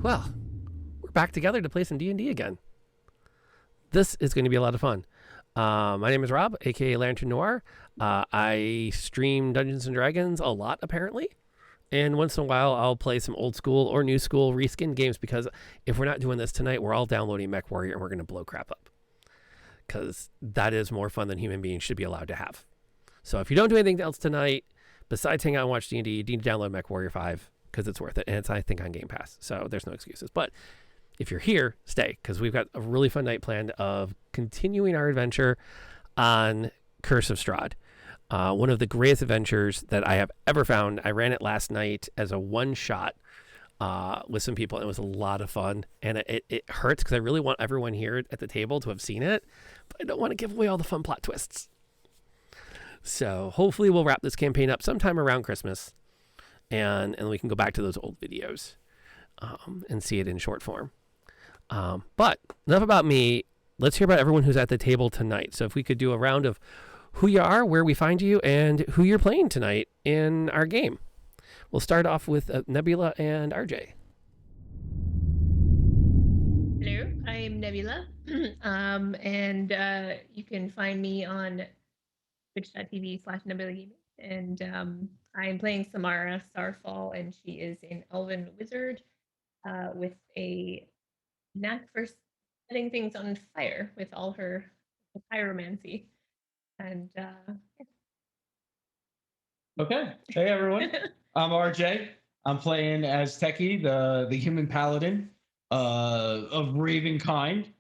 Well, we're back together to play some D&D again. This is going to be a lot of fun. My name is Rob, aka Lantern Noir. I stream Dungeons & Dragons a lot, apparently. And once in a while, I'll play some old school or new school reskin games, because if we're not doing this tonight, we're all downloading MechWarrior and we're going to blow crap up. Because that is more fun than human beings should be allowed to have. So if you don't do anything else tonight, besides hang out and watch D&D, you need to download MechWarrior 5, because it's worth it. And it's, I think, on Game Pass. So there's no excuses. But if you're here, stay, because we've got a really fun night planned of continuing our adventure on Curse of Strahd. One of the greatest adventures that I have ever found. I ran it last night as a one-shot with some people, and it was a lot of fun. And it hurts because I really want everyone here at the table to have seen it, but I don't want to give away all the fun plot twists. So hopefully we'll wrap this campaign up sometime around Christmas, and we can go back to those old videos and see it in short form. But enough about me. Let's hear about everyone who's at the table tonight. So if we could do a round of who you are, where we find you, and who you're playing tonight in our game. We'll start off with Knebula and RJ. Hello, I'm Knebula, and you can find me on twitch.tv/Knebula Gaming, and I'm playing Samara Starfall, and she is an elven wizard with a knack for setting things on fire with all her pyromancy. And Okay. Hey everyone. I'm RJ. I'm playing as Teki, the human paladin of Raven kind,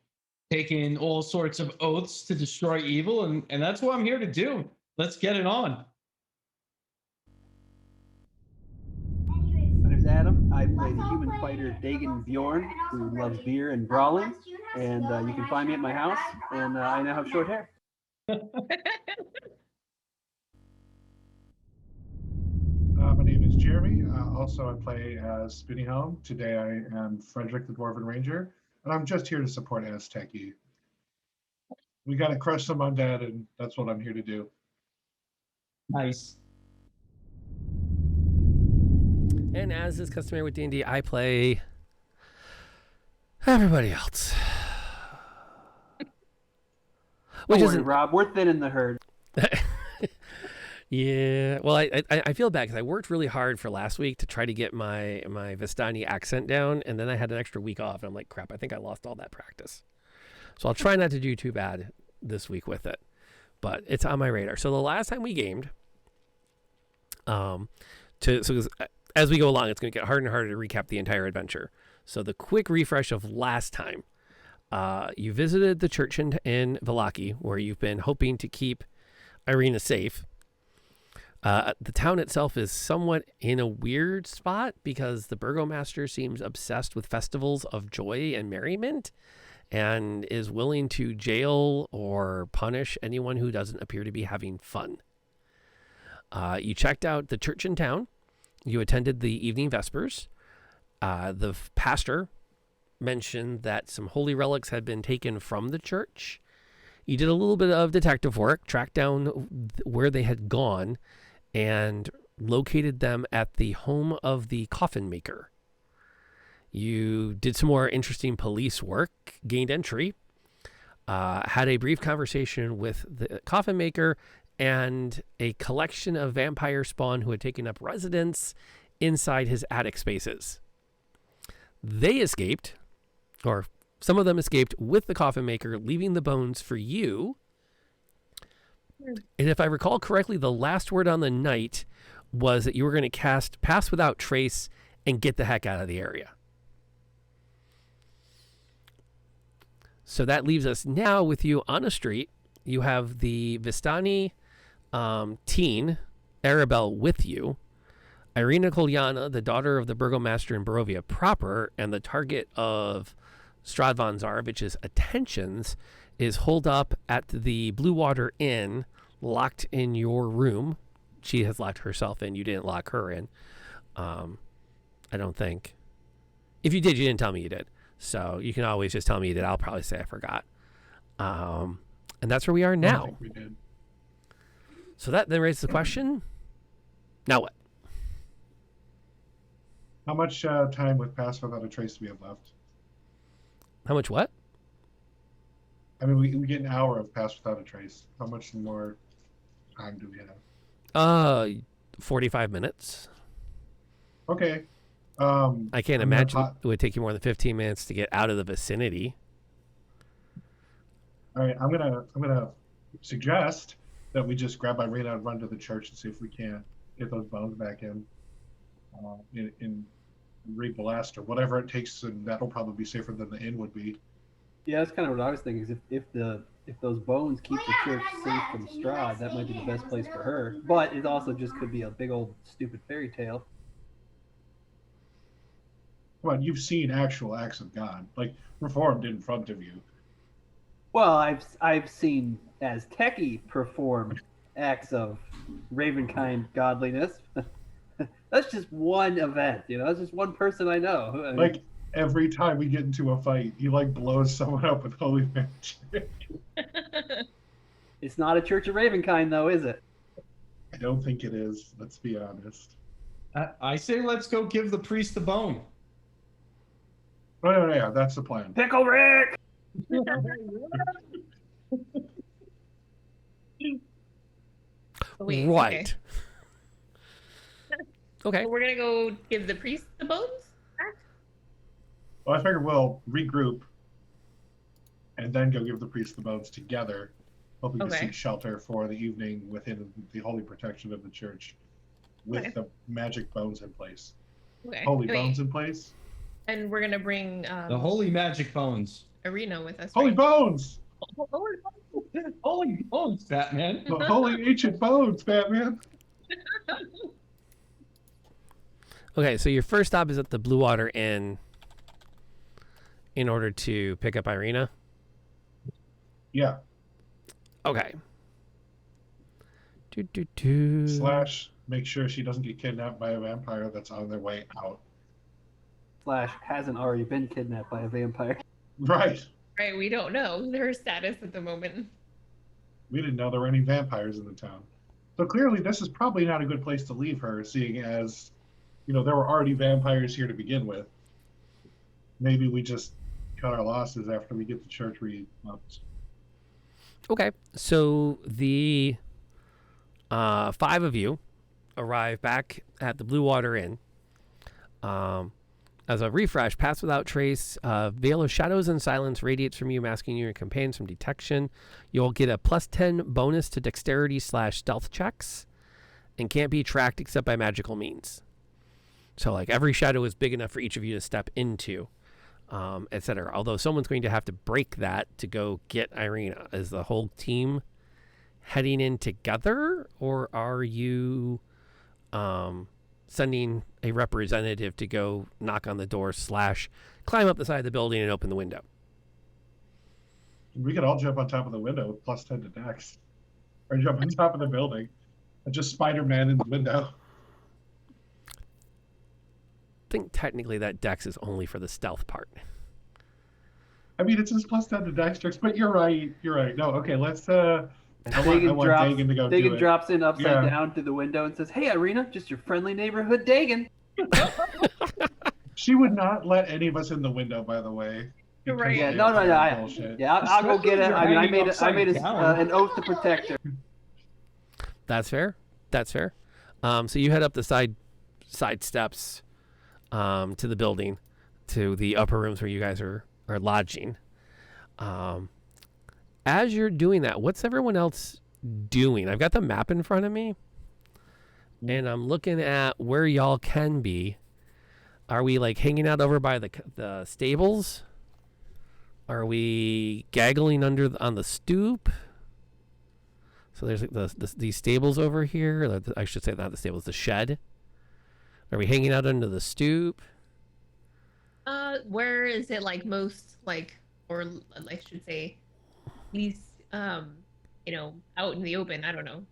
taking all sorts of oaths to destroy evil, and that's what I'm here to do. Let's get it on. My name is Adam. I play the human fighter Dagon Bjorn, who loves beer and brawling. And you can find me at my house, and I now have short hair. My name is Jeremy. Also, I play as Spinny Home. Today, I am Frederick the Dwarven Ranger, and I'm just here to support Azteki. We got to crush some undead, and that's what I'm here to do. Nice. And as is customary with D&D, I play everybody else. Don't worry, Rob. We're thinning the herd. Yeah, well, I feel bad because I worked really hard for last week to try to get my Vistani accent down, and then I had an extra week off, and I'm like, crap, I think I lost all that practice. So I'll try not to do too bad this week with it, but it's on my radar. So the last time we gamed, as we go along, it's going to get harder and harder to recap the entire adventure. So the quick refresh of last time, you visited the church in Vallaki, where you've been hoping to keep Irina safe. The town itself is somewhat in a weird spot because the burgomaster seems obsessed with festivals of joy and merriment and is willing to jail or punish anyone who doesn't appear to be having fun. You checked out the church in town. You attended the evening vespers. The pastor mentioned that some holy relics had been taken from the church. You did a little bit of detective work, tracked down where they had gone, and located them at the home of the coffin maker. You did some more interesting police work, gained entry, had a brief conversation with the coffin maker and a collection of vampire spawn who had taken up residence inside his attic spaces. They escaped, or some of them escaped with the coffin maker, leaving the bones for you. And if I recall correctly, the last word on the night was that you were going to cast Pass Without Trace and get the heck out of the area. So that leaves us now with you on a street. You have the Vistani teen, Arabelle, with you. Irina Kolyana, the daughter of the burgomaster in Barovia proper, and the target of Strahd von Zarovich's attentions, is holed up at the Blue Water Inn, locked in your room. She has locked herself in. You didn't lock her in. I don't think. If you did, you didn't tell me you did. So you can always just tell me you did. I'll probably say I forgot. And that's where we are now. I think we did. So that then raises the question, now what? How much time with Pass Without a Trace do we have left? How much what? I mean, we get an hour of Pass Without a Trace. How much more time do we have? 45 minutes. Okay. I can't I'm gonna imagine it would take you more than 15 minutes to get out of the vicinity. All right, I'm gonna suggest that we just grab Irina and run to the church and see if we can get those bones back in reblast or whatever it takes, and that'll probably be safer than the inn would be. Yeah, that's kind of what I was thinking. Is if those bones keep the church safe from Strahd, that might be the best place for her. But it also just could be a big old stupid fairy tale. Come on, you've seen actual acts of God, like performed in front of you. Well, I've seen Azteki perform acts of Ravenkind godliness. That's just one event, that's just one person I know. I mean, Like every time we get into a fight, he like blows someone up with holy magic. it's not a Church of Ravenkind, though, is it? I don't think it is. Let's be honest. I say let's go give the priest the bone. Oh yeah, that's the plan. Pickle Rick. Wait, Right. Okay. So we're gonna go give the priest the bones back. Well, I figure we'll regroup and then go give the priest the bones together, hoping to Okay. seek shelter for the evening within the holy protection of the church with Okay. the magic bones in place. Okay. Holy Wait, bones in place? and we're gonna bring The holy magic bones. Irina with us. Holy right? bones! Holy bones, Batman. The holy ancient bones, Batman! Okay, so your first stop is at the Blue Water Inn in order to pick up Irina. Yeah. Okay. Slash, make sure she doesn't get kidnapped by a vampire that's on their way out. / hasn't already been kidnapped by a vampire. Right. Right, we don't know her status at the moment. We didn't know there were any vampires in the town. So clearly this is probably not a good place to leave her, seeing as, there were already vampires here to begin with. Maybe we just cut our losses after we get the church rebuilt. Okay, so the 5 of you arrive back at the Blue Water Inn. As a refresh, Pass Without Trace, Veil of Shadows and Silence radiates from you, masking you and your companions from detection. You'll get a +10 bonus to dexterity / stealth checks and can't be tracked except by magical means. So like every shadow is big enough for each of you to step into, etc. Although someone's going to have to break that to go get Irina. Is the whole team heading in together, or are you sending a representative to go knock on the door / climb up the side of the building and open the window? We could all jump on top of the window with +10 to dex. Or jump on top of the building and just Spider-Man in the window. I think technically that dex is only for the stealth part. I mean, it says +10 to dex tricks, but you're right. No, okay, let's I want Dagan to go do Dagan it. drops in upside Yeah. down through the window and says, "Hey, Irina, just your friendly neighborhood Dagan." She would not let any of us in the window, by the way. You're right. Yeah, Because no, of I, bullshit. yeah, I'll go get it. I mean, I made down. an oath to protect her. That's fair. So you head up the side steps to the building, to the upper rooms where you guys are lodging. As you're doing that, what's everyone else doing? I've got the map in front of me, and I'm looking at where y'all can be. Are we like hanging out over by the stables? Are we gaggling on the stoop? So there's like these stables over here. I should say not the stables, the shed. Are we hanging out under the stoop? Where is it like most or I should say least out in the open? I don't know.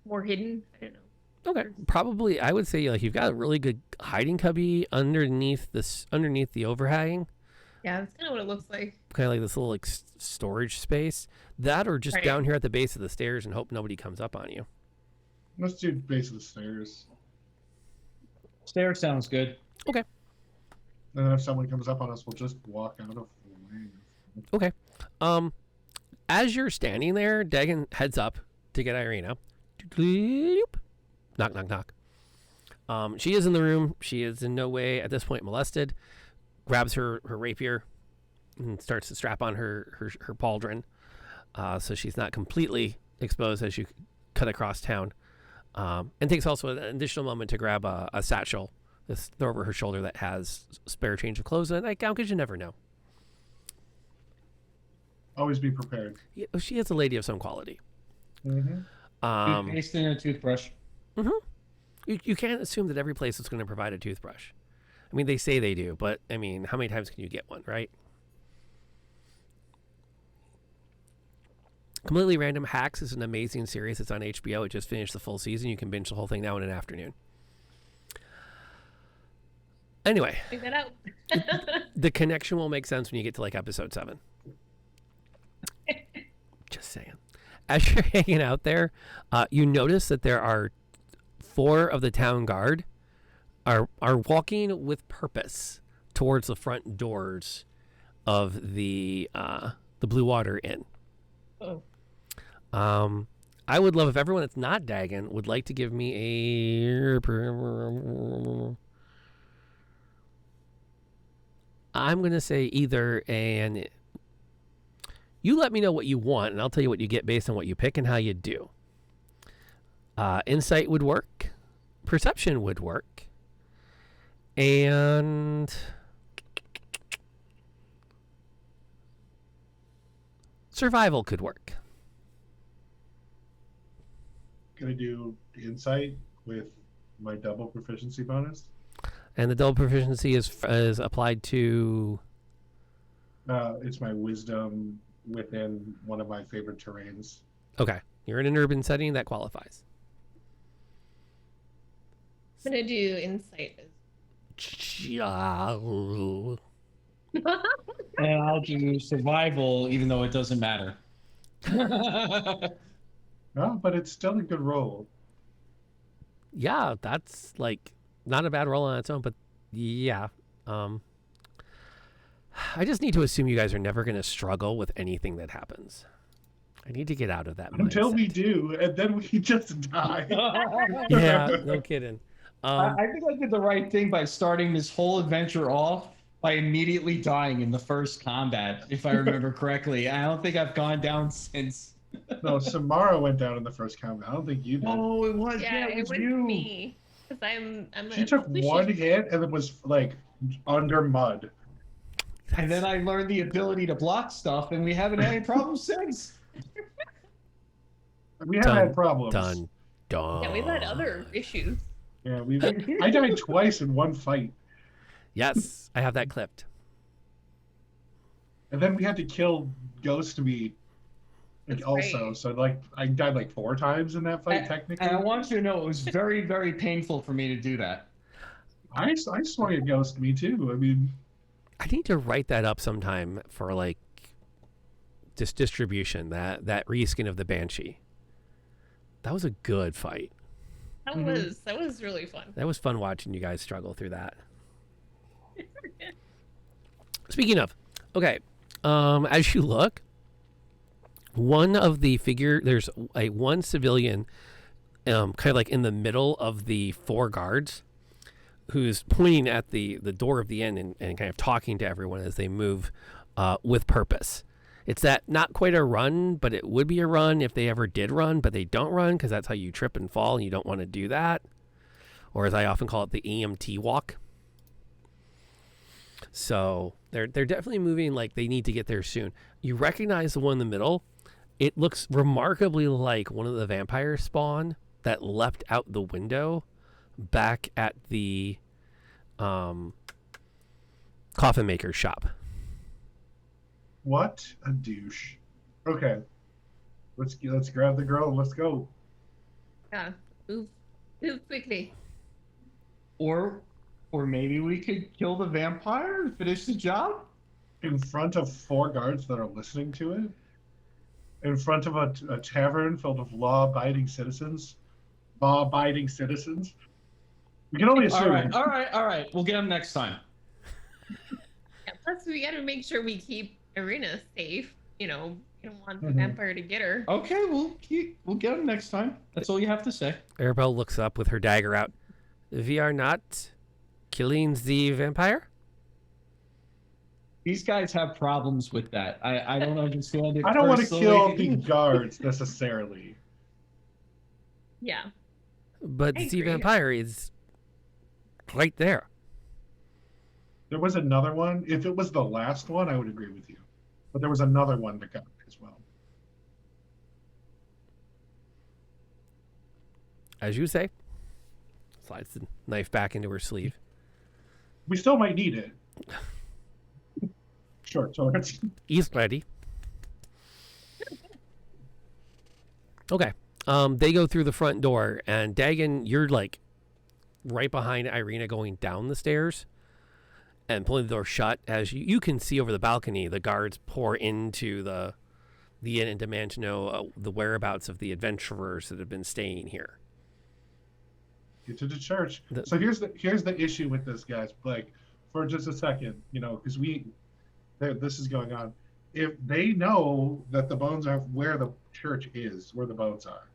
More hidden? I don't know. Okay, probably I would say like you've got a really good hiding cubby underneath the overhang, Yeah, that's kind of what it looks like. kind of like this little storage space. That or just Right. down here at the base of the stairs and hope nobody comes up on you. Let's do base of the stairs. Stare sounds good. And then if someone comes up on us, we'll just walk out of the way. Okay. As you're standing there, Dagon heads up to get Irina. Knock, knock, knock. She is in the room. She is in no way at this point molested. Grabs her rapier and starts to strap on her pauldron, so she's not completely exposed as you cut across town. And takes also an additional moment to grab a satchel that's throw over her shoulder that has spare change of clothes in a nightgown, because you never know. Always be prepared. Yeah, she is a lady of some quality. Mm-hmm. Toothpaste and a toothbrush. You can't assume that every place is going to provide a toothbrush. I mean, they say they do, but I mean, how many times can you get one, right? Completely Random Hacks is an amazing series. It's on HBO. It just finished the full season. You can binge the whole thing now in an afternoon. Anyway, Check that out. the connection will make sense when you get to like episode 7. Just saying. As you're hanging out there, you notice that there are 4 of the town guard are walking with purpose towards the front doors of the Blue Water Inn. Oh. I would love if everyone that's not Dagon would like to give me a. I'm gonna say either an. You let me know what you want, and I'll tell you what you get based on what you pick and how you do. Insight would work. Perception would work. And survival could work. Gonna do insight with my double proficiency bonus. And the double proficiency is applied to. It's my wisdom within one of my favorite terrains. Okay, you're in an urban setting, that qualifies. I'm gonna do insight. And I'll do survival, even though it doesn't matter. No, but it's still a good roll. Yeah, that's like not a bad roll on its own, but yeah. I just need to assume you guys are never going to struggle with anything that happens. I need to get out of that Until mindset. we do, and then we just die. Yeah, no kidding. I think I did the right thing by starting this whole adventure off by immediately dying in the first combat, if I remember correctly. I don't think I've gone down since. No, Samara went down in the first combat. I don't think you did. Oh, it was. Yeah, it it was was you. me. Because I'm She took one hit and it was like under mud. And then I learned the ability to block stuff, and we haven't had any problems since. We have had problems. Done. Yeah, we've had other issues. Yeah, I died twice in one fight. Yes, I have that clipped. And then we had to kill Ghost Meat That's also. right. So like I died like 4 times in that fight And technically. I want you to know it was very, very painful for me to do that. I swung at Ghost Me too. I mean, I need to write that up sometime for like just distribution. That reskin of the Banshee. That was a good fight. That was really fun. That was fun watching you guys struggle through that. Speaking of, okay, as you look, one of the there's one civilian, kind of like in the middle of the 4 guards, who's pointing at the door of the inn and kind of talking to everyone as they move with purpose. It's that not quite a run, but it would be a run if they ever did run, but they don't run because that's how you trip and fall, and you don't want to do that. Or as I often call it, the EMT walk. So they're definitely moving like they need to get there soon. You recognize the one in the middle. It looks remarkably like one of the vampire spawn that leapt out the window back at the coffin maker's shop. what a douche. Okay, let's grab the girl and let's go. Yeah, move quickly. Or maybe we could kill the vampire and finish the job? In front of 4 guards that are listening to it. In front of a tavern filled with law-abiding citizens. We can only assume. All right. We'll get him next time. Yeah, plus, we got to make sure we keep Irina safe. You know, we don't want the Mhm. vampire to get her. Okay, we'll get him next time. That's all you have to say. Arabelle looks up with her dagger out. We are not killing the vampire? These guys have problems with that. I don't understand it. I don't want to kill the personally. guards necessarily. Yeah. But I the agree. vampire is right there. There was another one. If it was the last one, I would agree with you. But there was another one that got as well. As you say. Slides the knife back into her sleeve. We still might need it. Short swords. He's ready. Okay. They go through the front door, and Dagon, you're like right behind Irina going down the stairs and pulling the door shut. As you can see over the balcony, the guards pour into the inn and demand to know the whereabouts of the adventurers that have been staying here. Get to the church. The- So here's the issue with this, guys. Like, for just a second, because this is going on. If they know that the bones are where the church is, where the bones are,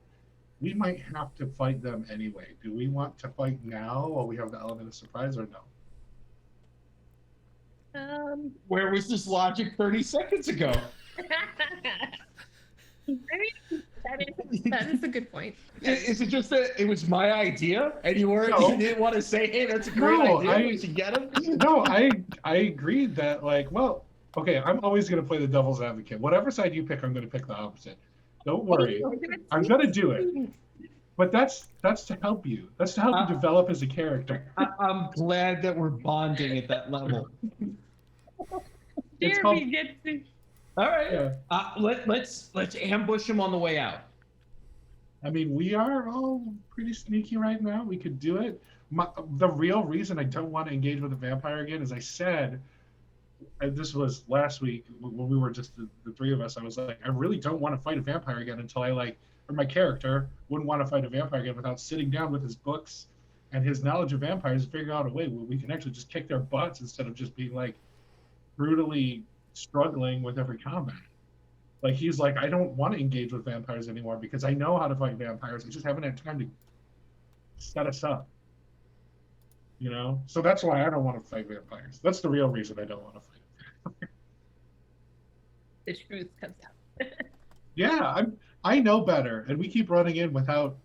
we might have to fight them anyway. Do we want to fight now while we have the element of surprise, or no? Where was this logic 30 seconds ago? I mean, that is a good point. Is it just that it was my idea and you No. didn't want to say, hey, that's a great No, idea, we should get him? No, I agreed that, like, well, okay, I'm always going to play the devil's advocate. Whatever side you pick, I'm going to pick the opposite. Don't worry. I'm going to do it. But that's to help you. That's to help you develop as a character. I'm glad that we're bonding at that level. It's called- Jeremy gets to. All right. Yeah. Let's ambush him on the way out. I mean, we are all pretty sneaky right now. We could do it. The real reason I don't want to engage with the vampire again is I said, and this was last week when we were just the three of us, I was like, I really don't want to fight a vampire again until or my character wouldn't want to fight a vampire again without sitting down with his books and his knowledge of vampires and figure out a way where we can actually just kick their butts instead of just being like brutally struggling with every combat. Like, he's like, I don't want to engage with vampires anymore because I know how to fight vampires. I just haven't had time to set us up. So that's why I don't want to fight vampires. That's the real reason I don't want to fight. The truth comes out. Yeah, I know better, and we keep running in without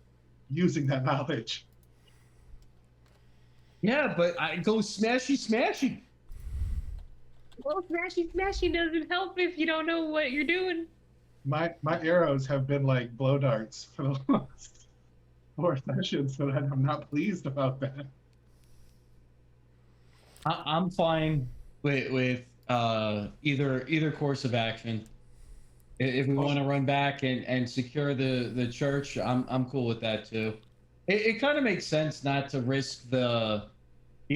using that knowledge. Yeah, but I go smashy. Well, smashy doesn't help if you don't know what you're doing. My arrows have been like blow darts for the last 4 sessions, so I'm not pleased about that. I'm fine with either course of action. If we want to run back and secure the church, I'm cool with that too. It kind of makes sense not to risk the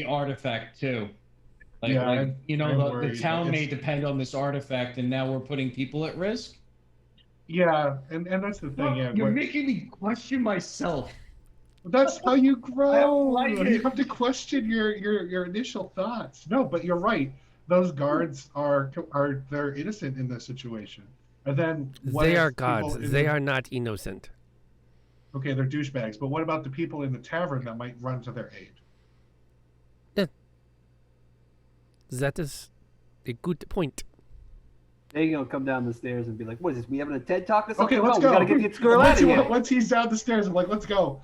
artifact too. Yeah, I'm the worried. town may It's- depend on this artifact, and now we're putting people at risk. Yeah, and that's the thing. Yeah, You're making me question myself. that's how you grow. like You it. have to question your initial thoughts. No, but you're right. Those guards they're innocent in this situation. And then what They if are people gods. in They the- are not innocent. Okay, they're douchebags. But what about the people in the tavern that might run to their aid? That is a good point. They're gonna come down the stairs and be like, "What is this? We having a TED talk or something? Okay, let's No, go. We gotta get this girl out of here." Once he's down the stairs, I'm like, let's go.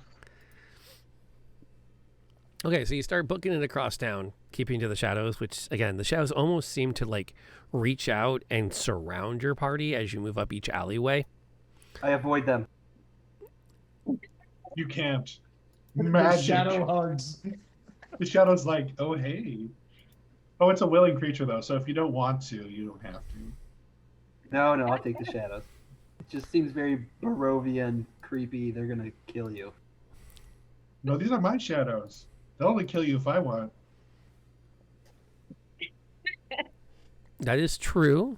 Okay, so you start booking it across town, keeping to the shadows, which, again, the shadows almost seem to, like, reach out and surround your party as you move up each alleyway. I avoid them. You can't. The Magic. shadow hugs. The shadow's like, oh, hey. Oh, it's a willing creature, though, so if you don't want to, you don't have to. No, I'll take the shadows. It just seems very Barovian, creepy. They're gonna kill you. No, these are my shadows. They'll only kill you if I want. That is true.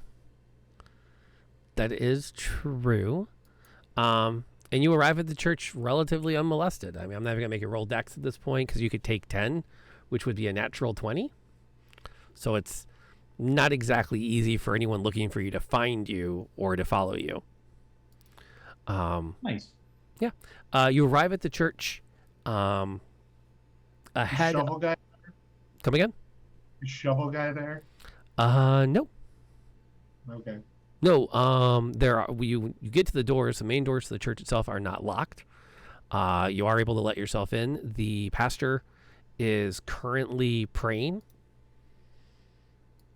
That is true. And And you arrive at the church relatively unmolested. I mean, I'm not even going to make you roll dex at this point because you could take 10, which would be a natural 20. So it's not exactly easy for anyone looking for you to find you or to follow you. Nice. Yeah. You arrive at the church. Ahead. Shovel guy? Come again? Shovel guy there? No. Okay. No, there are, you get to the doors. The main doors to the church itself are not locked. You are able to let yourself in. The pastor is currently praying.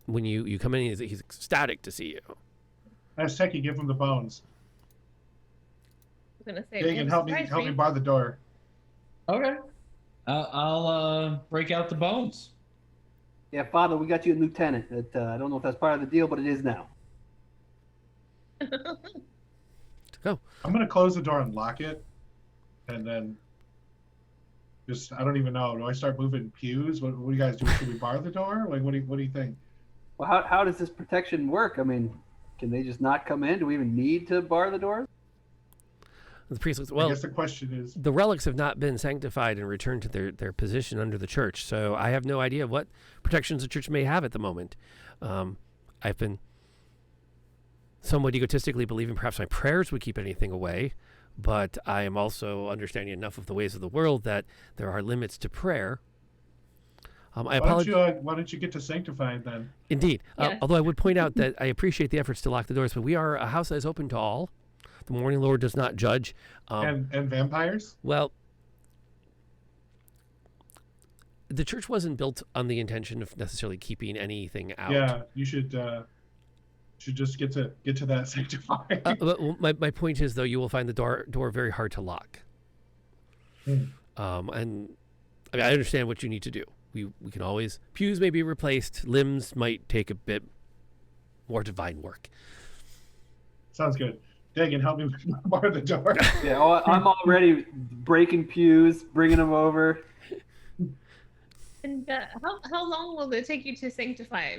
When you come in, he's ecstatic to see you. Azteki, give him the bones. I was gonna say, Dagan, help me bar the door. Okay. I'll break out the bones. Yeah, Father, we got you a lieutenant. I don't know if that's part of the deal, but it is now. Go. I'm gonna close the door and lock it, and then just I don't even know. Do I start moving pews? What do you guys do? Should we bar the door? Like, what do you think? Well, how does this protection work? I mean, can they just not come in? Do we even need to bar the doors? The priest looks, I well, guess the question is, the relics have not been sanctified and returned to their position under the church, so I have no idea what protections the church may have at the moment. I've been somewhat egotistically believing perhaps my prayers would keep anything away, but I am also understanding enough of the ways of the world that there are limits to prayer. I apologize. why don't you get to sanctifying then? Indeed. Yeah. Although I would point out that I appreciate the efforts to lock the doors, but we are a house that is open to all. The Morning Lord does not judge. And vampires? Well, the church wasn't built on the intention of necessarily keeping anything out. Yeah, you should just get to that sanctifying. But my point is, though, you will find the door very hard to lock. And I mean, I understand what you need to do. We can always, pews may be replaced, limbs might take a bit more divine work. Sounds good. Dagan, help me bar the door. Yeah, I'm already breaking pews, bringing them over. And how long will it take you to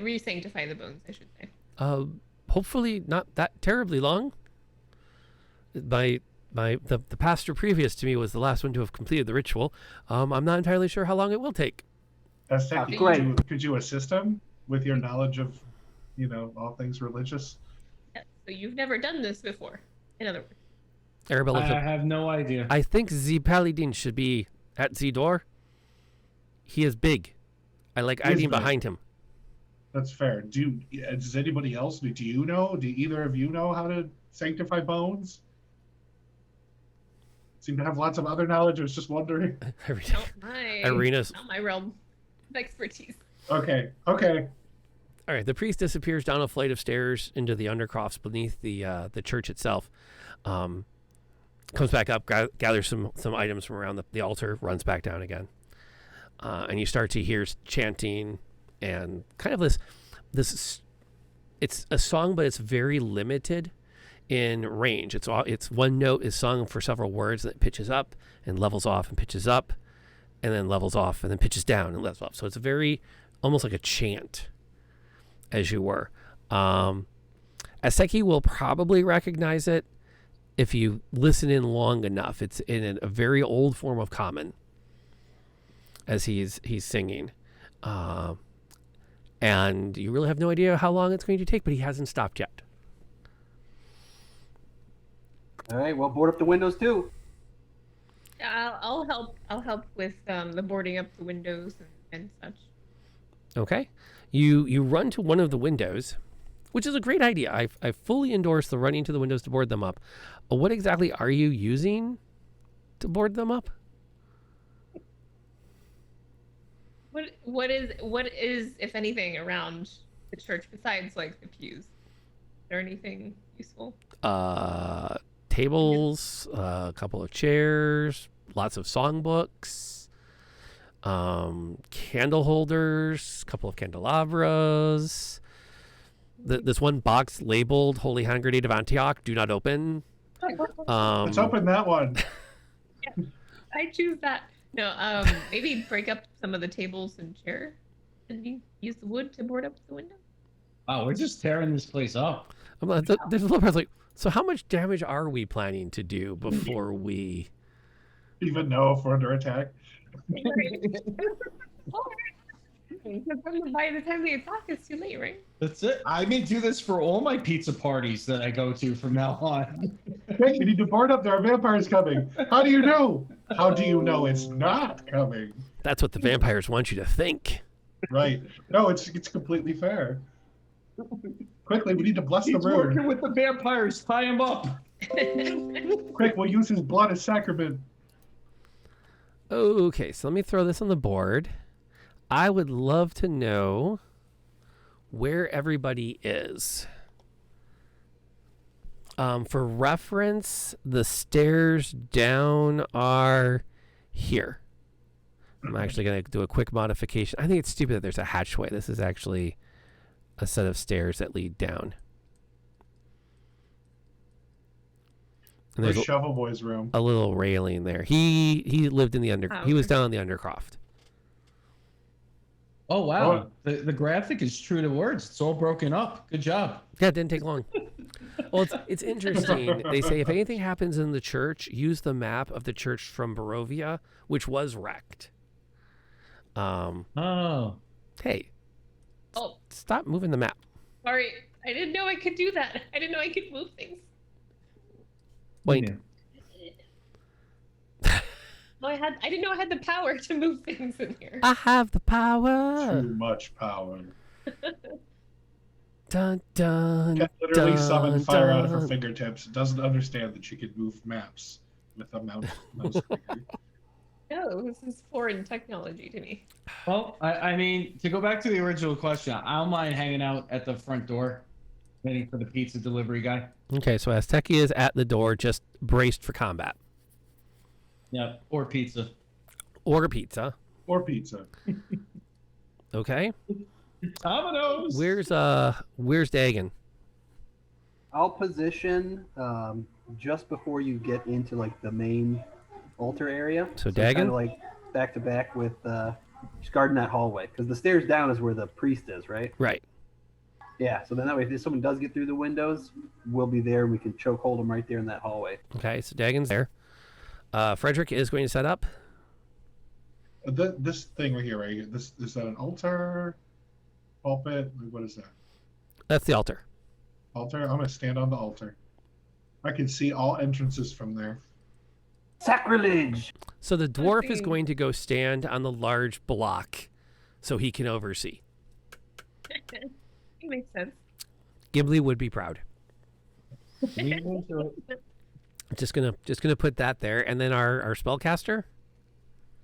re-sanctify the bones, I should say? Hopefully not that terribly long. The pastor previous to me was the last one to have completed the ritual. I'm not entirely sure how long it will take. Azteki, Great. could you assist him with your knowledge of, all things religious? Yeah, so you've never done this before, in other words. Arabella, I have no idea. I think the paladin should be at the door. He is big. I like He is hiding big. behind him. That's fair. Does anybody else? Do you know? Do either of you know how to sanctify bones? Seem to have lots of other knowledge. I was just wondering. Irina's. Not my realm of expertise. Okay. All right, the priest disappears down a flight of stairs into the undercrofts beneath the church itself. Comes back up, gathers some items from around the altar, runs back down again. And you start to hear chanting and kind of this. It's a song, but it's very limited in range. It's one note is sung for several words that pitches up and levels off and pitches up, and then levels off and then pitches down and levels off. So it's very almost like a chant, as you were. Azteki will probably recognize it if you listen in long enough. It's in a very old form of common as he's singing. And you really have no idea how long it's going to take, but he hasn't stopped yet. All right, well, board up the windows too. Yeah, I'll help. I'll help with the boarding up the windows and such. Okay. You run to one of the windows, which is a great idea. I fully endorse the running to the windows to board them up. What exactly are you using to board them up? What is if anything around the church besides like the pews? Is there anything useful? Tables, a couple of chairs, lots of songbooks, candle holders, a couple of candelabras. This one box labeled Holy Hand Grenade of Antioch, do not open. Let's open that one. I choose that. No, maybe break up some of the tables and chairs and use the wood to board up the window. Wow, we're just tearing this place up. There's a little part like, So how much damage are we planning to do before we? Even know if we're under attack. By the time we attack, it's too late, right? That's it. I may do this for all my pizza parties that I go to from now on. Hey, you need to board up. There are vampires coming. How do you know? How do you know it's not coming? That's what the vampires want you to think. Right. No, it's completely fair. Quickly, we need to bless the He's working bird. with the vampires. Tie him up. Quick, we'll use his blood as sacrament. Okay, so let me throw this on the board. I would love to know where everybody is. For reference, the stairs down are here. I'm actually going to do a quick modification. I think it's stupid that there's a hatchway. This is actually a set of stairs that lead down. And Where's there's Shovel Boy's room? a little railing there. He lived in the he was okay. down in the Undercroft. Oh, wow. The graphic is true to words. It's all broken up. Good job. Yeah, it didn't take long. Well, it's interesting. They say if anything happens in the church, use the map of the church from Barovia, which was wrecked. Oh. Hey, Oh, stop moving the map. sorry. I didn't know I could do that. I didn't know I could move things. Wait, No, I didn't know I had the power to move things in here. I have the power. Too much power. Dun dun. Can literally summon dun, fire out of her dun. fingertips. Doesn't understand that she can move maps with a mouse clicker. No, this is foreign technology to me. Well, I mean, to go back to the original question, I don't mind hanging out at the front door, waiting for the pizza delivery guy. Okay, so Azteki is at the door, just braced for combat. Yep. Or pizza. Order pizza. Or pizza. Okay. Domino's. Where's Dagon? I'll position just before you get into like the main altar area. So kind Dagon? of like back to back with just guarding that hallway because the stairs down is where the priest is, right? Right. Yeah. So then that way, if someone does get through the windows, we'll be there and we can choke hold them right there in that hallway. Okay, so Dagon's there. Frederick is going to set up. This thing right here, right? This is that an altar? Pulpit? What is that? That's the altar. Altar? I'm gonna stand on the altar. I can see all entrances from there. Sacrilege! So the dwarf is see. going to go stand on the large block so he can oversee. It makes sense. Gimli would be proud. Just gonna put that there, and then our spellcaster.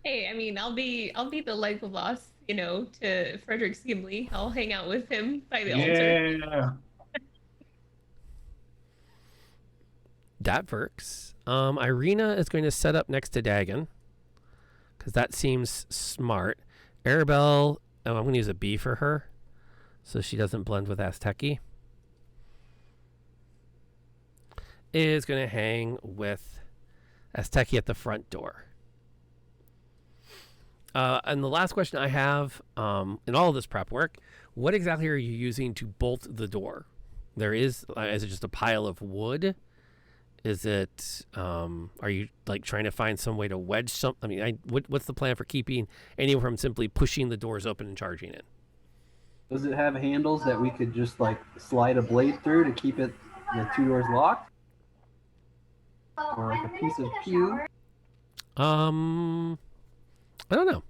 Hey, I mean, I'll be the life of us, to Frederick Gimli. I'll hang out with him by the altar. Yeah. That works. Irina is going to set up next to Dagon because that seems smart. Arabelle, I'm going to use a B for her so she doesn't blend with Azteki. Is going to hang with Azteki at the front door. And the last question I have in all of this prep work, what exactly are you using to bolt the door? Is it just a pile of wood? Is it, are you like trying to find some way to wedge something? I mean, what's the plan for keeping anyone from simply pushing the doors open and charging in? Does it have handles that we could just like slide a blade through to keep the two doors locked? Or like a piece of pew? I don't know.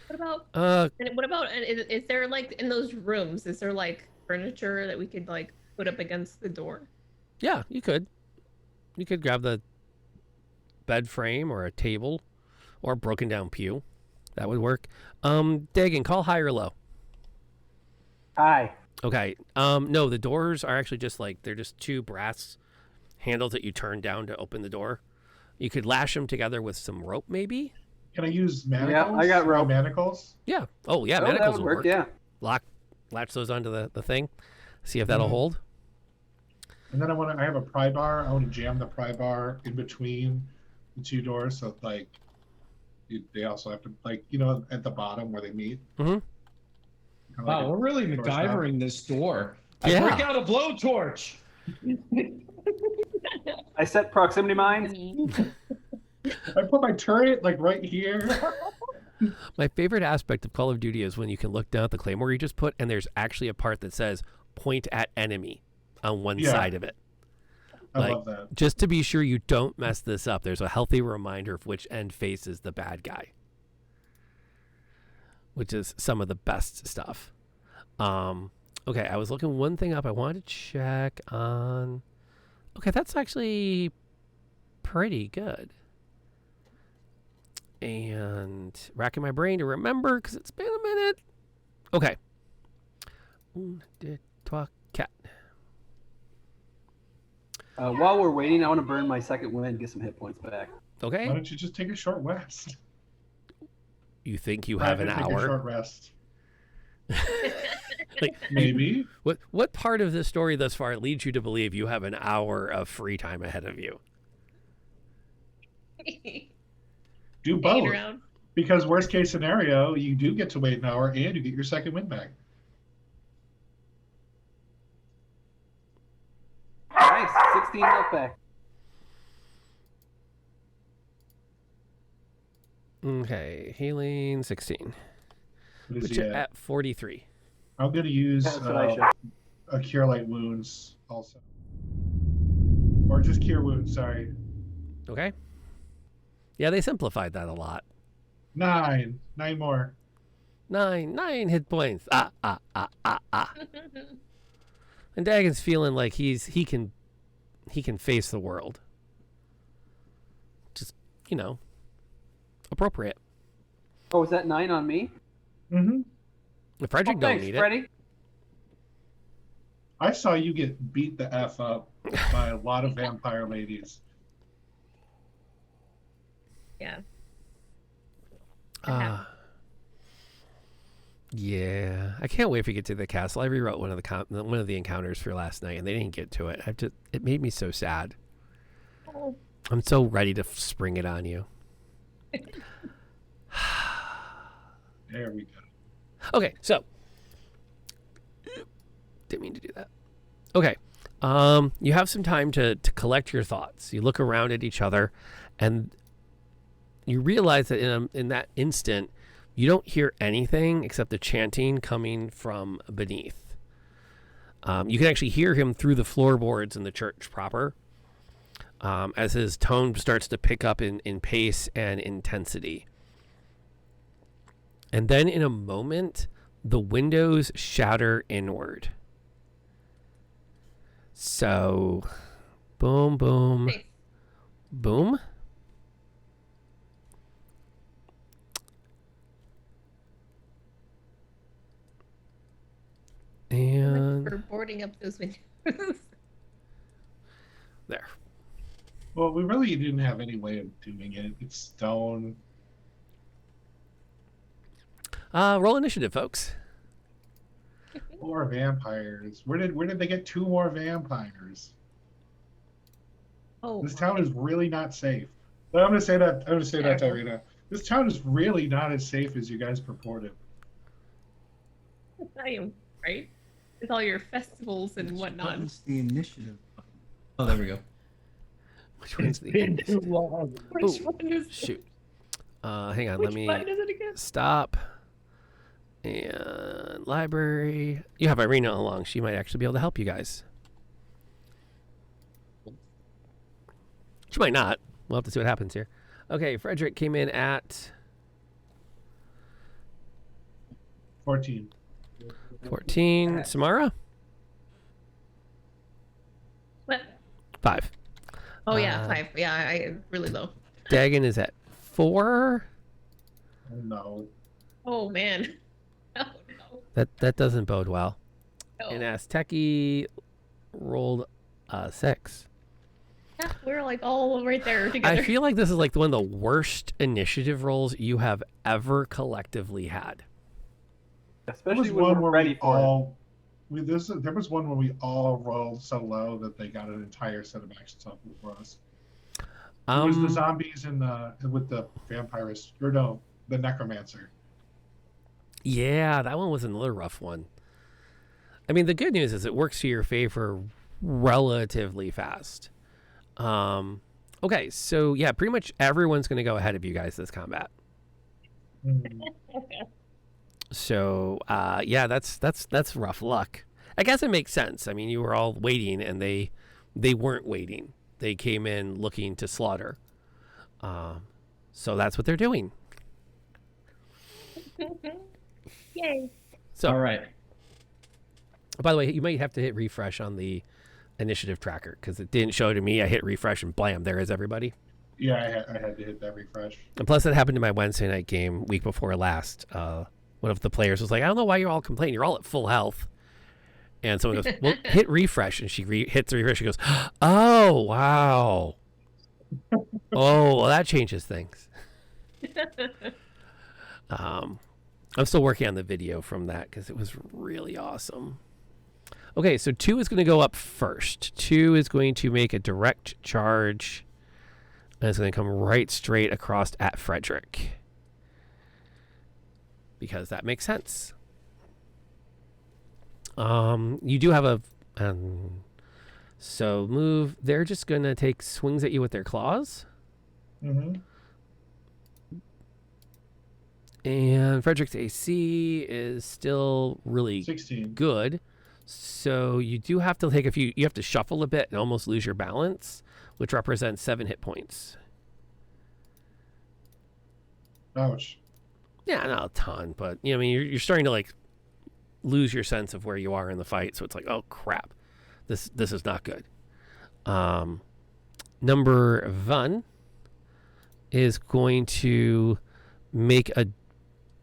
What about is there like in those rooms, is there like furniture that we could like put up against the door? Yeah, you could. You could grab the bed frame or a table or a broken down pew. That would work. Dagon, call high or low. Hi. Okay. No, the doors are actually they're just two brass handles that you turn down to open the door. You could lash them together with some rope, maybe. Can I use manacles? Yeah, I got rope. Manacles? Yeah. Oh, yeah. Oh, Manacles that would will work, yeah. Latch those onto the thing. See if that'll hold. And then I have a pry bar. I want to jam the pry bar in between the two doors. So they also have to at the bottom where they meet. Mm-hmm. Wow, we're really door MacGyvering this door. Yeah. I break out a blowtorch. I set proximity mines. I put my turret like right here. My favorite aspect of Call of Duty is when you can look down at the claymore you just put, and there's actually a part that says "point at enemy" on one Yeah. side of it. I love that. Just to be sure you don't mess this up, there's a healthy reminder of which end faces the bad guy, which is some of the best stuff. Okay, I was looking one thing up. I wanted to check on. Okay, that's actually pretty good. And racking my brain to remember because it's been a minute. Okay. 1, 2, 3, 4. While we're waiting, I want to burn my second wind and get some hit points back. Okay. Why don't you just take a short rest? You think you have an Take a hour? short rest. Like, Maybe. what part of this story thus far leads you to believe you have an hour of free time ahead of you? Do Hanging both. around. Because worst case scenario, you do get to wait an hour and you get your second win back. Nice, 16 health back. Okay, healing 16. What is Put he you at? at 43. I'm going to use That's what I should. a Cure Light Wounds also. Or just Cure Wounds, sorry. Okay. Yeah, they simplified that a lot. 9. 9 more. 9 hit points. And Dagon's feeling like he can face the world. Just, appropriate. Oh, is that 9 on me? Mm-hmm. If Frederick don't Thanks, need Freddy. I saw you get beat the F up by a lot of vampire ladies. Yeah. it. Yeah, I can't wait for you to get to the castle. I rewrote one of the encounters for last night, and they didn't get to it. It made me so sad. Oh. I'm so ready to spring it on you. There we go. Okay, so didn't mean to do that. Okay, you have some time to collect your thoughts. You look around at each other, and you realize that in that instant, you don't hear anything except the chanting coming from beneath. You can actually hear him through the floorboards in the church proper, as his tone starts to pick up in pace and intensity. And then in a moment, the windows shatter inward. So, boom, boom, Nice. boom. And For boarding up those windows. there. Well, we really didn't have any way of doing it. It's stone. Roll initiative, folks. More vampires. Where did they get 2 more vampires? Oh, This town is really not safe. But I'm gonna say that. I'm gonna say that, Terrible. Irina. This town is really not as safe as you guys purported. I am right. With all your festivals and Which whatnot. button's the initiative button? Oh, there we go. Which one's the Which Ooh, one is shoot? Hang on. Which Let me button is it again? stop. And library. You have Irina along. She might actually be able to help you guys. She might not. We'll have to see what happens here. Okay, Frederick came in at 14. 14. Samara? What? 5. Oh yeah, Uh, 5. Yeah, I really low. Dagon is at 4. Oh no. Oh man. No. That doesn't bode well. No. And Asteki rolled a 6. Yeah, we're like all right there together. I feel like this is like one of the worst initiative rolls you have ever collectively had. There Especially was when one we're where ready we for it. all. There was one where we all rolled so low that they got an entire set of actions off for us. It was the zombies and with the vampires, or no, the necromancer. Yeah, that one was another rough one. I mean, the good news is it works to your favor relatively fast. Okay, so yeah, pretty much everyone's going to go ahead of you guys this combat. Mm. So yeah, that's rough luck. I guess it makes sense. I mean, you were all waiting, and they weren't waiting. They came in looking to slaughter. So that's what they're doing. Yay. So, All right. by the way, you might have to hit refresh on the initiative tracker because it didn't show to me. I hit refresh and blam, there is everybody. Yeah, I had to hit that refresh. And plus, that happened to my Wednesday night game week before last. One of the players was like, "I don't know why you're all complaining. You're all at full health." And someone goes, "Well, hit refresh," and she hits refresh. She goes, "Oh wow, oh well, that changes things." I'm still working on the video from that because it was really awesome. Okay, so 2 is going to go up first. 2 is going to make a direct charge, and it's going to come right straight across at Frederick. Because that makes sense. You do have a... so move. They're just going to take swings at you with their claws. Mm-hmm. And Frederick's AC is still really 16. good. So you do have to take a few... You have to shuffle a bit and almost lose your balance, which represents 7 hit points. Ouch. Yeah, not a ton, but I mean, you're starting to like lose your sense of where you are in the fight. So it's like, oh crap, this is not good. Number 1 is going to make a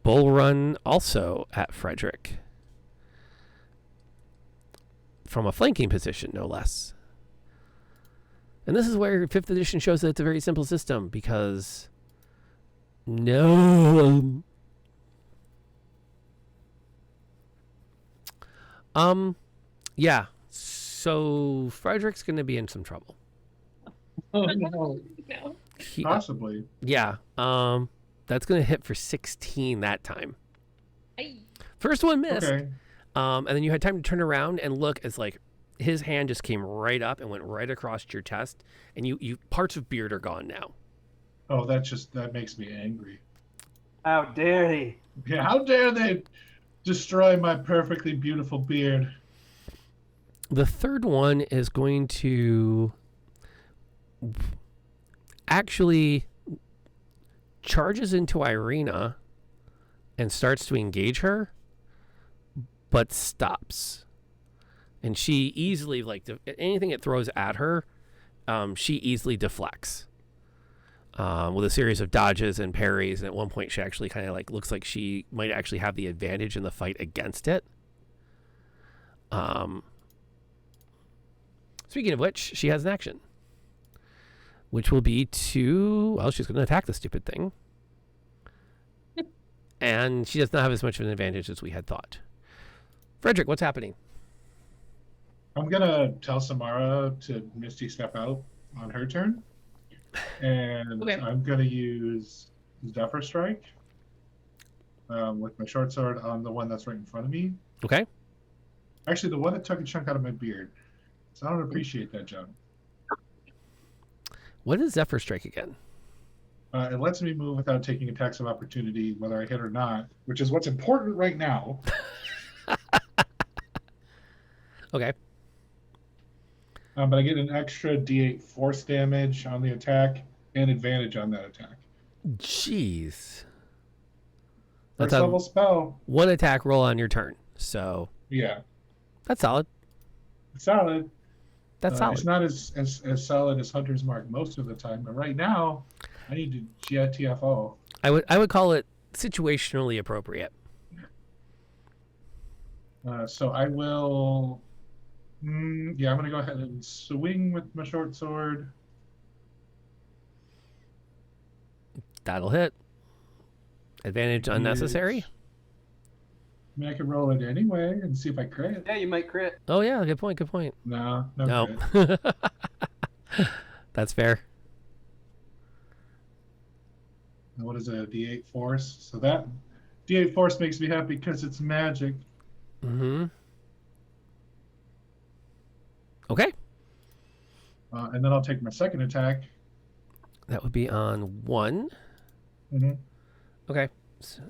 bull run also at Frederick from a flanking position, no less. And this is where 5th edition shows that it's a very simple system because no. Yeah. So Frederick's going to be in some trouble. Oh no. No. Possibly. Yeah. That's going to hit for 16 that time. Ay. First one missed. Okay. And then you had time to turn around and look. It's like his hand just came right up and went right across your chest, and you parts of beard are gone now. Oh, that makes me angry. How dare he? Yeah, how dare they destroy my perfectly beautiful beard? The third one is going to actually charges into Irina and starts to engage her, but stops. And she easily, like, anything it throws at her, she easily deflects with a series of dodges and parries. And at one point, she actually kind of like looks like she might actually have the advantage in the fight against it. Speaking of which, she has an action, which will be to, well, she's going to attack the stupid thing. And she does not have as much of an advantage as we had thought. Frederick, what's happening? I'm gonna tell Samara to Misty step out on her turn, and Okay. I'm gonna use Zephyr Strike with my short sword on the one that's right in front of me. Okay. Actually, the one that took a chunk out of my beard. So I don't appreciate that, John. What is Zephyr Strike again? It lets me move without taking attacks of opportunity, whether I hit or not, which is what's important right now. Okay. But I get an extra D8 force damage on the attack and advantage on that attack. Jeez. First That's a level spell. 1 attack roll on your turn. So Yeah, that's solid. it's solid. That's solid. It's not as solid as Hunter's Mark most of the time, but right now, I need to GTFO. I would call it situationally appropriate. So I will. Yeah, I'm going to go ahead and swing with my short sword. That'll hit. Advantage unnecessary. I mean, I could roll it anyway and see if I crit. Yeah, you might crit. Oh yeah, good point. Good point. No No. crit. That's fair. And what is it, a D8 force? So that D8 force makes me happy because it's magic. Mm-hmm. Okay. And then I'll take my second attack. That would be on 1. Mm-hmm. Okay. So,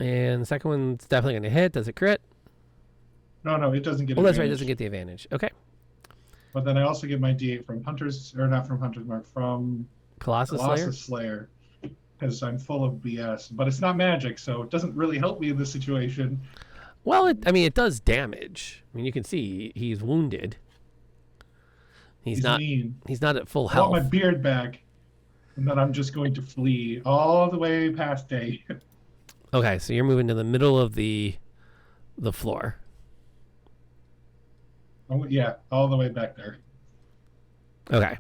and the second one's definitely going to hit. Does it crit? No, it doesn't get Oh, that's right. It advantage. doesn't get the advantage. Okay. But then I also get my D8 from Hunters, or not from Hunter's Mark, from Colossus Slayer? Slayer. Because I'm full of BS. But it's not magic, so it doesn't really help me in this situation. Well, it does damage. I mean, you can see he's wounded. He's not mean. He's not at full I want health. my beard back. And then I'm just going to flee all the way past day. Okay, so you're moving to the middle of the floor. Oh, yeah, all the way back there. Okay.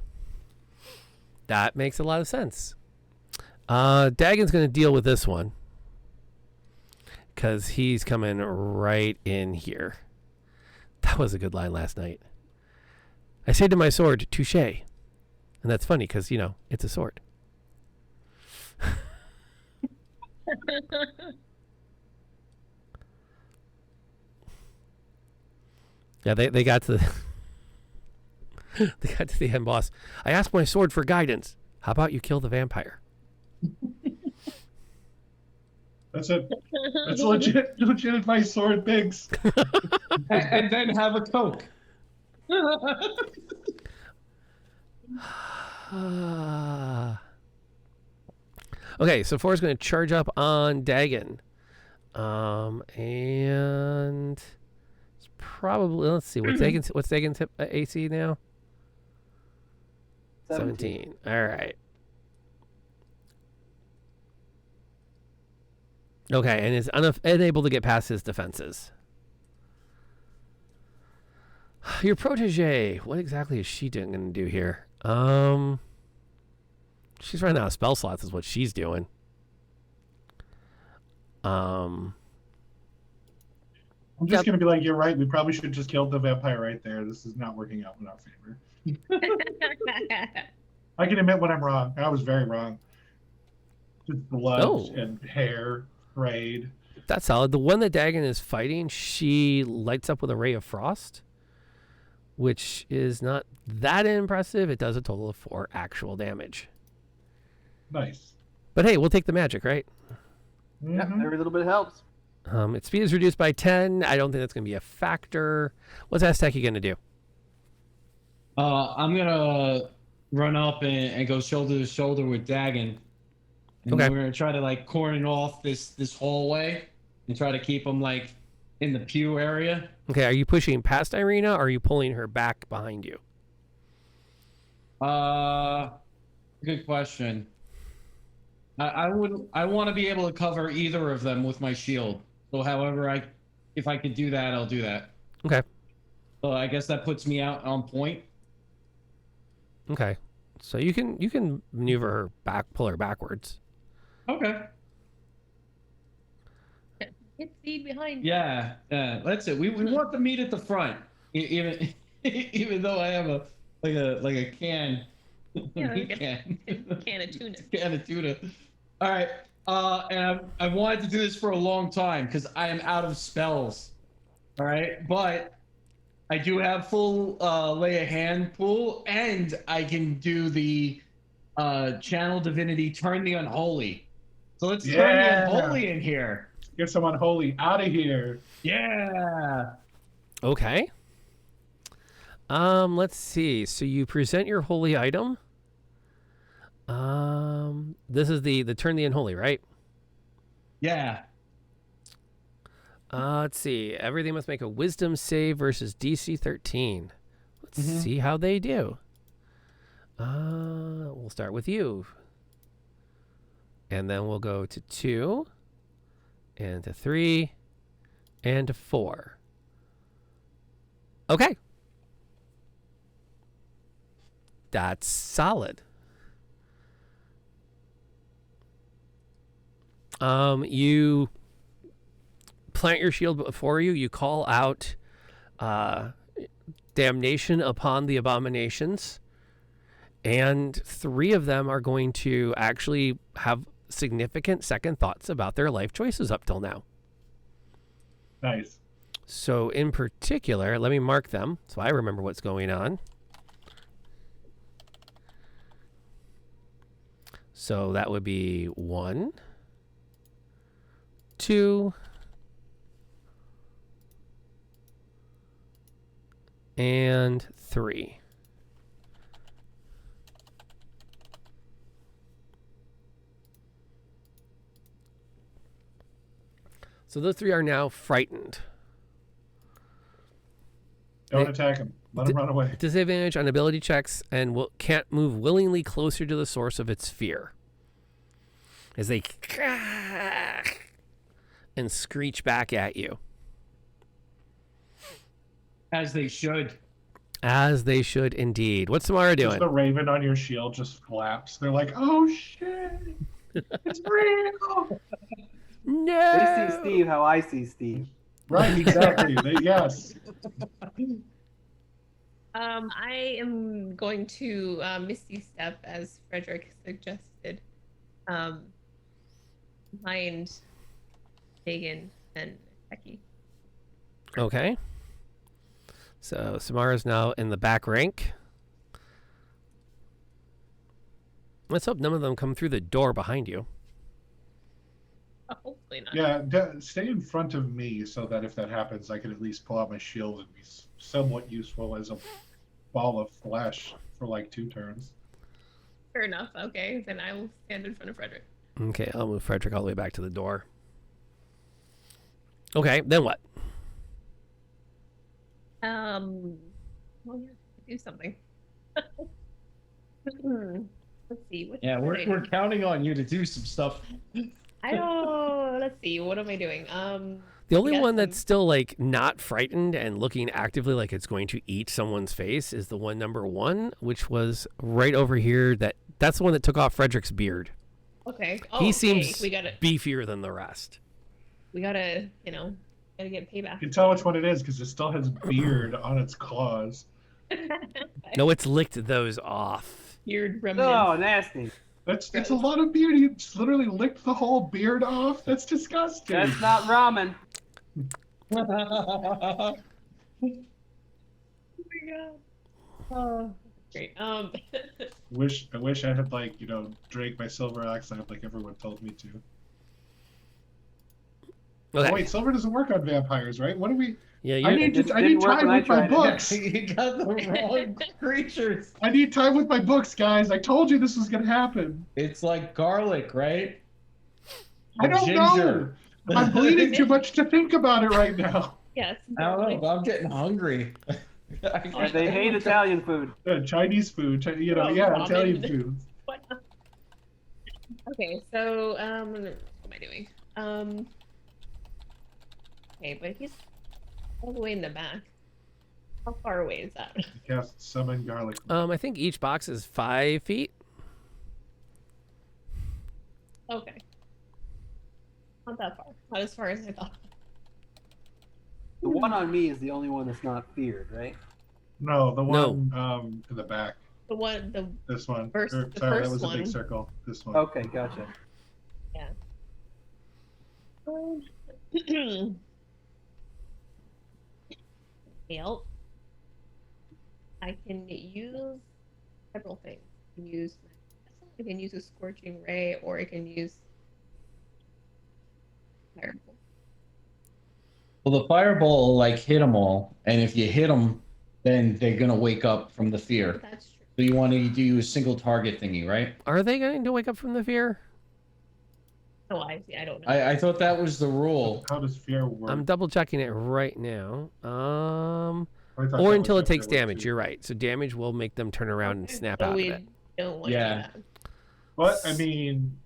That makes a lot of sense. Dagon's going to deal with this one. Because he's coming right in here. That was a good line last night. I say to my sword, touche. And that's funny because, it's a sword. Yeah, they got to the they got to the end boss. I asked my sword for guidance. How about you kill the vampire? That's it. That's legit advice, sword pigs. And then have a Coke. Okay, so 4 is going to charge up on Dagon. And it's probably, let's see, what's Dagon's AC now? 17. All right. Okay, and is unable to get past his defenses. Your protege, what exactly is she going to do here? She's running out of spell slots is what she's doing. I'm just going to be like, you're right. We probably should have just killed the vampire right there. This is not working out in our favor. I can admit when I'm wrong. I was very wrong. Just blood and hair, sprayed. That's solid. The one that Dagon is fighting, she lights up with a ray of frost, which is not that impressive. It does a total of 4 actual damage. Nice. But hey, we'll take the magic, right? Yeah, every little bit helps. Its speed is reduced by 10. I don't think that's going to be a factor. What's InternAsteki going to do? I'm going to run up and go shoulder to shoulder with Dagon. And Okay. we're going to try to cordon off this hallway and try to keep them in the pew area. Okay, are you pushing past Irina or are you pulling her back behind you? Good question. I want to be able to cover either of them with my shield. So however if I could do that, I'll do that. Okay. So I guess that puts me out on point. Okay. So you can maneuver her back, pull her backwards. Okay. Get speed behind. Yeah, that's it. We want the meat at the front, even though I have a can. Yeah, Meat can. Can of tuna. Can of tuna. All right. And I've wanted to do this for a long time because I am out of spells. All right, but I do have full lay a hand pool, and I can do the channel divinity, turn the unholy. So let's turn the unholy in here. Get some unholy out of here. Yeah. Okay. Let's see. So you present your holy item. This is the turn the unholy, right? Yeah. Let's see. Everything must make a wisdom save versus DC 13. Let's see how they do. We'll start with you. And then we'll go to 2, and to 3, and to 4. Okay. That's solid. You plant your shield before you. You call out damnation upon the abominations. And 3 of them are going to actually have significant second thoughts about their life choices up till now. Nice. So in particular, let me mark them so I remember what's going on. So that would be 1, 2, and 3. So those 3 are now frightened. Don't attack him. Let him run away. Disadvantage on ability checks and can't move willingly closer to the source of its fear. As they and screech back at you. As they should. As they should indeed. What's Samara Just doing? the raven on your shield just flaps. They're like, oh shit, it's real. No. They see Steve how I see Steve. Right, exactly. Yes. I am going to Misty Step, as Frederick suggested, behind Pagan and Becky. Okay. So Samara's now in the back rank. Let's hope none of them come through the door behind you. Hopefully not. Yeah, stay in front of me so that if that happens, I can at least pull out my shield and be somewhat useful as a ball of flesh for like 2 turns. Fair enough. Okay, then I will stand in front of Frederick. Okay, I'll move Frederick all the way back to the door. Okay, then what? Well, yeah, do something. Let's see. What Yeah, should I we're do? counting on you to do some stuff. I don't. Let's see. What am I doing? The only got one that's some- still like not frightened and looking actively like it's going to eat someone's face is the one number 1, which was right over here. That's the one that took off Frederick's beard. Okay. Oh, He okay. seems We gotta. beefier than the rest. We gotta. Gotta get payback. You can tell which one it is because it still has beard on its claws. No, it's licked those off. Weird remnants. Oh, nasty. It's a lot of beard. He just literally licked the whole beard off. That's disgusting. That's not ramen. Oh my god. Oh, great. I wish I had drank my silver accent like everyone told me to. Okay. Oh, wait, silver doesn't work on vampires, right? What do we? Yeah, I you're, need Didn't work time when I with my tried it. books. You got the wrong creatures. I need time with my books, guys. I told you this was gonna happen. It's like garlic, right? I don't Ginger. know. I'm bleeding too much to think about it right now. Yes. I don't know, but I'm getting hungry. And they hate Italian food. Chinese food, Oh, Italian ramen. food. What? Okay, so what am I doing? Okay, but he's all the way in the back. How far away is that? Cast summon garlic. I think each box is 5 feet. Okay. Not that far. Not as far as I thought. The one on me is the only one that's not feared, right? No, the No. one in the back. The one, the This one. First- Or, the sorry, that first was a big one. circle. This one. Okay, gotcha. Well, I can use several things. I can use a scorching ray, or I can use fireball. Well, the fireball will hit them all, and if you hit them, then they're gonna wake up from the fear. That's true. So you want to do a single target thingy, right? Are they going to wake up from the fear? Oh, I see. I don't know. I thought that was the rule. How does fear work? I'm double checking it right now. I thought Or that was until it what takes they were damage. too. You're right. So damage will make them turn around and snap So out of we it. don't want Yeah. to do that. But I mean,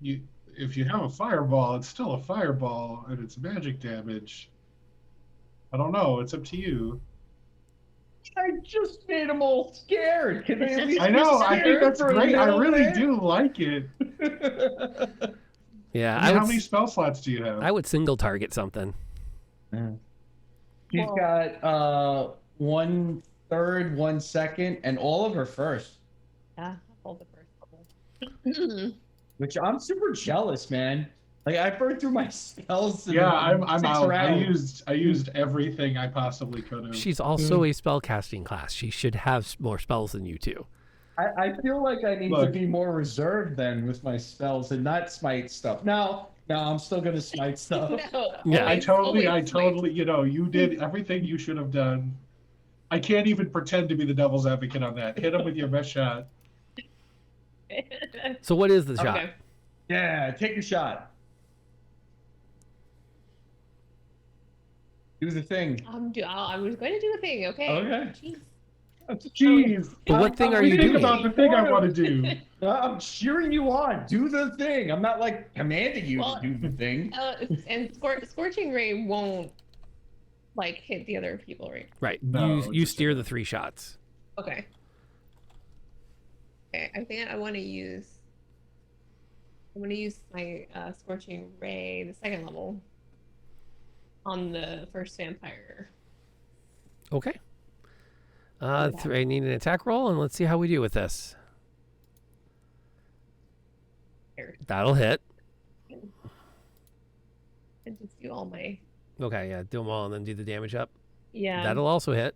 if you have a fireball, it's still a fireball, and it's magic damage. I don't know. It's up to you. I just made them all scared. Can they at least I know. be I think scared that's for a great. I minute really there? do like it. Yeah, I mean, how many spell slots do you have? I would single target something. She's got 1/3, 1/2, and all of her first. Yeah, all the first couple. Which I'm super jealous, man. Like I burned through my spells. Yeah, I'm six out. rounds. I used everything I possibly could have. She's also a spellcasting class. She should have more spells than you two. I feel like I need to Look. be more reserved then with my spells and not smite stuff. No, I'm still gonna smite stuff. No, Yeah. I always totally, you did everything you should have done. I can't even pretend to be the devil's advocate on that. Hit him with your best shot. smite. So what is the shot? Okay. Yeah, take a shot. Do the thing. I was going to do the thing. Okay. Okay. Jeez. Jeez. But what thing are you Think doing? about the thing I want to do. I'm cheering you on. Do the thing. I'm not like commanding you Well, to do the thing. And Scorching Ray won't like hit the other people, right? Right. No, you just- steer the 3 shots. Okay. Okay, I think I'm gonna use my Scorching Ray, the second level, on the first vampire. Okay. I need an attack roll, and let's see how we do with this. Here. That'll hit. And just do all my Okay, yeah, do them all and then do the damage up. yeah. That'll also hit.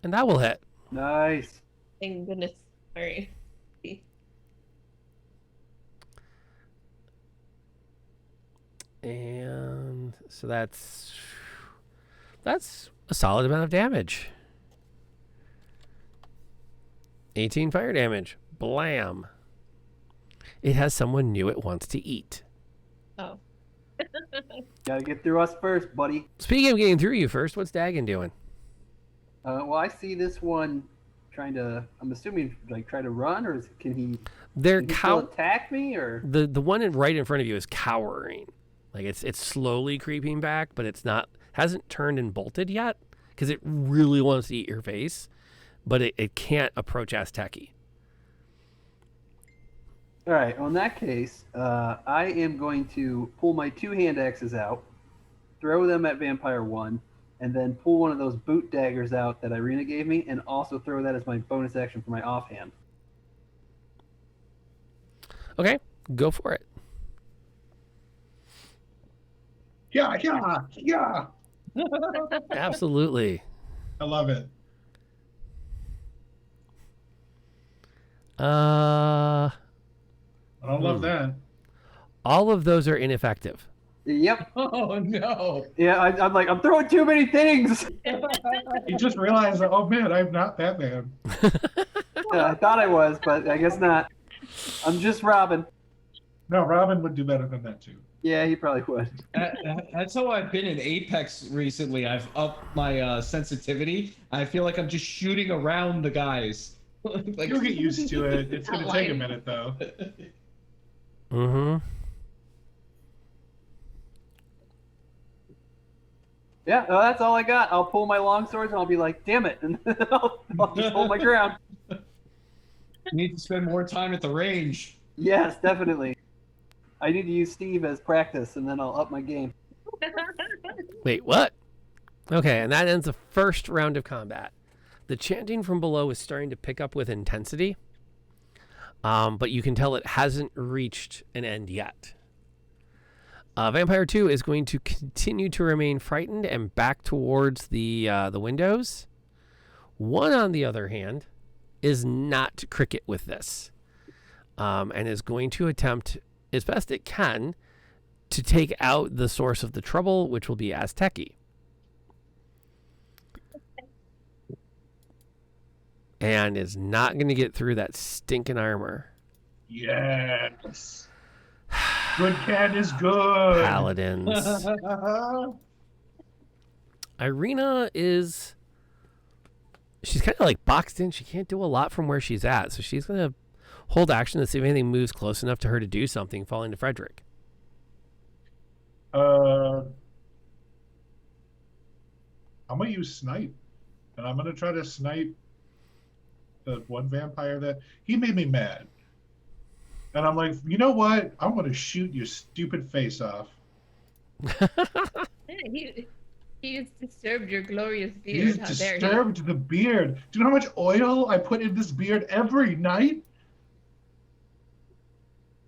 And that will hit. Nice. Thank goodness. All right. And so that's a solid amount of damage. 18 fire damage. Blam. It has someone new it wants to eat. Oh. Gotta get through us first, buddy. Speaking of getting through you first, what's Dagon doing? Well, I see this one trying to. I'm assuming like try to run, or can he? They're Can he still attack me, or the one right in front of you is cowering. Like it's slowly creeping back, but it's not hasn't turned and bolted yet because it really wants to eat your face, but it can't approach Azteki. all right? Well, in that case, I am going to pull my 2 hand axes out, throw them at Vampire 1, and then pull one of those boot daggers out that Irina gave me, and also throw that as my bonus action for my offhand. Okay, go for it. Yeah. Absolutely. I love it. Uh, I don't love that. all of those are ineffective. Yep. Oh no. Yeah, I'm like I'm throwing too many things. You just realize that, oh man, I'm not Batman. Yeah, I thought I was, but I guess not. I'm just Robin. No, Robin would do better than that too. Yeah, he probably would. That's how I've been in Apex recently. I've upped my sensitivity. I feel like I'm just shooting around the guys. Like, You'll get used to it. It's going to Not take a lying. minute though. Mm-hmm. Yeah, that's all I got. I'll pull my long swords and I'll be like, damn it, and I'll just hold my ground. You need to spend more time at the range. Yes, definitely. I need to use Steve as practice, and then I'll up my game. Wait, what? Okay, and that ends the first round of combat. The chanting from below is starting to pick up with intensity, but you can tell it hasn't reached an end yet. Vampire 2 is going to continue to remain frightened and back towards the windows. 1, on the other hand, is not cricket with this, and is going to attempt as best it can to take out the source of the trouble, which will be Azteki. And is not going to get through that stinking armor. Yes. Good cat is good. Paladins. Irina is... She's kind of like boxed in. She can't do a lot from where she's at. So she's going to hold action to see if anything moves close enough to her to do something, falling to Frederick. I'm going to use snipe. And I'm going to try to snipe the one vampire that... He made me mad. And I'm like, you know what? I'm going to shoot your stupid face off. He just disturbed your glorious He's beard. How dare he? disturbed the beard. Do you know how much oil I put in this beard every night?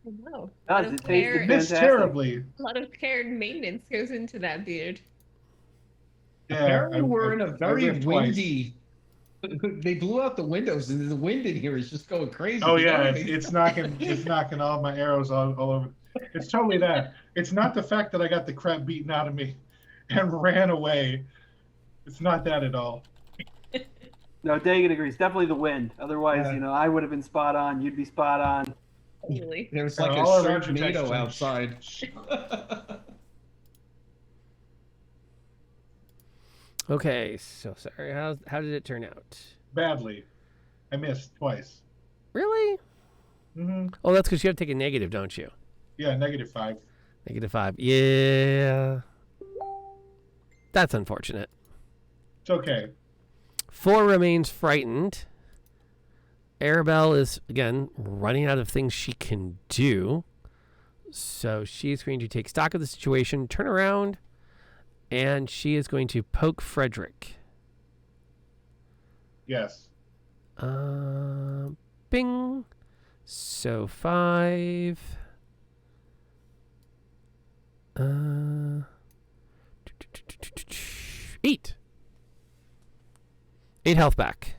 Wow. Does it taste It missed fantastic? terribly. A lot of care and maintenance goes into that beard. Yeah, Apparently, we're in a I very lived twice. windy. They blew out the windows, and the wind in here is just going crazy. Oh yeah, Everything- it's knocking all my arrows all over. It's totally that. It's not the fact that I got the crap beaten out of me and ran away. It's not that at all. No, Dagan agrees. Definitely the wind. Otherwise, Yeah. I would have been spot on. You'd be spot on. Really. There was like all a our ranger sharknado texts- outside. Okay, so sorry. How did it turn out? Badly. I missed twice. Really? Hmm. Oh, that's because you have to take a negative, don't you? Yeah, -5. -5. Yeah. That's unfortunate. It's okay. 4 remains frightened. Arabelle is, again, running out of things she can do. So she's going to take stock of the situation, turn around, and she is going to poke Frederick. Yes. Bing. So 5. 8. 8 health back.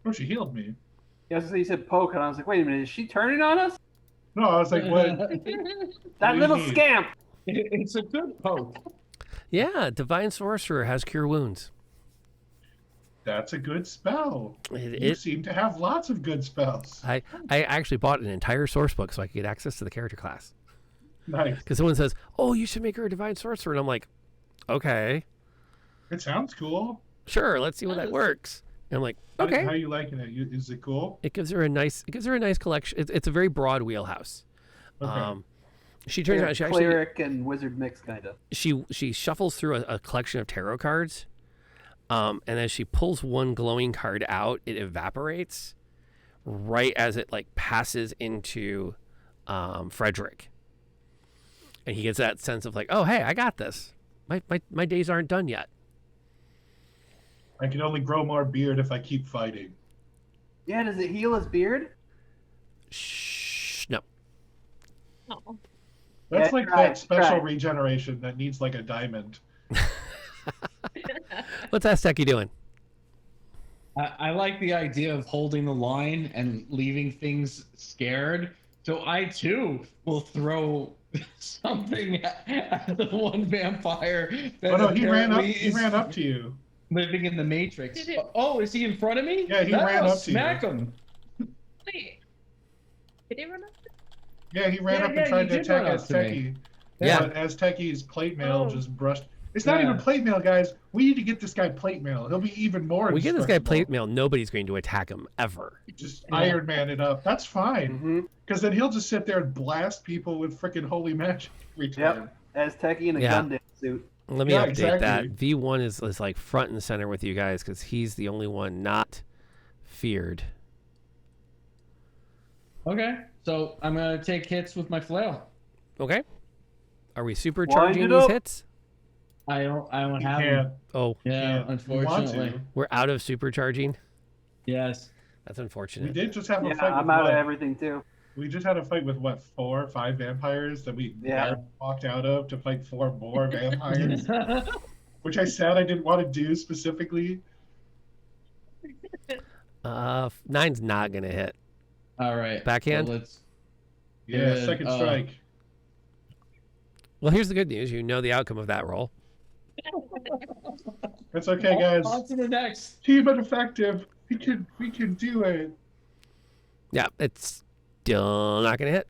Oh, she healed me. Yeah, so you said poke, and I was like, wait a minute, is she turning on us? No, I was like, what? That do you little need? scamp! It's a good poke. Yeah, Divine Sorcerer has Cure Wounds. That's a good spell. You It, seem to have lots of good spells. I actually bought an entire source book so I could get access to the character class. Nice. Because someone says, "Oh, you should make her a Divine Sorcerer," and I'm like, "Okay, It sounds cool. sure, let's see how that works." And I'm like, How "Okay." you liking it? Is it cool? It gives her a nice collection. It's a very broad wheelhouse. Okay. She turns around. She actually Cleric and wizard mix, kind of. she shuffles through a collection of tarot cards, and as she pulls one glowing card out, it evaporates right as it like passes into Frederick, and he gets that sense of like, oh hey, I got this. My days aren't done yet. I can only grow more beard if I keep fighting. Yeah, does it heal his beard? Shh, no. Oh. That's Yeah, like try, that special try. regeneration that needs like a diamond. What's Azteki doing? I like the idea of holding the line and leaving things scared. So I too will throw something at the one vampire that Oh no, he ran up. apparently He is ran up to you. living in the Matrix. Did it- Oh, is he in front of me? Yeah, he Then ran I'll up to you. smack him. Wait. Did it run up? Yeah, he ran Yeah, up yeah, and tried you to did run attack up to me. Azteki. Yeah. But Azteki's plate mail Oh. just brushed. It's not Yeah. even plate mail, guys. We need to get this guy plate mail. He'll be even more. We get this guy indestructible. plate mail. Nobody's going to attack him ever. Just Yeah. Iron Man it up. That's fine. Mm-hmm. Because then he'll just sit there and blast people with freaking holy magic every time. Azteki in a Yeah. Gundam suit. Let me Yeah, update that. exactly. V1 is like front and center with you guys because he's the only one not feared. Okay, so I'm gonna take hits with my flail. Okay. Are we Wind supercharging it these up. hits? I don't You have can't. them. Oh, Yeah, can't. You want unfortunately. to. we're out of supercharging. Yes. That's We unfortunate. did just have a Yeah, fight I'm with out of what? everything too. We just had a fight with what, 4 or 5 vampires that we Yeah. walked out of to fight 4 more vampires, which I said I didn't want to do specifically. 9's not gonna hit. All right. Backhand? So let's. Yeah, Good. second strike. Well, here's the good news. You know the outcome of that roll. That's okay, guys. On to the next. Team ineffective. We can do it. Yeah, it's still not gonna hit.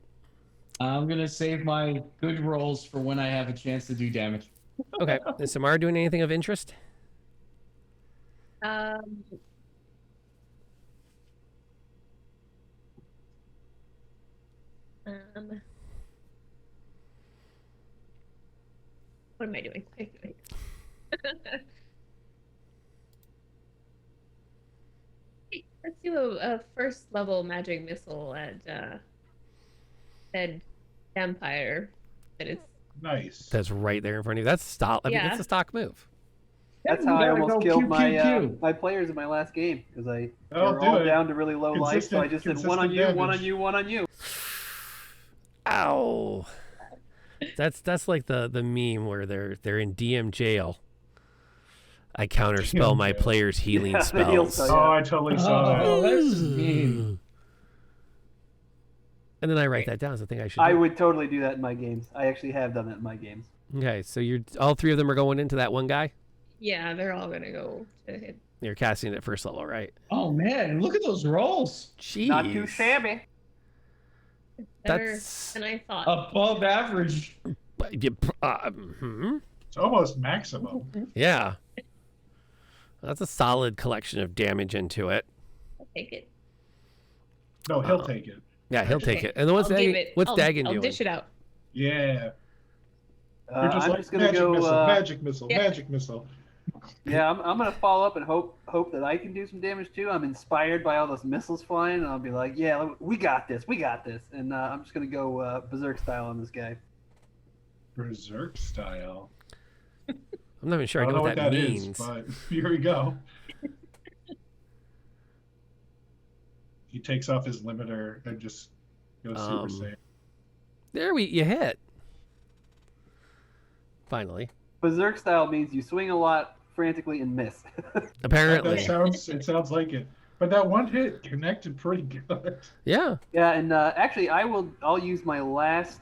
I'm gonna save my good rolls for when I have a chance to do damage. Okay. Is Samara doing anything of interest? What am I doing? Hey, let's do a first level magic missile at said vampire. That is Nice. That's right there in front of you. That's stock. I mean, Yeah. that's a stock move. That's Yeah, how we I gotta almost go killed pew, my pew, pew. my players in my last game because they That'll were do all it. down to really low life. So I just did one on Consistent you, one on damage. you, one on you. Ow. That's like the meme where they're in DM jail. I counterspell my jail. players' healing Yeah, the heal spells. spell. Oh, I totally saw that. Oh, that's just mean. And then I write that down as a thing I should do. I would totally do that in my games. I actually have done it in my games. Okay, so you're all three of them are going into that one guy? Yeah, they're all gonna go to hit. You're casting it at first level, right? Oh man, look at those rolls. Jeez. Not too shabby. Better That's- than I thought. Above average. It's almost maximum. Yeah. That's a solid collection of damage into it. I'll take it. No, he'll take it. Yeah, he'll take Okay, it. And then what's I'll give Dagon, it. what's I'll, Dagon I'll doing? dish it out. Yeah. You're just I'm like just gonna magic go. missile, magic missile, yeah. magic missile. Yeah, I'm gonna follow up and hope that I can do some damage too. I'm inspired by all those missiles flying, and I'll be like, yeah, we got this, and I'm just gonna go berserk style on this guy. Berserk style. I'm not even sure I I don't know know what that is, means. but here we go. He takes off his limiter and just goes Super Saiyan. You hit. Finally. Berserk style means you swing a lot frantically and miss. Apparently. It sounds like it. But that one hit connected pretty good. Yeah. Yeah, and actually, I'll use my last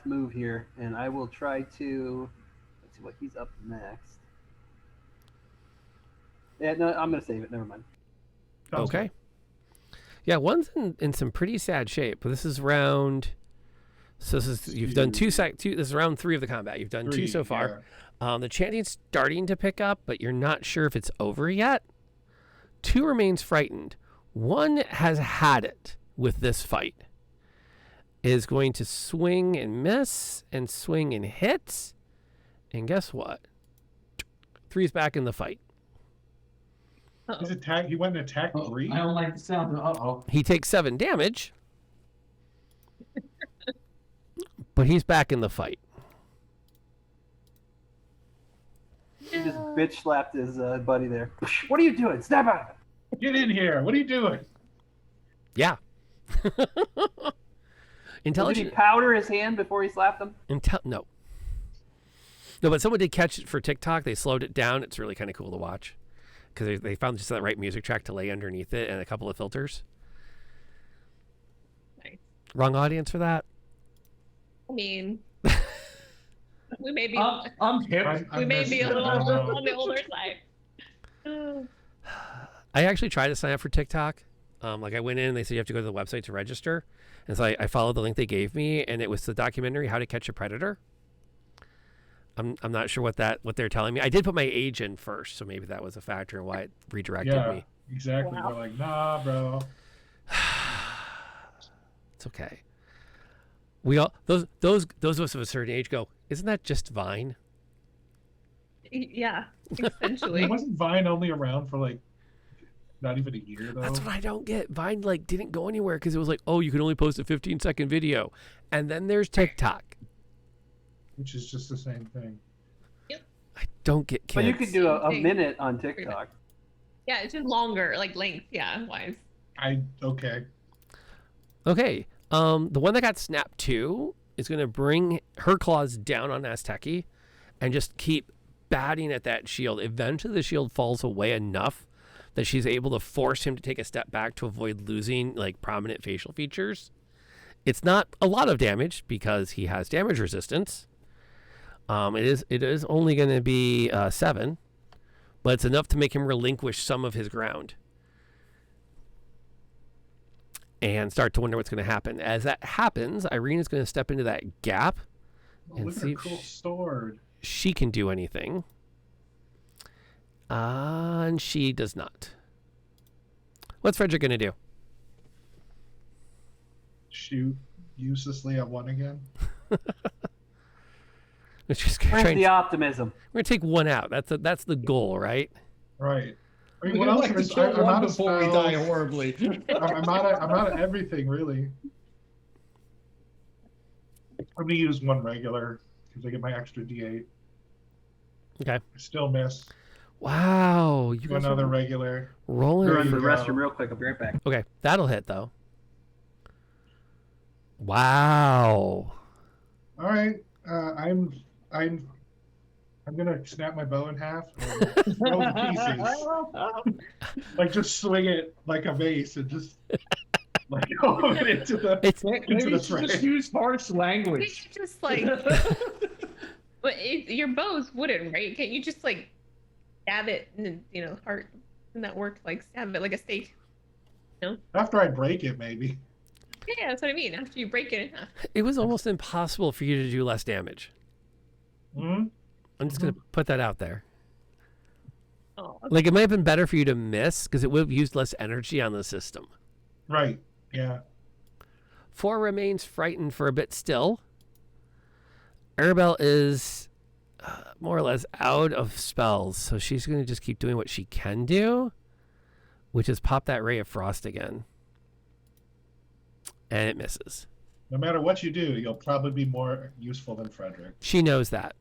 move here, and I will try to. Let's see what he's up next. Yeah, no, I'm gonna save it. Never mind. Sounds Okay. Yeah, one's in some pretty sad shape. But this is round. So you've done two. This is round 3 of the combat. You've done 2 so far. The chanting's starting to pick up, but you're not sure if it's over yet. 2 remains frightened. 1 has had it with this fight. Is going to swing and miss and swing and hit. And guess what? 3's back in the fight. His attack. He went and attacked Oh, three. I don't like the sound. Uh-oh. He takes 7 damage. But he's back in the fight. He just bitch slapped his buddy there. What are you doing? Snap out of it! Get in here! What are you doing? Yeah. Did he Intelligent. powder his hand before he slapped him? No. No, but someone did catch it for TikTok. They slowed it down. It's really kind of cool to watch because they found just that right music track to lay underneath it and a couple of filters. Nice. Wrong audience for that. I mean, we may be I'm hip. we may be a little on the older side. I actually tried to sign up for TikTok. Like I went in and they said you have to go to the website to register. And so I followed the link they gave me and it was the documentary How to Catch a Predator. I'm not sure what they're telling me. I did put my age in first, so maybe that was a factor in why it redirected Yeah, me. exactly. Wow. They're like, nah, bro. It's okay. We all those of us of a certain age go, isn't that just Vine? Yeah, I essentially. mean, wasn't Vine only around for like not even a year though? That's what I don't get. Vine like didn't go anywhere because it was like, oh, you can only post a 15-second video. And then there's TikTok. Which is just the same thing. I don't get kids. But you could do a Same. minute on TikTok. Yeah, it's just longer, like length. Yeah, wise. Okay. Okay. The one that got snapped to is going to bring her claws down on Asteki and just keep batting at that shield. Eventually, the shield falls away enough that she's able to force him to take a step back to avoid losing like prominent facial features. It's not a lot of damage because he has damage resistance. It is only going to be 7, but it's enough to make him relinquish some of his ground and start to wonder what's going to happen. As that happens, Irene is going to step into that gap Oh, and look at see her if cool sword. she can do anything. And she does not. What's Frederick going to do? Shoot uselessly at one again. It's just Where's trying, the optimism? we're going to take one out. That's the goal, right? Right. I mean, We'd what else? like to is- kill I'm one out of before we die spells. horribly. I'm out of everything really. I'm gonna use one regular because I get my extra D8. Okay. I still miss. Wow. You guys Another are regular. rolling. There Run you to the go. restroom real quick. I'll be right back. Okay, that'll hit though. Wow. All right. I'm gonna snap my bow in half and throw the pieces. Like just swing it like a mace and just like go into the It's Maybe you should just use harsh language. Just like, but your bow's wooden, right? Can't you just like stab it and heart? Doesn't that work? Like stab it like a steak? No. after I break it, maybe. Yeah, that's what I mean. After you break it in half. it was almost impossible for you to do less damage. Hmm. I'm just gonna put that out there. Oh, Like it might have been better for you to miss because it would have used less energy on the system. Right. Yeah. 4 remains frightened for a bit still. Arabelle is more or less out of spells, so she's going to just keep doing what she can do, which is pop that Ray of Frost again. And it misses. No matter what you do, you'll probably be more useful than Frederick. She knows that.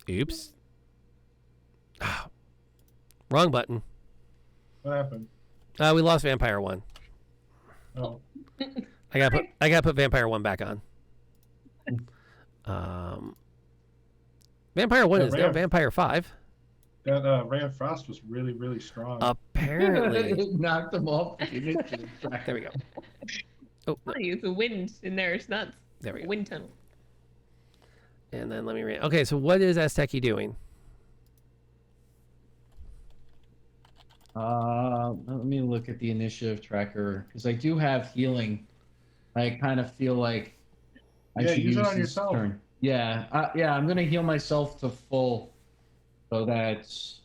Oops. Wrong button. What happened? We lost Vampire 1. Oh. I gotta put Vampire 1 back on. Vampire 1 Yeah, is now Vampire 5. That Ray of Frost was really, really strong. Apparently. It knocked them off. There we go. Oh, no, it's a wind in there. It's not there we a go. wind tunnel. And then let me read. Okay, so what is Azteki doing? Let me look at the initiative tracker because I do have healing. I kind of feel like I should use it on this yourself. turn. Yeah, yeah, I'm gonna heal myself to full, so that's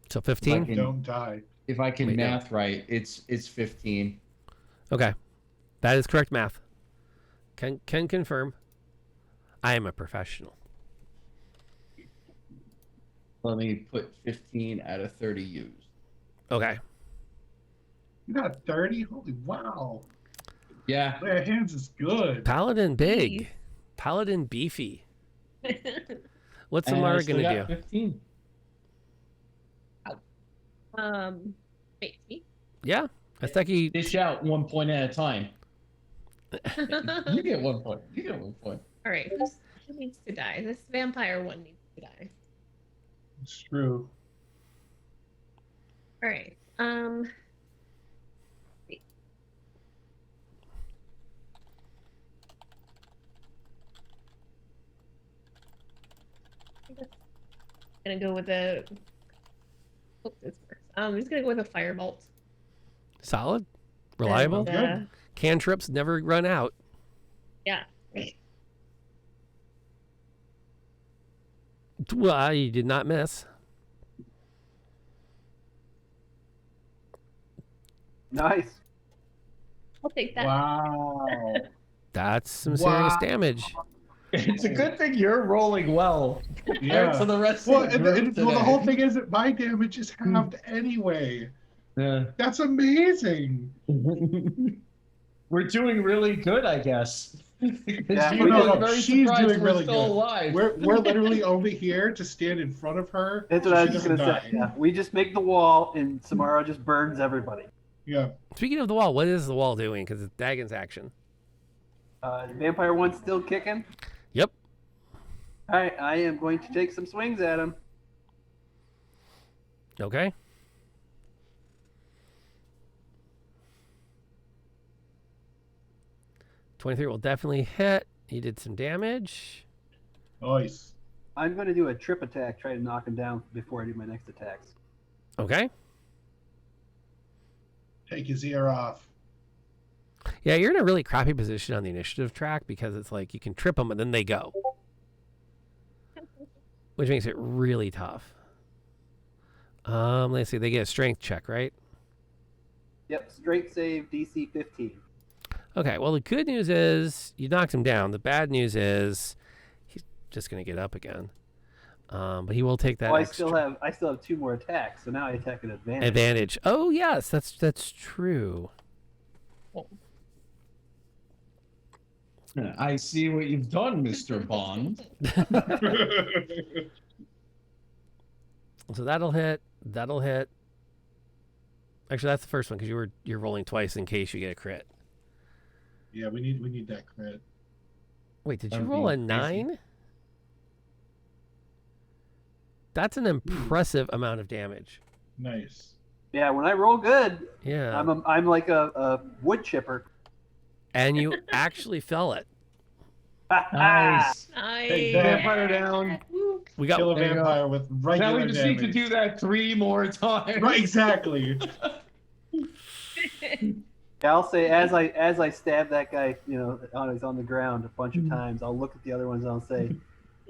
So 15? Okay. Don't die. if I can Wait, no. math right. It's 15. Okay. That is correct math. Can confirm. I am a professional. Let me put 15 out of 30 used. Okay. You got 30? Holy wow. Yeah. Their hands is good. Paladin big. Jeez. Paladin beefy. What's And I Samara still gonna got do? 15. Wait, me? Yeah. Azteki. Dish out 1 point at a time. You get 1 point. You get 1 point. All right, who needs to die? This vampire one needs to die. It's true. All right. Wait. Gonna go with a. Oh, this first. I'm just gonna go with a firebolt. Solid. Reliable. And, Good. Cantrips never run out. yeah. Well, you did not miss. Nice. I'll take that. Wow. That's some serious Wow. damage. It's a good thing you're rolling well compared Yeah. to the rest Well, of the and, group well, the today. whole thing is that my damage is halved anyway. Yeah. That's amazing. We're doing really good, I guess. Yeah, People no, are very she's surprised doing we're really still good. alive. We're literally only here to stand in front of her. That's so what I she was just gonna doesn't say. die. Yeah, we just make the wall, and Samara just burns everybody. Yeah. Speaking of the wall, what is the wall doing? Because it's Dagon's action. Vampire one's still kicking. Yep. All right, I am going to take some swings at him. Okay. $23 will definitely hit. He did some damage. Nice. I'm going to do a trip attack, try to knock him down before I do my next attacks. Okay. Take his ear off. Yeah, you're in a really crappy position on the initiative track because it's like you can trip them and then they go, which makes it really tough. Let's see. They get a strength check, right? Yep, straight save DC 15. Okay. Well, the good news is you knocked him down. The bad news is he's just going to get up again. But he will take that. Oh, I extra still have 2 more attacks, so now I attack at advantage. advantage. Oh yes, that's true. I see what you've done, Mr. Bond. So that'll hit. That'll hit. Actually, that's the first one because you're rolling twice in case you get a crit. Yeah, we need that crit. Wait, did That you would roll be a crazy. 9? That's an impressive amount of damage. Nice. Yeah, when I roll good, Yeah. I'm like a wood chipper. And you actually fell it. Nice. Nice. Take that. Vampire down. Woo. We got Kill a There you go. vampire with Now regular we just damage. need to do that 3 more times. Right, exactly. Yeah, I'll say as I stab that guy, he's on the ground a bunch of times. I'll look at the other ones and I'll say,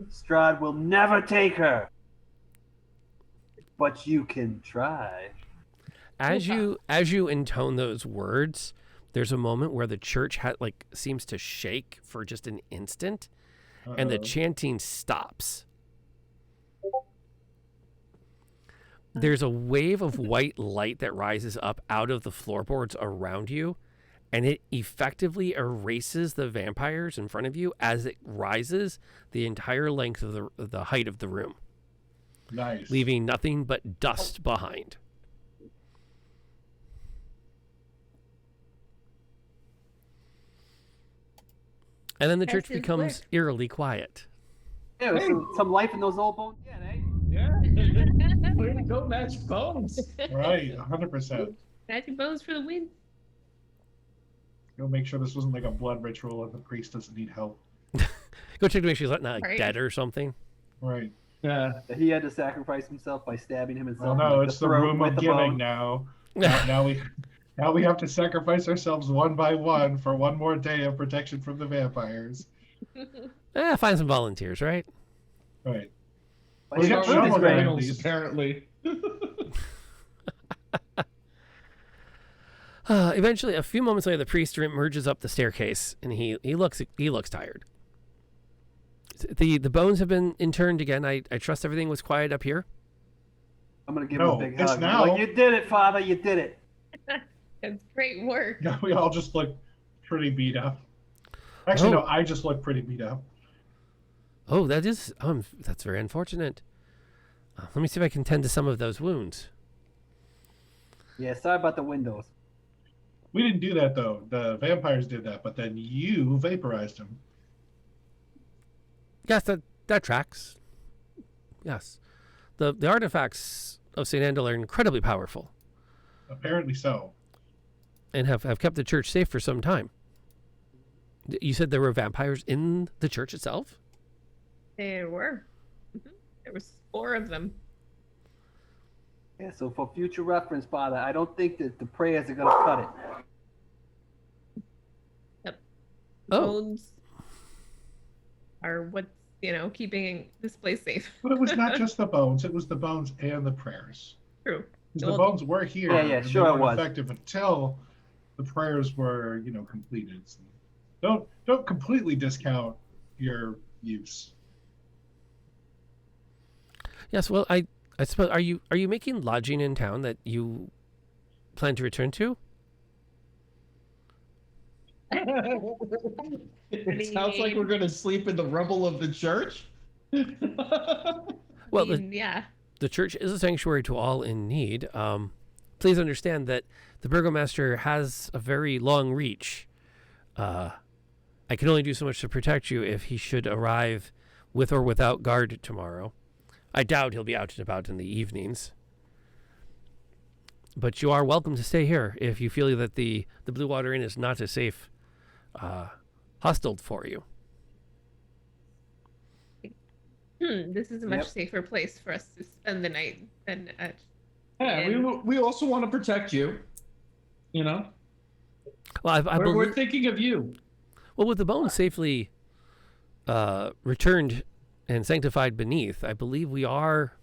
Strahd will never take her, but you can try. as you intone those words, there's a moment where the church seems to shake for just an instant, and the Uh-oh. chanting stops. There's a wave of white light that rises up out of the floorboards around you, and it effectively erases the vampires in front of you as it rises the entire length of the height of the room, Nice. leaving nothing but dust behind. And then the church Impressive becomes work. eerily quiet. Yeah, there's some life in those old bones. Yeah, eh? Yeah. Way to go, match bones. Right, 100%. Magic bones for the win. Go make sure this wasn't like a blood ritual and the priest doesn't need help. Go check to make sure he's not Right. dead or something. Right. Yeah. He had to sacrifice himself by stabbing himself. Well, in, no, like, it's the throat room with of the giving bone. now. Now we have to sacrifice ourselves one by one for one more day of protection from the vampires. Find some volunteers, right? Right. But We his got food is shovel great. guy. Criminals, apparently. Eventually, a few moments later, the priest emerges up the staircase, and he looks tired. The bones have been interned again. I trust everything was quiet up here. I'm gonna give No, him a big it's hug. now. Like, you did it, Father. You did it. That's great work. Yeah, we all just look pretty beat up. Actually, Oh. no, I just look pretty beat up. Oh, that's very unfortunate. Let me see if I can tend to some of those wounds. Yeah, sorry about the windows. We didn't do that though. The vampires did that, but then you vaporized him. Yes, that tracks. Yes, the artifacts of Saint Andal are incredibly powerful Apparently so. and have kept the church safe for some time. You said there were vampires in the church itself? There were. There was 4 of them. Yeah, so for future reference, Father, I don't think that the prayers are gonna cut it. Oh. Bones are what's, keeping this place safe. But it was not just the bones, it was the bones and the prayers. True. 'Because the Well, bones were here. Yeah, and sure they it weren't was. effective until the prayers were, completed. So don't completely discount your use. Yes. Well, I suppose are you making lodging in town that you plan to return to? It sounds like we're going to sleep in the rubble of the church. Well, yeah. the church is a sanctuary to all in need. Please understand that the burgomaster has a very long reach. I can only do so much to protect you if he should arrive with or without guard tomorrow. I doubt he'll be out and about in the evenings. But you are welcome to stay here if you feel that the Blue Water Inn is not a safe hostel for you. This is a much Yep. safer place for us to spend the night than at. Yeah, we also want to protect you. Well, I We're believe. thinking of you. Well, with the bones safely returned and sanctified beneath, I believe we are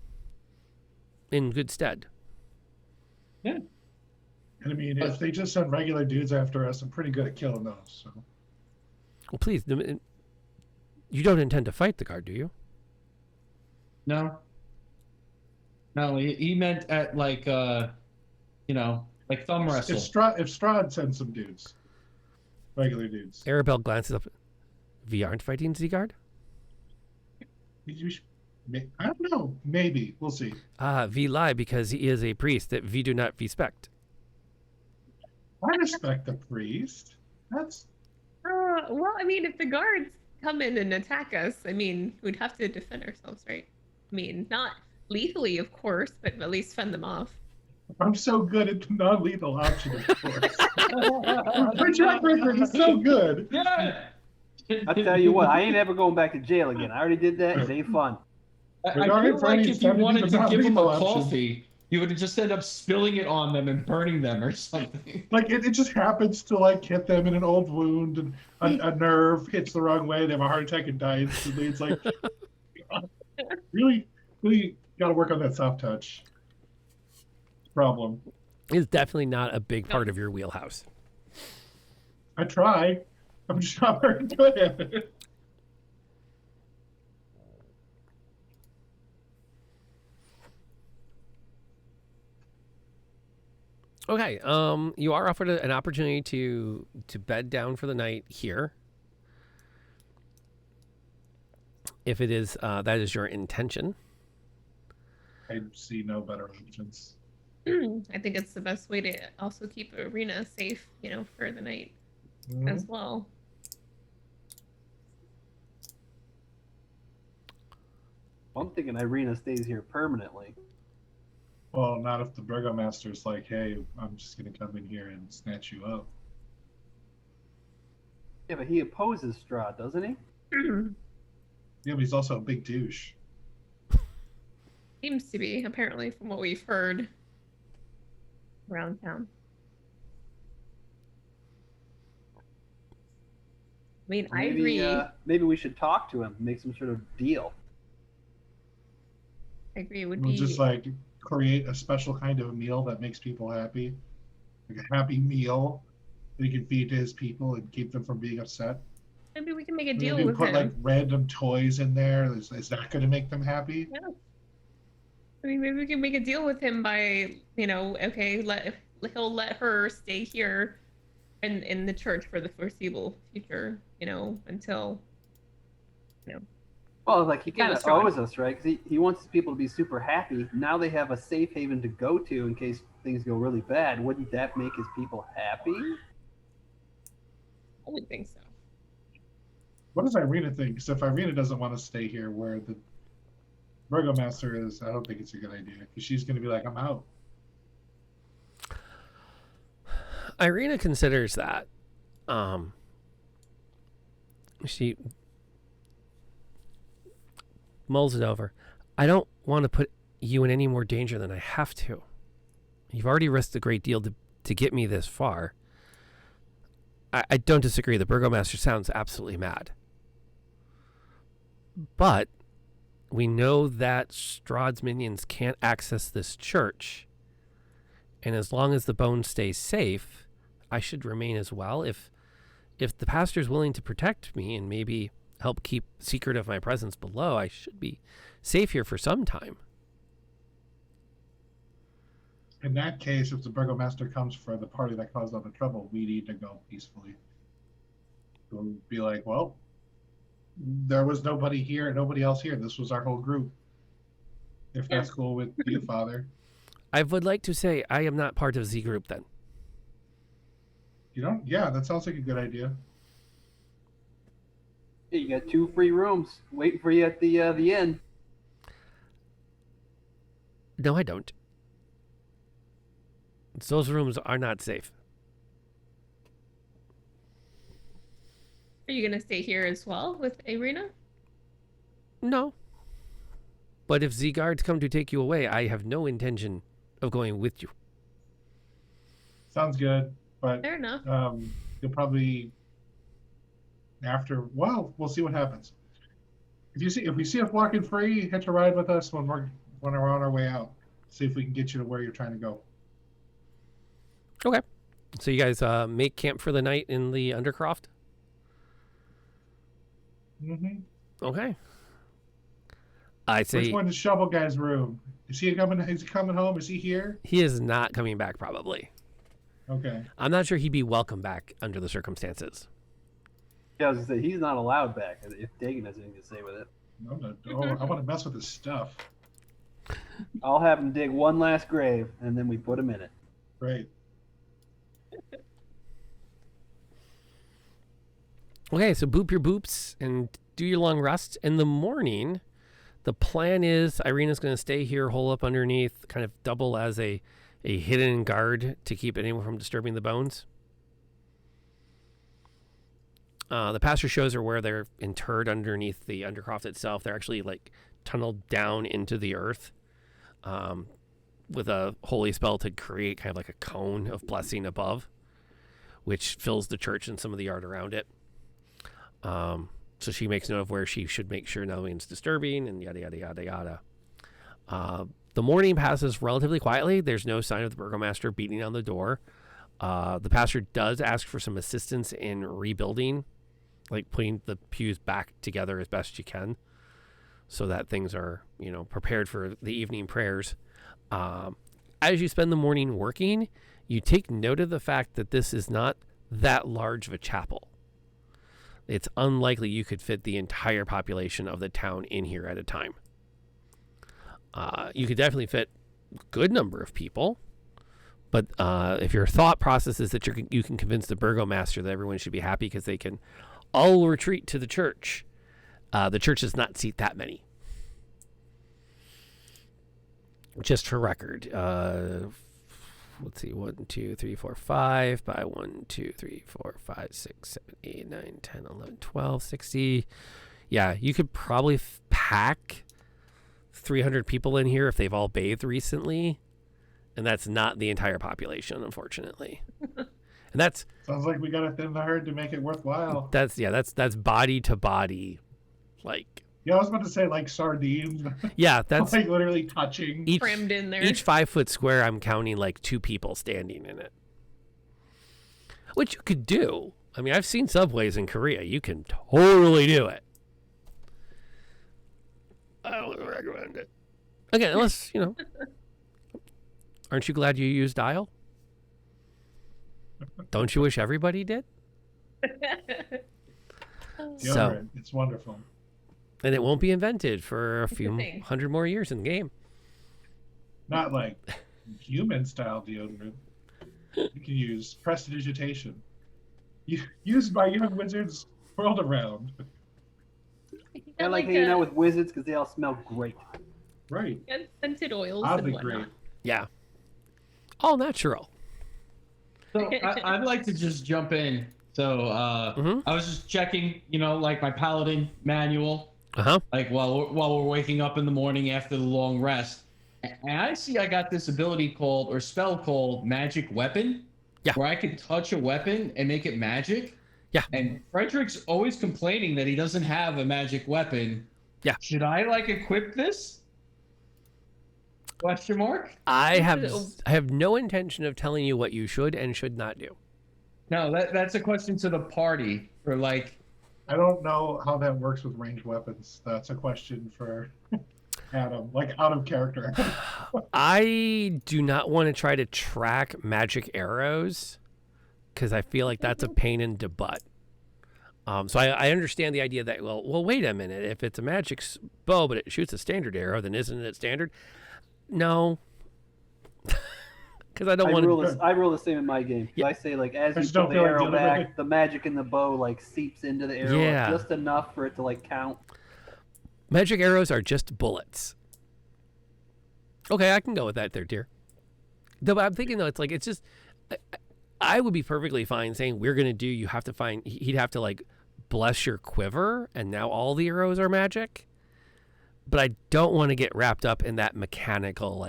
in good stead. Yeah. And I mean, if they just send regular dudes after us, I'm pretty good at killing those. So Well, please, you don't intend to fight the guard, do you? No. No, he meant at like thumb wrestle. if Strahd sends some dudes, regular dudes, Arabelle glances up. We aren't fighting the guard? I don't know. Maybe we'll see. We lie because he is a priest that we do not respect. I respect the priest. That's Well, I mean, if the guards come in and attack us, I mean, we'd have to defend ourselves, right? I mean, not lethally, of course, but at least fend them off. I'm so good at the non-lethal option, of course. My track record is so good. Yeah. I'll tell you what, I ain't ever going back to jail again. I already did that. It ain't fun. I But all right, feel like Freddie, if it's you time to do wanted the to give them a non-lethal option. coffee, you would have just ended up spilling it on them and burning them or something. Like it just happens to like hit them in an old wound, and a nerve hits the wrong way. They have a heart attack and die instantly. It's like really got to work on that soft touch. Problem. It's definitely not a big part of your wheelhouse. I try. I'm just not very good at it. Okay. You are offered an opportunity to bed down for the night here. If it is that is your intention. I see no better options. I think it's the best way to also keep Arena safe, for the night as well. I'm thinking Irina stays here permanently. Well, not if the burgomaster's like, hey, I'm just going to come in here and snatch you up. Yeah, but he opposes Strahd, doesn't he? Yeah, but he's also a big douche. Seems to be, apparently, from what we've heard around town. I mean, I agree. Maybe we should talk to him, make some sort of deal. I agree. Would We'll be just like create a special kind of meal that makes people happy. Like a happy meal that he can feed to his people and keep them from being upset. maybe we can make a Maybe deal with put him. like random toys in there. Is that going to make them happy? Yeah. I mean, maybe we can make a deal with him by, okay, he'll let her stay here in the church for the foreseeable future, until, Well, like he Give kind us of Strahd. owes us, right? Because he wants his people to be super happy. Now they have a safe haven to go to in case things go really bad. Wouldn't that make his people happy? I would think so. What does Irina think? Because if Irina doesn't want to stay here where the burgomaster is, I don't think it's a good idea. Because she's going to be like, I'm out. Irina considers that. She mulls it over. I don't want to put you in any more danger than I have to. You've already risked a great deal to get me this far. I don't disagree. The burgomaster sounds absolutely mad. But we know that Strahd's minions can't access this church. And as long as the bones stay safe, I should remain as well. If the pastor's willing to protect me and maybe help keep secret of my presence below, I should be safe here for some time. In that case, if the burgomaster comes for the party that caused all the trouble, we need to go peacefully. We'll be like, well, there was nobody here, nobody else here. This was our whole group. If that's cool with you, Father. I would like to say I am not part of the group then. You know? Yeah, that sounds like a good idea. Yeah, you got 2 free rooms waiting for you at the end. No, I don't. Those rooms are not safe. Are you going to stay here as well with Irina? No. But if Z guards come to take you away, I have no intention of going with you. Sounds good, but Fair enough. you'll probably we'll see what happens. If we see us walking free, hitch a ride with us when we're on our way out. See if we can get you to where you're trying to go. Okay. So you guys make camp for the night in the Undercroft? Mm-hmm. Okay. I say Which one is Shovel Guy's room? Is he coming? Is he coming home? Is he here? he is not coming back probably. Okay. I'm not sure he'd be welcome back under the circumstances. Yeah, I was gonna say he's not allowed back if Dagan has anything to say with it. I want to mess with his stuff. I'll have him dig one last grave and then we put him in it. Great. Okay, so boop your boops and do your long rest. In the morning, the plan is Irina's going to stay here, hole up underneath, kind of double as a hidden guard to keep anyone from disturbing the bones. The pastor shows her where they're interred underneath the undercroft itself. They're actually like tunneled down into the earth with a holy spell to create kind of like a cone of blessing above, which fills the church and some of the yard around it. So she makes note of where she should make sure nothing's disturbing and yada, yada, yada, yada. The morning passes relatively quietly. There's no sign of the burgomaster beating on the door. The pastor does ask for some assistance in rebuilding, like putting the pews back together as best you can so that things are, prepared for the evening prayers. As you spend the morning working, you take note of the fact that this is not that large of a chapel. It's unlikely you could fit the entire population of the town in here at a time. You could definitely fit a good number of people, but if your thought process is that you can convince the burgomaster that everyone should be happy because they can all retreat to the church does not seat that many. Just for record, let's see, 1, 2, 3, 4, 5 by 1, 2, 3, 4, 5, 6, 7, 8, 9, 10, 11, 12, 60. Yeah, you could probably pack 300 people in here if they've all bathed recently, and that's not the entire population, unfortunately. And that's Sounds like we got to thin the herd to make it worthwhile. that's body to body, like. Yeah, I was about to say like sardines. Yeah, that's like literally touching. Crammed in there. Each 5 foot square, I'm counting like 2 people standing in it, which you could do. I mean, I've seen subways in Korea. You can totally do it. I don't recommend it. Again, unless, aren't you glad you used dial? Don't you wish everybody did? Deodorant. It's wonderful. And it won't be invented for a few thing. hundred more years in the game. Not like human style deodorant. You can use prestidigitation. Used by young wizards world around. I like hanging out with wizards because they all smell great. Right. And scented oils Oddly and whatnot. great. Yeah. All natural. So I'd like to just jump in. So I was just checking, like my paladin manual. Uh-huh. Like while we're waking up in the morning after the long rest, and I see I got this ability spell called Magic Weapon. Yeah. Where I can touch a weapon and make it magic. Yeah. And Frederick's always complaining that he doesn't have a magic weapon. Yeah. Should I equip this? Question mark? I have no intention of telling you what you should and should not do. No, that's a question to the party for I don't know how that works with ranged weapons. That's a question for Adam, out of character. I do not want to try to track magic arrows because I feel like that's a pain in the butt. So I understand the idea that, well, wait a minute. If it's a magic bow, but it shoots a standard arrow, then isn't it standard? No. Because I don't want to. I roll the same in my game. Yeah. I say as you pull the arrow back, the magic in the bow seeps into the arrow just enough for it to count. Magic arrows are just bullets. Okay, I can go with that there, dear. Though I'm thinking though, it's just. I would be perfectly fine saying we're gonna do. You have to find. He'd have to bless your quiver, and now all the arrows are magic. But I don't want to get wrapped up in that mechanical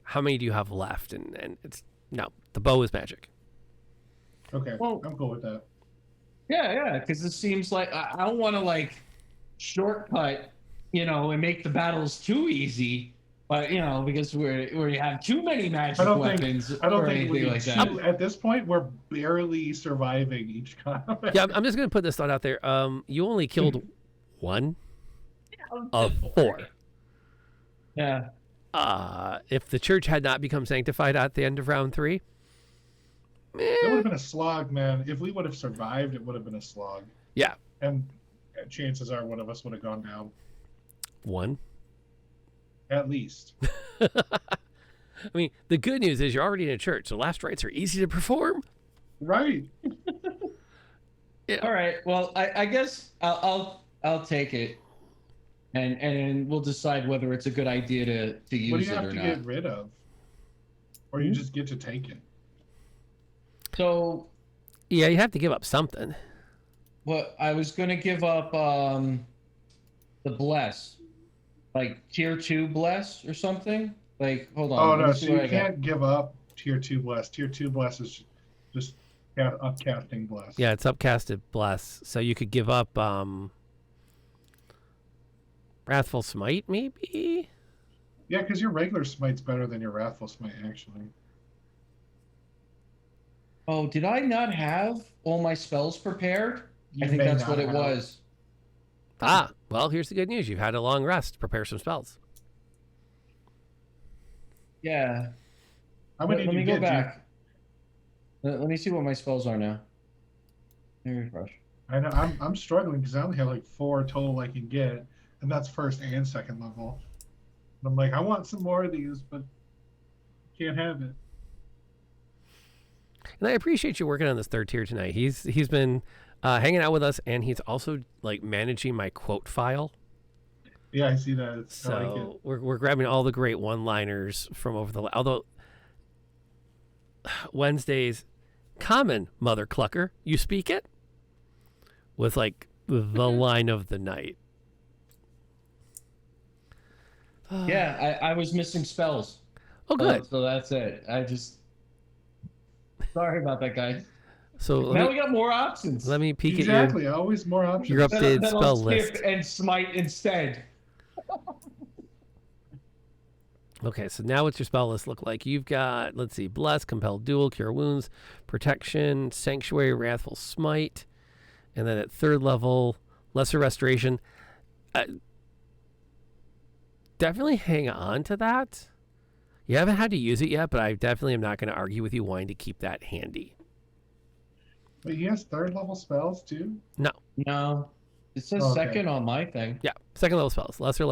how many do you have left? And it's no, the bow is magic. Okay, well, I'm cool with that. Yeah, because it seems like I don't want to shortcut, and make the battles too easy. But because we have too many magic weapons. I don't think anything like that. At this point, we're barely surviving each combat. Yeah, I'm just gonna put this thought out there. You only killed one of 4. Yeah. If the church had not become sanctified at the end of round 3, it would have been a slog, man. If we would have survived, it would have been a slog. Yeah. And chances are one of us would have gone down. 1. At least. I mean, the good news is you're already in a church, so last rites are easy to perform. Right. Yeah. All right. Well, I guess I'll take it, and we'll decide whether it's a good idea to What do use you it have or to not. get rid of? Or you Hmm? just get to take it? So, Yeah, you have to give up something. what I was gonna give up the bless, like tier 2 bless or something. Like, hold on. Oh let no, me so see what you I got. can't give up tier 2 bless. Tier 2 bless is just upcasting bless. Yeah, it's upcasted bless. So you could give up Wrathful Smite, maybe? Yeah, because your regular smite's better than your wrathful smite, actually. Oh, did I not have all my spells prepared? You I think may that's not what it have. was. Ah, well, here's the good news. You've had a long rest. Prepare some spells. Yeah. How Let many do me you go get? back. Let me see what my spells are now. Let me refresh. I know I'm struggling because I only have like 4 total I can get, and that's first and second level. And I'm like, I want some more of these, but can't have it. And I appreciate you working on this third tier tonight. He's been hanging out with us, and he's also like managing my quote file. Yeah, I see that. I like it. So we're grabbing all the great one-liners from over the. Although Wednesdays, common mother clucker, you speak it, was like the line of the night. Yeah, I was missing spells. Oh, good. So that's it. Sorry about that, guys. So Now we got more options. let me peek Exactly. Always more options. your updated Then spell I'll skip list. and smite instead. Okay, so now what's your spell list look like? You've got, let's see, Bless, Compel Duel, Cure Wounds, Protection, Sanctuary, Wrathful Smite, and then at third level, Lesser Restoration. Definitely hang on to that. You haven't had to use it yet, but I definitely am not going to argue with you wanting to keep that handy. But he has third level spells too. No. It says Okay. second on my thing. Yeah, second level spells, Lesser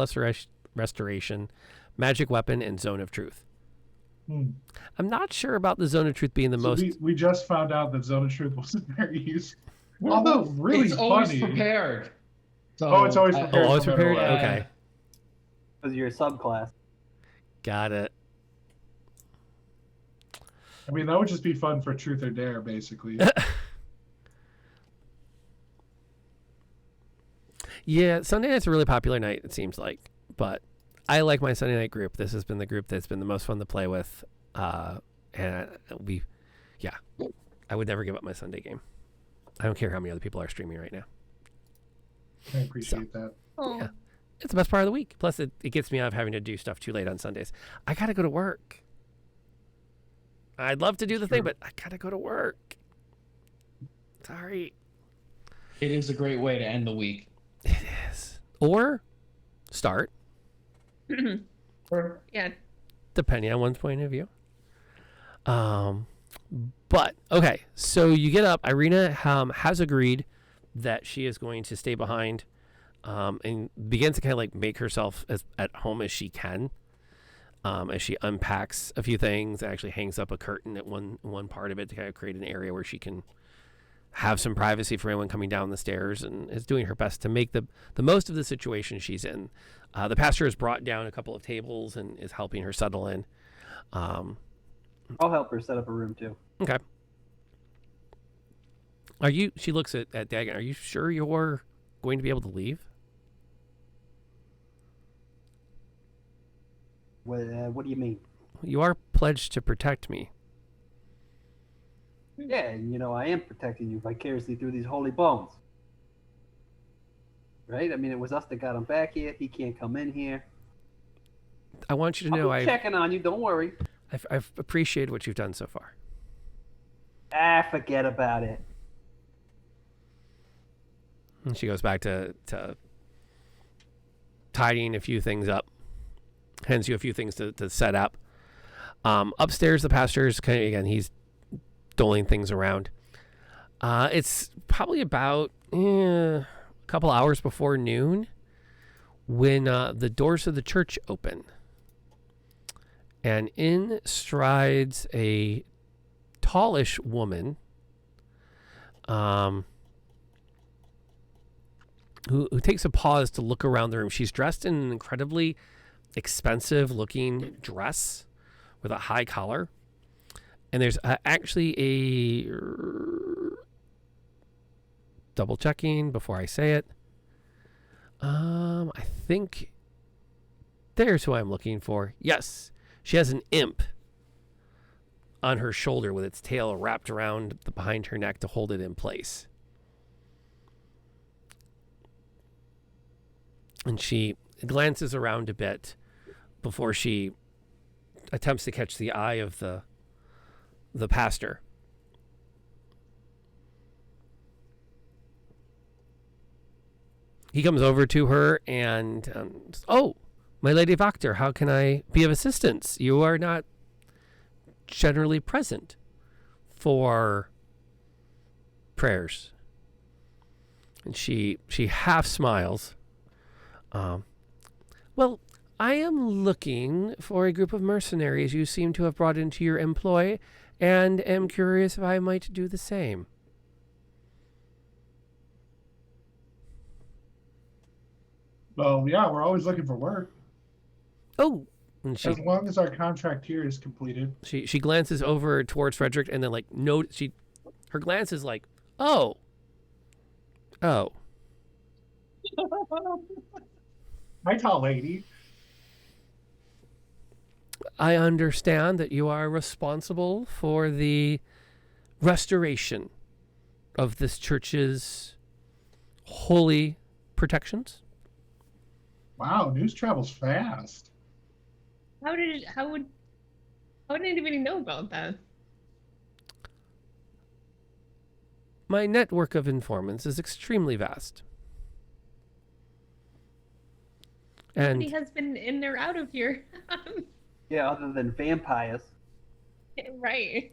Restoration, Magic Weapon, and Zone of Truth. I'm not sure about the Zone of Truth being the So most... we just found out that Zone of Truth wasn't very useful. Although really It's always funny. prepared. So Oh, it's always I- prepared. Oh, always no matter prepared? what. Okay. Because you're a subclass. Got it. I mean, that would just be fun for Truth or Dare, basically. Yeah, Sunday night's a really popular night, it seems like. But I like my Sunday night group. This has been the group that's been the most fun to play with. And I would never give up my Sunday game. I don't care how many other people are streaming right now. I appreciate that. Oh, Yeah. It's the best part of the week. Plus, it gets me out of having to do stuff too late on Sundays. I got to go to work. I'd love to do the thing, but I got to go to work. Sorry. It is a great way to end the week. It is. Or start, yeah. depending on one's point of view. But, okay, so you get up. Irina has agreed that she is going to stay behind and begins to kind of like make herself as at home as she can. As she unpacks a few things, actually hangs up a curtain at one part of it to kind of create an area where she can have some privacy for anyone coming down the stairs, and is doing her best to make the most of the situation she's in. The pastor has brought down a couple of tables and is helping her settle in. I'll help her set up a room too. Okay. She looks at Dagon. Are you sure you're going to be able to leave? What do you mean? You are pledged to protect me. Yeah, and I am protecting you vicariously through these holy bones. Right? I mean, it was us that got him back here. He can't come in here. I want you to know I'll be checking on you. Don't worry. I've appreciated what you've done so far. Forget about it. And she goes back to tidying a few things up. Hands you a few things to set up. Upstairs, the pastor's again, he's doling things around. It's probably about a couple hours before noon when the doors of the church open. And in strides a tallish woman. who takes a pause to look around the room. She's dressed in an incredibly expensive-looking dress with a high collar. And there's actually a... double-checking before I say it. I think there's who I'm looking for. Yes, she has an imp on her shoulder with its tail wrapped around behind her neck to hold it in place. And she glances around a bit before she attempts to catch the eye of the pastor. He comes over to her and, oh, my Lady Voctor, how can I be of assistance? You are not generally present for prayers. And she half smiles. Well, I am looking for a group of mercenaries you seem to have brought into your employ, and am curious if I might do the same. Well, yeah, we're always looking for work. Oh, and As long as our contract here is completed. she glances over towards Frederick, and then her glance is like, oh. Hi, tall lady. I understand that you are responsible for the restoration of this church's holy protections. Wow, news travels fast. How would anybody know about that? My network of informants is extremely vast. Nobody And has been in or out of here. Yeah, other than vampires. Right.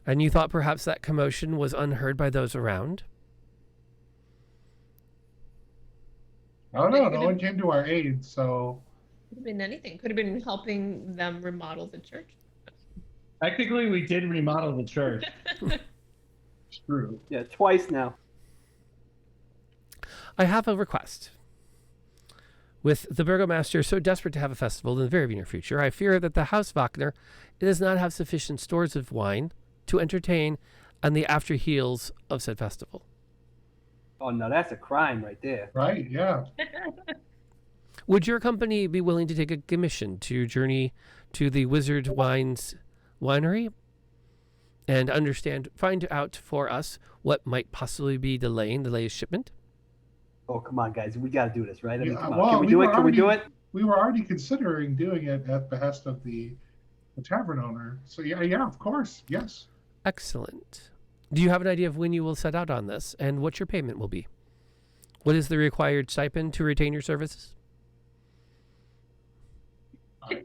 and you thought perhaps that commotion was unheard by those around? I don't know. No one came to our aid, so. Could have been anything. Could have been helping them remodel the church. Technically, we did remodel the church. It's true. Yeah, twice now. I have a request. With the burgomaster so desperate to have a festival in the very near future, I fear that the House Wagner does not have sufficient stores of wine to entertain on the after heels of said festival. Oh no, that's a crime right there. Right, yeah. Would your company be willing to take a commission to journey to the Wizard Wines winery and find out for us what might possibly be delaying the latest shipment? Oh come on, guys, we got to do this, right? I mean, Yeah, come on. well, Can we we do were it? Can we do already- it? We were already considering doing it at behest of the tavern owner. So yeah, of course, yes. Excellent. Do you have an idea of when you will set out on this and what your payment will be? What is the required stipend to retain your services?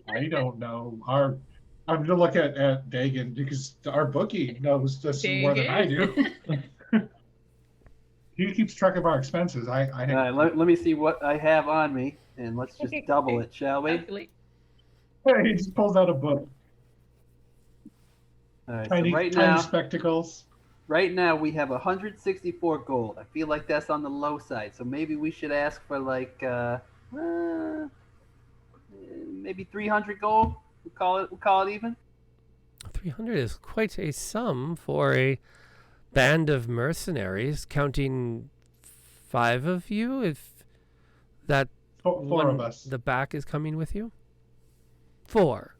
I don't know. I'm gonna look at Dagan because our bookie knows this more than I do. He keeps track of our expenses. All right, let me see what I have on me, and let's just double it, shall we? Absolutely. He just pulls out a book. All right, Tiny, so right tiny now, spectacles. right now we have 164 gold. I feel like that's on the low side, so maybe we should ask for like maybe 300 gold. We'll call it even. 300 is quite a sum for a band of mercenaries, counting 5 of you, if that Four one, of us. the back is coming with you? 4.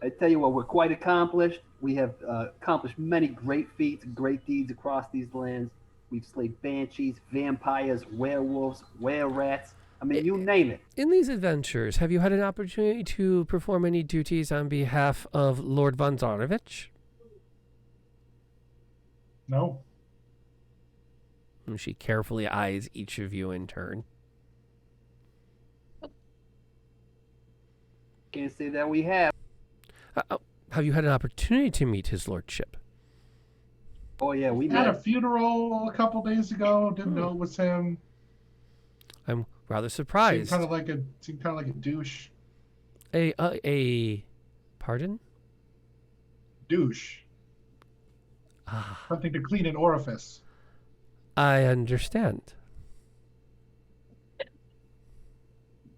I tell you what, we're quite accomplished. We have accomplished many great feats and great deeds across these lands. We've slayed banshees, vampires, werewolves, were-rats. I mean, you name it. In these adventures, have you had an opportunity to perform any duties on behalf of Lord von Zarovich? No. And she carefully eyes each of you in turn. Can't say that we have. Have you had an opportunity to meet his lordship? Oh yeah, we Had a met. funeral a couple days ago. Didn't know it was him. I'm rather Seemed surprised. kind of like a douche. Pardon? Douche. Ah, Something to clean an orifice. I understand.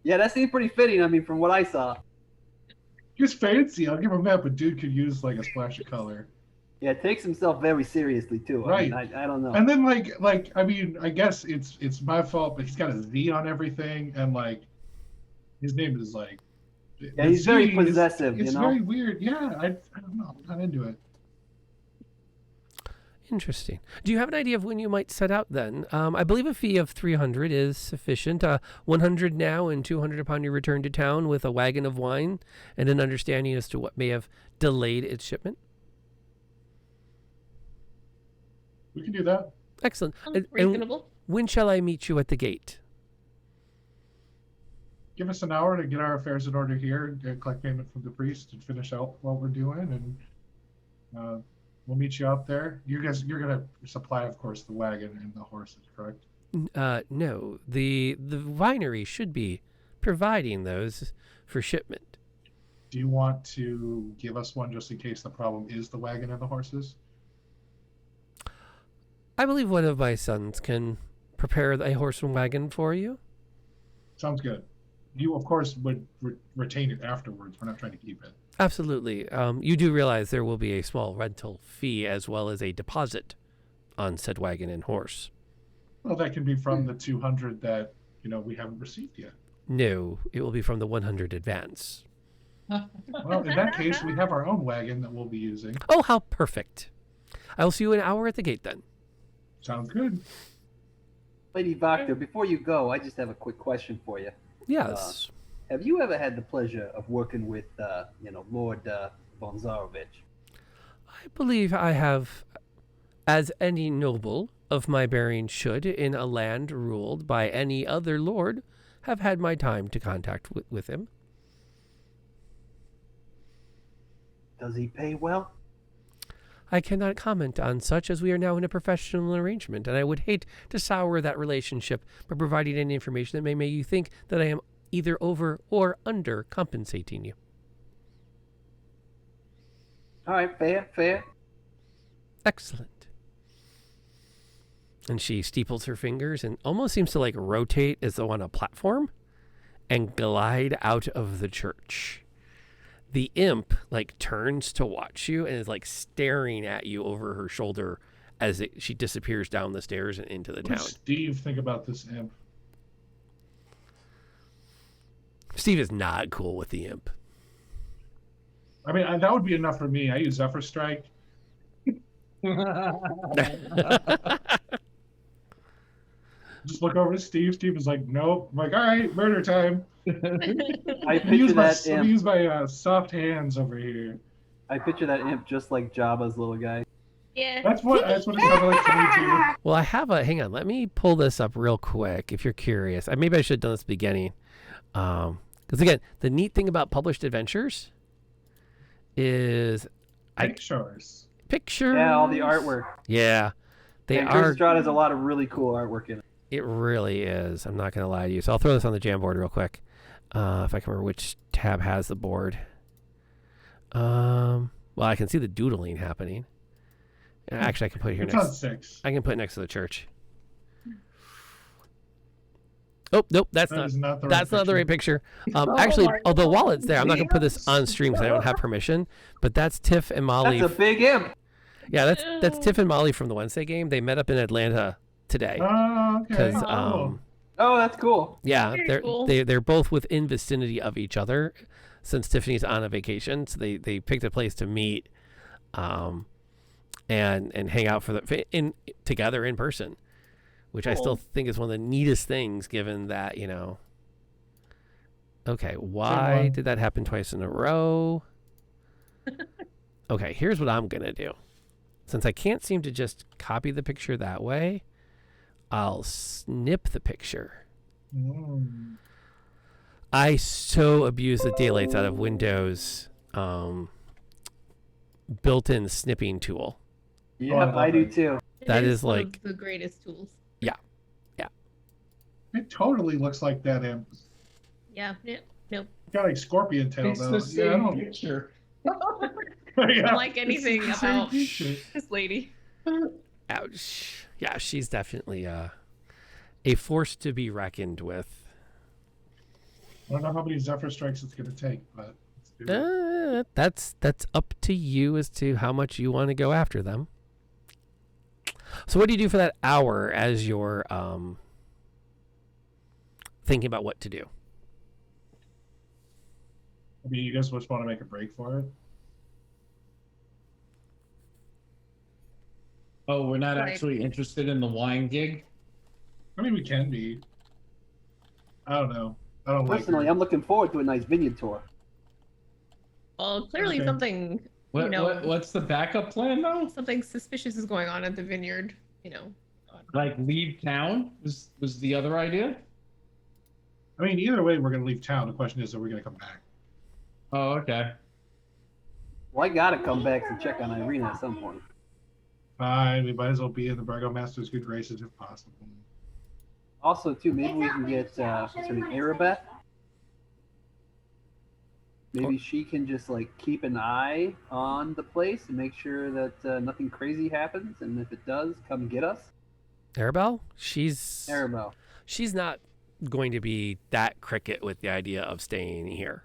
Yeah, that seemed pretty fitting. I mean, from what I saw. He's fancy. I'll give him that, but dude could use like a splash of color. Yeah, takes himself very seriously too. Right. I mean, I don't know. And then like I mean, I guess it's my fault, but he's got a Z on everything, and like his name is like. Yeah, he's very possessive. It's you know. very weird. Yeah, I don't know. I'm not into it. Interesting. Do you have an idea of when you might set out then? I believe a fee of 300 is sufficient. 100 now and 200 upon your return to town with a wagon of wine and an understanding as to what may have delayed its shipment. We can do that. Excellent. Sounds reasonable. When shall I meet you at the gate? Give us an hour to get our affairs in order here, and collect payment from the priest, and finish out what we're doing, and we'll meet you out there. You're gonna supply, of course, the wagon and the horses, correct? No, the winery should be providing those for shipment. Do you want to give us one just in case the problem is the wagon and the horses? I believe one of my sons can prepare a horse and wagon for you. Sounds good. You, of course, would retain it afterwards. We're not trying to keep it. Absolutely. You do realize there will be a small rental fee as well as a deposit on said wagon and horse. Well, that can be from the 200 that we haven't received yet. No, it will be from the 100 advance. Well, in that case, we have our own wagon that we'll be using. Oh, how perfect. I will see you in an hour at the gate then. Sounds good. Lady Voctor, before you go, I just have a quick question for you. Yes. Have you ever had the pleasure of working with, Lord von Zarovich? I believe I have, as any noble of my bearing should in a land ruled by any other lord, have had my time to contact with him. Does he pay well? I cannot comment on such as we are now in a professional arrangement, and I would hate to sour that relationship by providing any information that may make you think that I am either over or under compensating you. All right, fair. Excellent. And she steeples her fingers and almost seems to like rotate as though on a platform and glide out of the church. The imp like turns to watch you and is like staring at you over her shoulder as she disappears down the stairs and into the What town. does Steve think about this imp? Steve is not cool with the imp. I mean, that would be enough for me. I use Zephyr Strike. Just look over to Steve. Steve is like, nope. I'm like, all right, murder time. I picture that Let me imp. use my soft hands over here. I picture that imp just like Jabba's little guy. Yeah. That's what it sounded like to me too. Well, I have a, hang on, let me pull this up real quick if you're curious. Maybe I should have done this at the beginning. Because again, the neat thing about published adventures is Pictures. pictures. Yeah, all the artwork. Yeah, they And are. Curse of Strahd has a lot of really cool artwork in it. It really is. I'm not going to lie to you. So I'll throw this on the Jamboard real quick. If I can remember which tab has the board. Well, I can see the doodling happening. Actually, I can put it here It's on next. 6. I can put it next to the church. Oh, nope, that's That not. is not the That's right not the right picture. Actually, although while it's there, I'm not going to put this on stream because I don't have permission. But that's Tiff and Molly. That's a big imp. Yeah, that's Tiff and Molly from the Wednesday game. They met up in Atlanta today. Oh, okay. Because Cool. Oh, that's cool. yeah, Very cool. they're both within vicinity of each other since Tiffany's on a vacation. So they picked a place to meet, and hang out together in person, which I still think is one of the neatest things. Given that okay, why one. did that happen twice in a row? Okay, here's what I'm gonna do. Since I can't seem to just copy the picture that way, I'll snip the picture. Mm. I so abuse the daylights out of Windows built-in snipping tool. Yeah, I love I do it. too. It That is one of like- the greatest tools. It totally looks like that imp. Yeah. Nope. Got like scorpion tail It's though. the Yeah, I same don't- picture. I Yeah. don't like anything It's the same about picture. this lady. Ouch. Yeah, she's definitely a force to be reckoned with. I don't know how many Zephyr strikes it's going to take, but let's do it. That's up to you as to how much you want to go after them. So what do you do for that hour as you're thinking about what to do? I mean, you guys just want to make a break for it? Oh, we're not Right. actually interested in the wine gig? I mean, we can be. I don't know. I don't like Personally, her. I'm looking forward to a nice vineyard tour. Well, clearly Okay. something, What's the backup plan though? something suspicious is going on at the vineyard. Like leave town was the other idea? I mean, either way, we're going to leave town. The question is, are we going to come back? Oh, okay. Well, I gotta come back to check on Irina at some point. Fine, we might as well be in the Burgomaster's good graces if possible. Also, too, maybe we can get what's her name, Arabeth. Maybe she can just like keep an eye on the place and make sure that nothing crazy happens, and if it does, come get us. Arabelle? She's Arabelle. she's not going to be that cricket with the idea of staying here.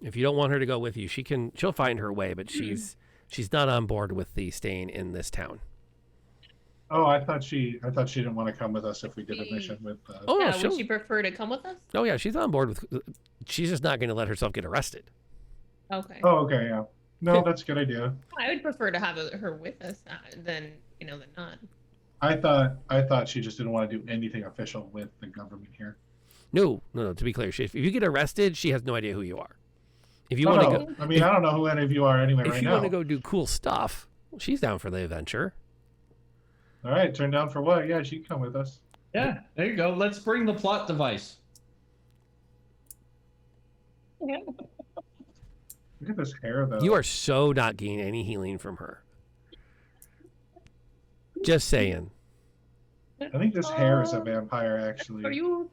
If you don't want her to go with you, she'll find her way, but she's not on board with the staying in this town. Oh, I thought she didn't want to come with us if we did a mission with. Oh, no, Yeah, she'll, would she prefer to come with us? oh yeah, she's on board with. She's just not going to let herself get arrested. Okay. Oh, okay, yeah. No, that's a good idea. I would prefer to have her with us than not. I thought she just didn't want to do anything official with the government here. No. To be clear, if you get arrested, she has no idea who you are. If you Oh, want to no. go, I mean, I don't know who any of you are anyway if right you now. want to go do cool stuff, well, she's down for the adventure. All right, turn down for what? Yeah, she can come with us. Yeah, there you go. Let's bring the plot device. Look at this hair, though. You are so not getting any healing from her. Just saying. I think this hair is a vampire, actually. Are you?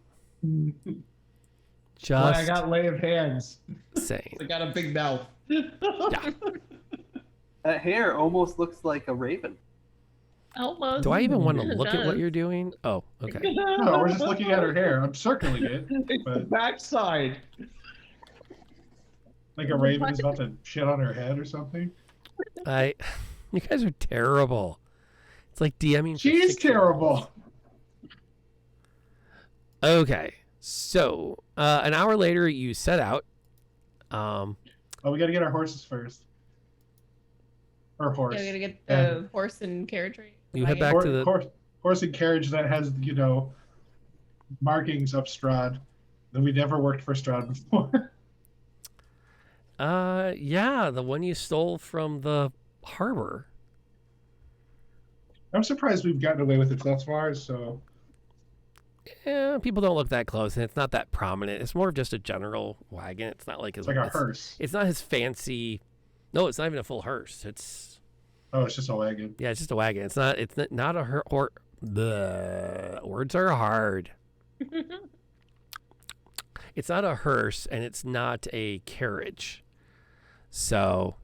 Just I got lay of hands. saying. I got a big mouth. Yeah. That hair almost looks like a raven. Almost. Do I even want to It look at what does. you're doing? Oh, okay. No, we're just looking at her hair. I'm circling it, It's the but backside. like a raven is about to shit on her head or something. You guys are terrible. It's like DMing. for She's 6-year-olds. terrible. Okay, so an hour later, you set out. Oh, we got to get our horses first. Or horse. Yeah, we gotta get Yeah. the horse and carriage right. You head wagon. back to the. Horse and carriage that has, markings of Strahd. That we never worked for Strahd before. Yeah, the one you stole from the harbor. I'm surprised we've gotten away with it thus far, so. Yeah, people don't look that close, and it's not that prominent. It's more of just a general wagon. It's not like his. It's like a hearse. It's not his fancy. No, it's not even a full hearse. It's Oh, it's just a wagon. yeah, it's just a wagon. It's not a the words are hard. It's not a hearse, and it's not a carriage. So,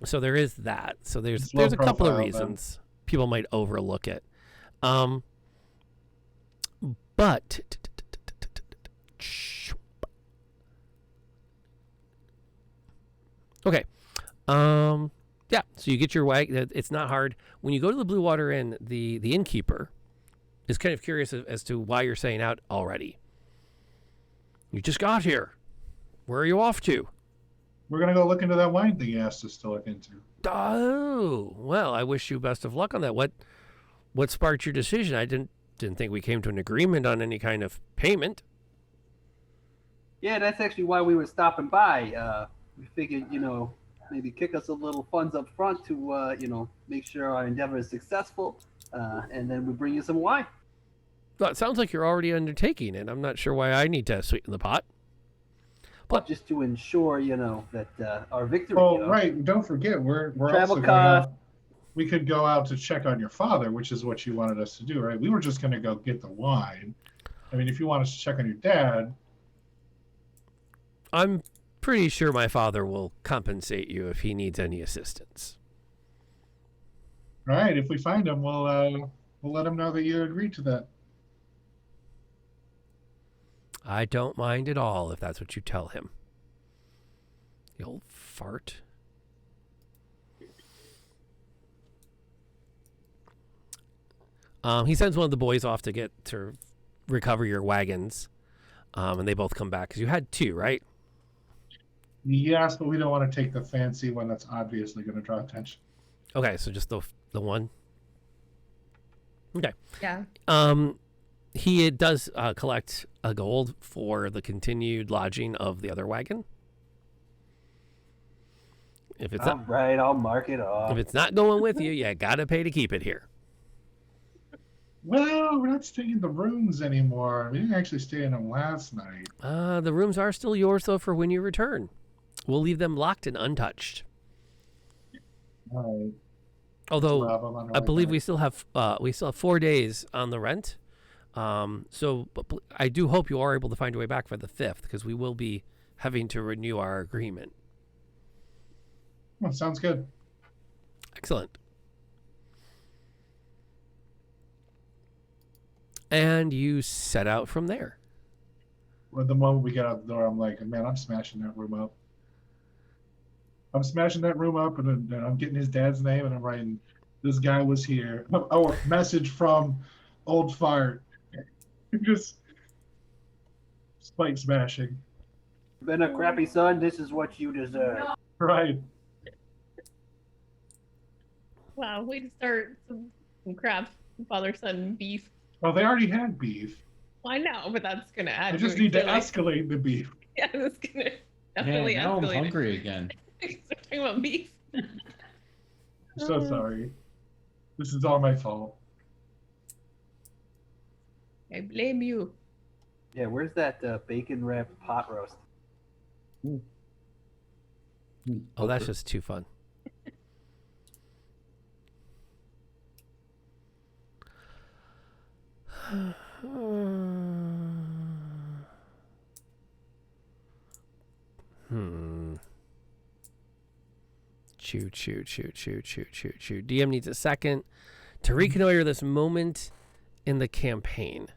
so there is that. So It's there's a low couple of profile, then. reasons people might overlook it. But okay. Yeah, so you get your wagon. It's not hard. When you go to the Blue Water Inn, the innkeeper is kind of curious as to why you're saying out already. You just got here. Where are you off to? We're going to go look into that wine thing you asked us to look into. Oh, well, I wish you best of luck on that. What sparked your decision? I didn't think we came to an agreement on any kind of payment. Yeah, that's actually why we were stopping by. We figured, maybe kick us a little funds up front to, make sure our endeavor is successful, and then we bring you some wine. Well, it sounds like you're already undertaking it. I'm not sure why I need to sweeten the pot. But just to ensure, that our victory. Oh, right. Don't forget, we're Travel also going cost. out. We could go out to check on your father, which is what you wanted us to do, right? We were just going to go get the wine. I mean, if you want us to check on your dad, I'm pretty sure my father will compensate you if he needs any assistance. all right. If we find him, we'll let him know that you agreed to that. I don't mind at all if that's what you tell him. The old fart. He sends one of the boys off to recover your wagons, and they both come back because you had 2, right? Yes, but we don't want to take the fancy one that's obviously going to draw attention. Okay, so just the one. Okay. Yeah. He does collect a gold for the continued lodging of the other wagon. If it's All right, I'll mark it off. if it's not going with you, you gotta pay to keep it here. Well, we're not staying in the rooms anymore. We didn't actually stay in them last night. The rooms are still yours though for when you return. We'll leave them locked and untouched. All right. Although Rob, I'm on the I right believe track. we still have 4 days on the rent. But I do hope you are able to find your way back for the 5th because we will be having to renew our agreement. Oh, sounds good. Excellent. And you set out from there. Well, the moment we get out the door, I'm like, man, I'm smashing that room up. I'm smashing that room up, and then I'm getting his dad's name, and I'm writing, this guy was here. Oh, message from old fart. Just spike smashing. Been a crappy son. This is what you deserve. Right. Wow, way to start some crap father-son beef. Well, they already had beef. Well, I know, but that's gonna add. I just it need to like- escalate the beef. Yeah, that's gonna Man, definitely now I'm escalate. hungry again. Start talking about beef. I'm so sorry. This is all my fault. I blame you. Yeah, where's that bacon wrapped pot roast? Oh, that's just too fun. Chew. DM needs a second to reconnoiter this moment in the campaign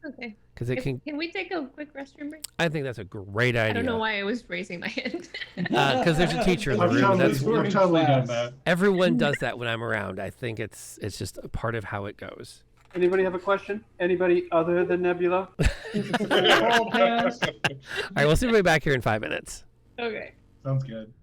Okay. because it can. Can we take a quick restroom break? I think that's a great idea. I don't know why I was raising my hand. Because there's a teacher in the I've room. totally, That's done that. everyone does that when I'm around. I think it's just a part of how it goes. Anybody have a question? Anybody other than Nebula? All pass. All right, we'll see everybody back here in 5 minutes. Okay. Sounds good.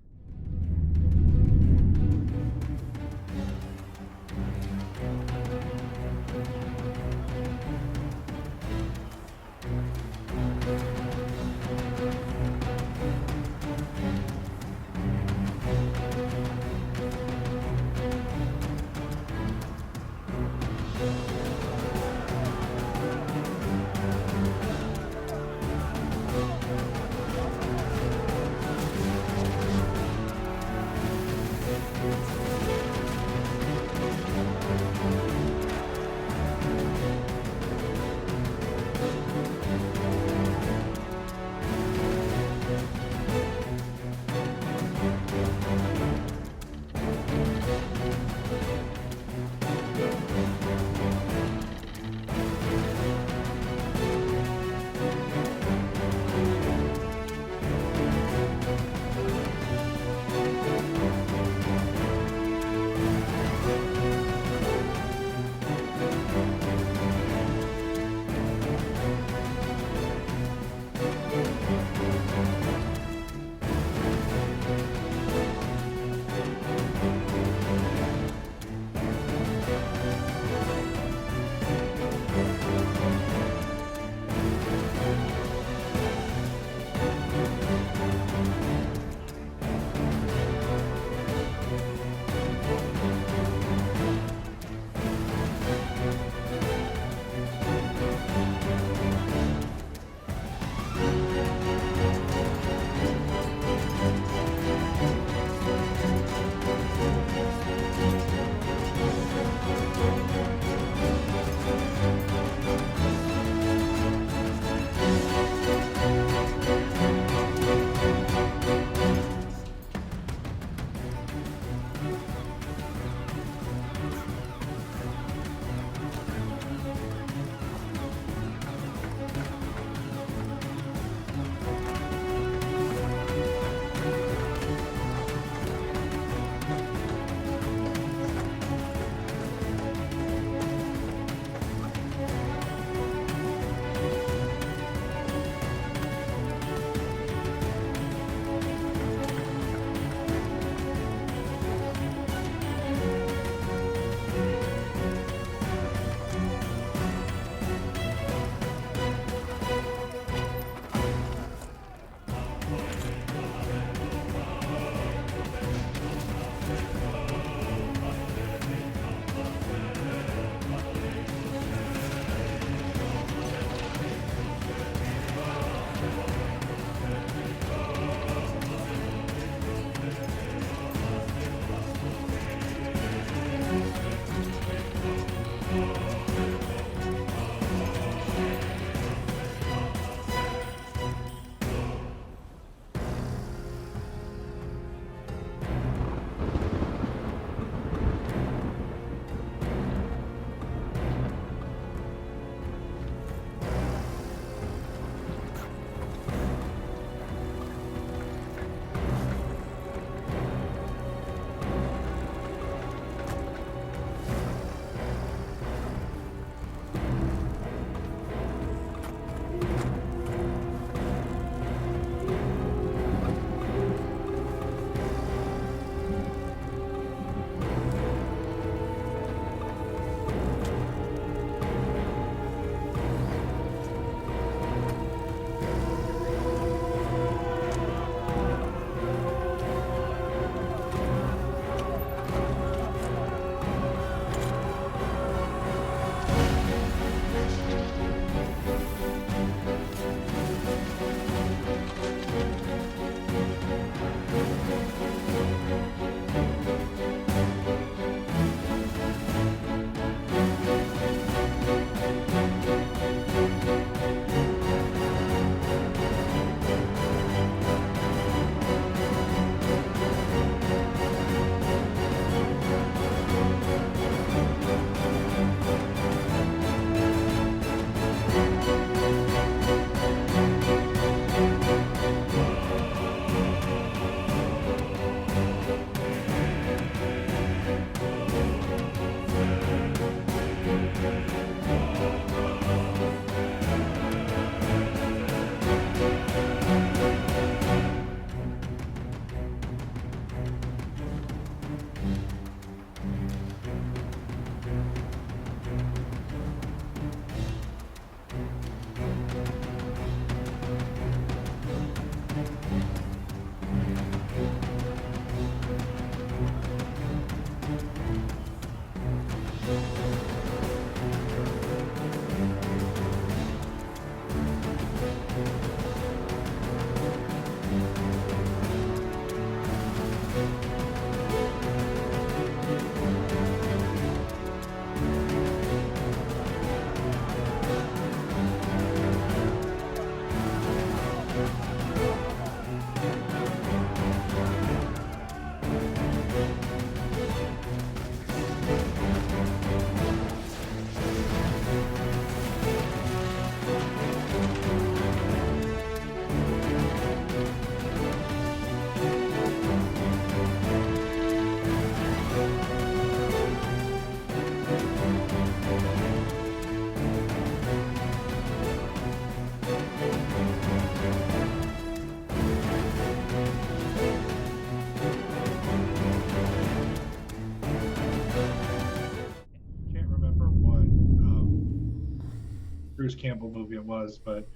Bruce Campbell movie it was, but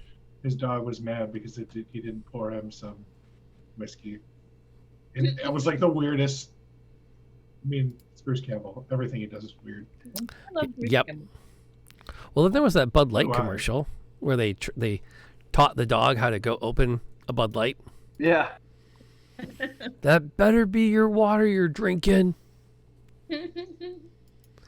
his dog was mad because he didn't pour him some whiskey. And it was like the weirdest. I mean, it's Bruce Campbell. Everything he does is weird. I love Bruce Yep. Campbell. Well, then there was that Bud Light Wow. commercial where they taught the dog how to go open a Bud Light. Yeah. That better be your water you're drinking.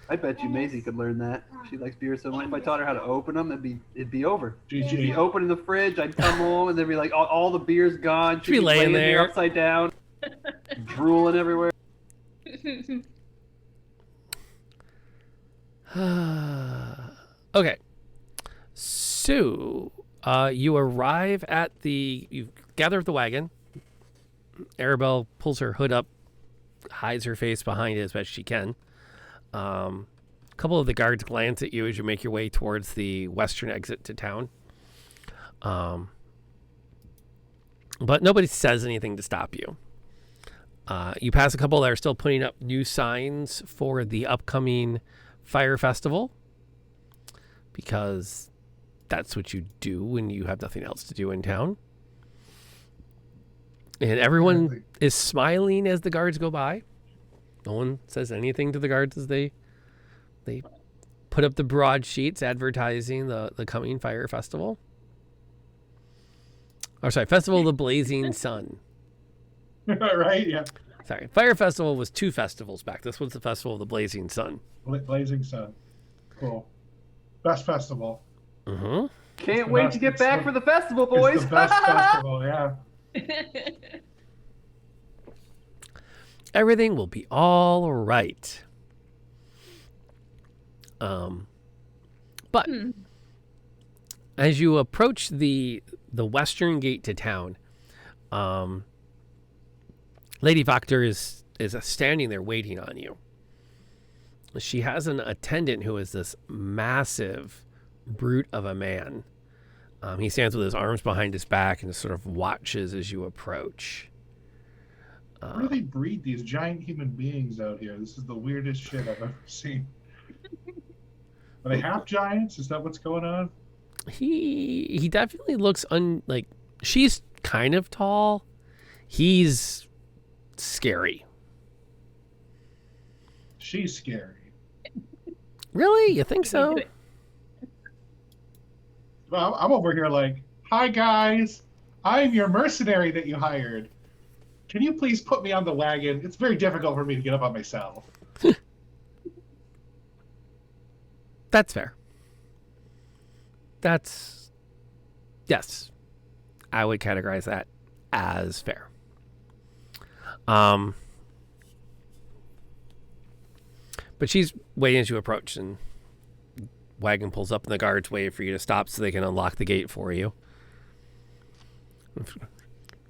I bet you Maisie could learn that. She likes beer so much. If I taught her how to open them, it'd be over. She'd be GG. opening the fridge. I'd come home and there'd be like all the beer's gone. She'd be laying there. upside down, drooling everywhere. Okay. So, you arrive at you gather up the wagon. Arabelle pulls her hood up, hides her face behind it as best she can. A couple of the guards glance at you as you make your way towards the western exit to town. But nobody says anything to stop you. You pass a couple that are still putting up new signs for the upcoming fire festival, because that's what you do when you have nothing else to do in town. And everyone is smiling as the guards go by. No one says anything to the guards as they put up the broadsheets advertising the coming fire festival. Oh, sorry, Festival of the Blazing Sun. Right? Yeah. Sorry, Fire Festival was 2 festivals back. This one's the Festival of the Blazing Sun. Blazing Sun. Cool. Best festival. Mm-hmm. Can't the wait best- to get it's back the- for the festival, boys. It's the best festival, yeah. Everything will be all right. But as you approach the western gate to town, Lady Voctor is standing there waiting on you. She has an attendant who is this massive brute of a man. He stands with his arms behind his back and just sort of watches as you approach. Where do they breed these giant human beings out here? This is the weirdest shit I've ever seen. Are they half giants? Is that what's going on? He definitely looks like she's kind of tall. He's scary. She's scary. Really? You think so? Well, I'm over here like, hi guys, I'm your mercenary that you hired. Can you please put me on the wagon? It's very difficult for me to get up on myself. That's fair. Yes. I would categorize that as fair. But she's waiting as you approach, and wagon pulls up and the guards wait for you to stop so they can unlock the gate for you.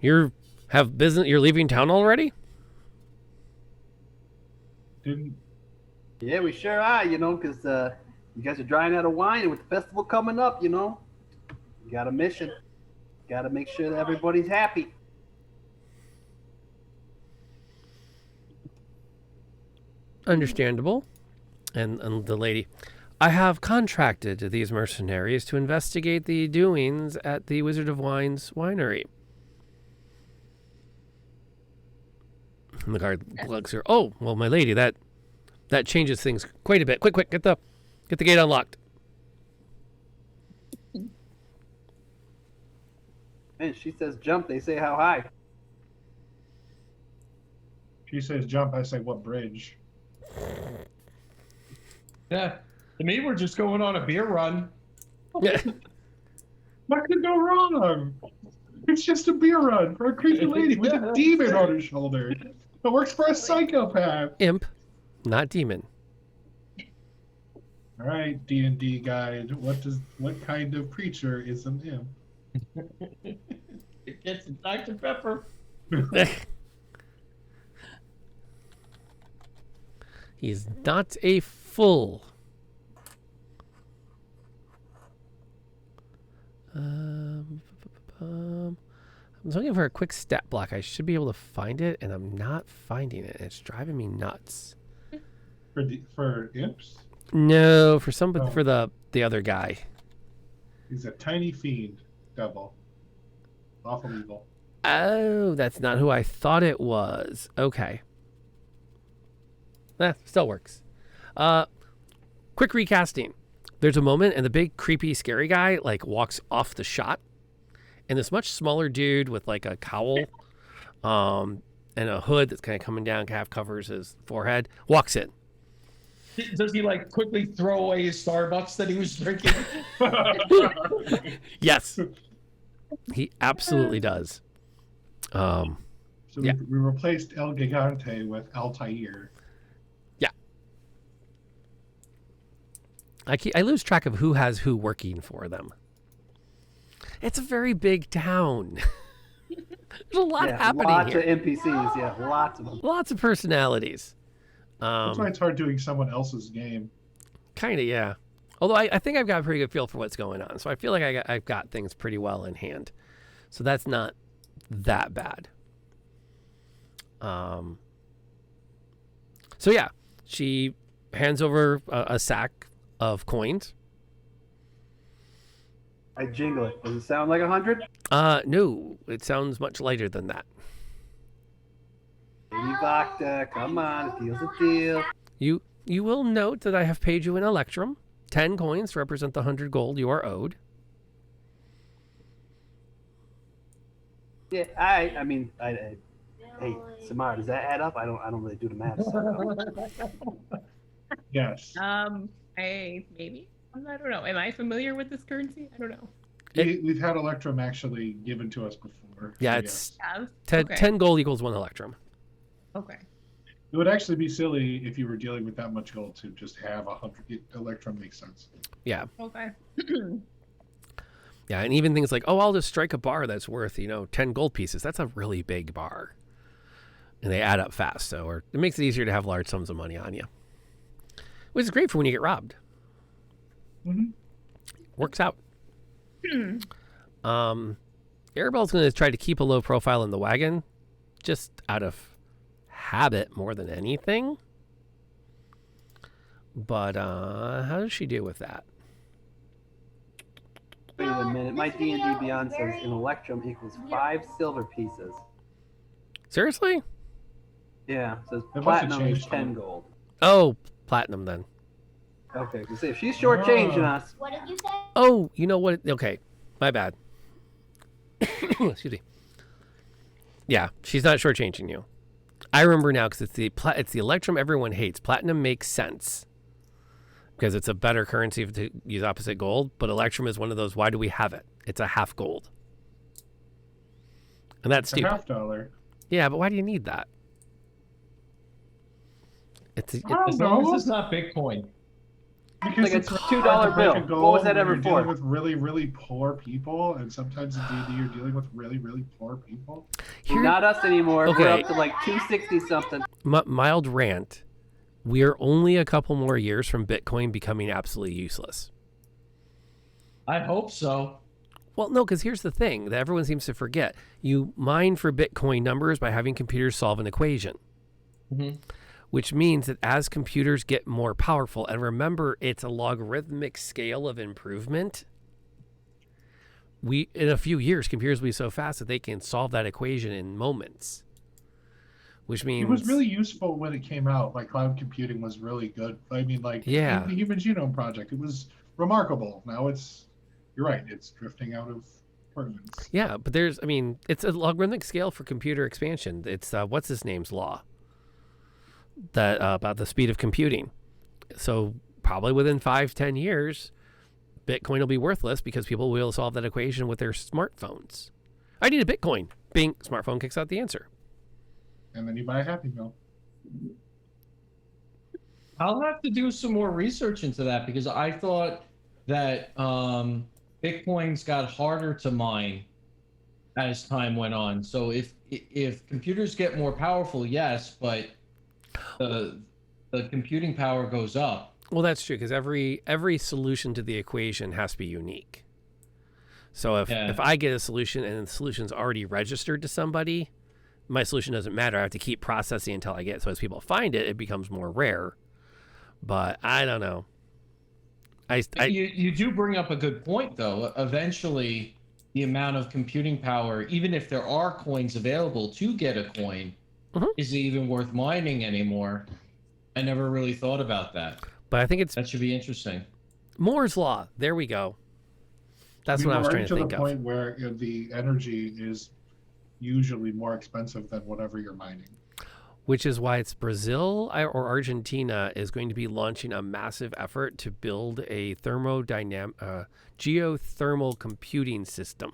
You're leaving town already? Didn't Yeah, we sure are, because you guys are drying out of wine, and with the festival coming up, you got a mission. Got to make sure that everybody's happy. Understandable. And the lady, I have contracted these mercenaries to investigate the doings at the Wizard of Wine's winery. And the guard looks her. Oh, well, my lady, that changes things quite a bit. Quick, get the gate unlocked. And she says jump, they say how high. she says jump, I say what bridge? Yeah. To me, we're just going on a beer run. Yeah. What could go wrong? It's just a beer run for a creepy lady with a demon on her shoulder. It works for a psychopath. Imp, not demon. All right, D&D guide. What kind of creature is an imp? It gets Dr. Pepper. He's not a full. I'm looking for a quick stat block. I should be able to find it, and I'm not finding it. It's driving me nuts. For imps? No, for Oh. for the other guy. He's a tiny fiend devil. Awful evil. Oh, that's not who I thought it was. Okay. Still works. Quick recasting. There's a moment and the big creepy scary guy like walks off the shot, and this much smaller dude with like a cowl and a hood that's kind of coming down, half covers his forehead, walks in. Does he like quickly throw away his Starbucks that he was drinking? Yes. He absolutely does. So Yeah. we replaced El Gigante with Altair. I lose track of who has who working for them. It's a very big town. There's a lot happening lots here. of NPCs, yeah, lots of them. Lots of personalities. That's why it's hard doing someone else's game. Kind of, yeah. Although I think I've got a pretty good feel for what's going on. So I feel like I've got things pretty well in hand. So that's not that bad. So yeah, she hands over a sack of coins. I jingle it. Does it sound like 100? No, it sounds much lighter than that. Baby Bacta, come on, a deal's a deal. You will note that I have paid you an electrum. 10 coins to represent the 100 gold you are owed. Yeah, I mean, hey, Samara, does that add up? I don't really do the math. So. Yes. Maybe. I don't know. Am I familiar with this currency? I don't know. We've had Electrum actually given to us before. Yeah, so it's Have? 10, Okay. 10 gold equals 1 electrum. Okay. It would actually be silly if you were dealing with that much gold to just have 100. Electrum makes sense. Yeah. Okay. Yeah, and even things like, oh, I'll just strike a bar that's worth, 10 gold pieces. That's a really big bar. And they add up fast, so it makes it easier to have large sums of money on you. Which is great for when you get robbed. Mm-hmm. Works out. Arabelle's going to try to keep a low profile in the wagon, just out of habit more than anything. But how does she deal with that? Wait a minute. My D&D Beyond says an electrum equals 5 silver pieces. Seriously? Yeah, it says That must have platinum is changed 10 then. gold. Oh, platinum then. Okay, because if she's shortchanging us, What did you say? Oh, you know what? Okay, my bad. Excuse me. Yeah, she's not shortchanging you. I remember now because it's the electrum everyone hates. Platinum makes sense because it's a better currency to use opposite gold. But electrum is one of those. Why do we have it? It's a half gold, and that's A stupid. $50. Yeah, but why do you need that? It's As long as it's not Bitcoin. Because Like a it's $2 hard to break a bill. goal What was that when ever you're for? dealing with really, really poor people, and sometimes in D&D you're dealing with really, really poor people. here. not us anymore. We're Okay. up to like 260 something. Mild rant. We are only a couple more years from Bitcoin becoming absolutely useless. I hope so. Well, no, because here's the thing that everyone seems to forget. You mine for Bitcoin numbers by having computers solve an equation, Mhm. which means that as computers get more powerful, and remember, it's a logarithmic scale of improvement, in a few years, computers will be so fast that they can solve that equation in moments, which means... It was really useful when it came out. Like cloud computing was really good. I mean, like Yeah. the Human Genome Project, it was remarkable. Now you're right, it's drifting out of pertinence. Yeah, but it's a logarithmic scale for computer expansion. It's what's his name's law that about the speed of computing. So probably within 5-10 years, Bitcoin will be worthless because people will solve that equation with their smartphones. I need a Bitcoin. Bing, smartphone kicks out the answer. And then you buy a Happy Meal. I'll have to do some more research into that because I thought that Bitcoins got harder to mine as time went on. So if computers get more powerful, yes, but the computing power goes up. Well, that's true because every solution to the equation has to be unique. So if I get a solution and the solution's already registered to somebody, my solution doesn't matter. I have to keep processing until I get it. So as people find it, it becomes more rare. But I don't know. You do bring up a good point, though. Eventually, the amount of computing power, even if there are coins available to get a coin, is it even worth mining anymore? I never really thought about that. But I think That should be interesting. Moore's law. There we go. That's what I was trying to think the of. point where the energy is usually more expensive than whatever you're mining. Which is why it's Brazil or Argentina is going to be launching a massive effort to build a geothermal computing system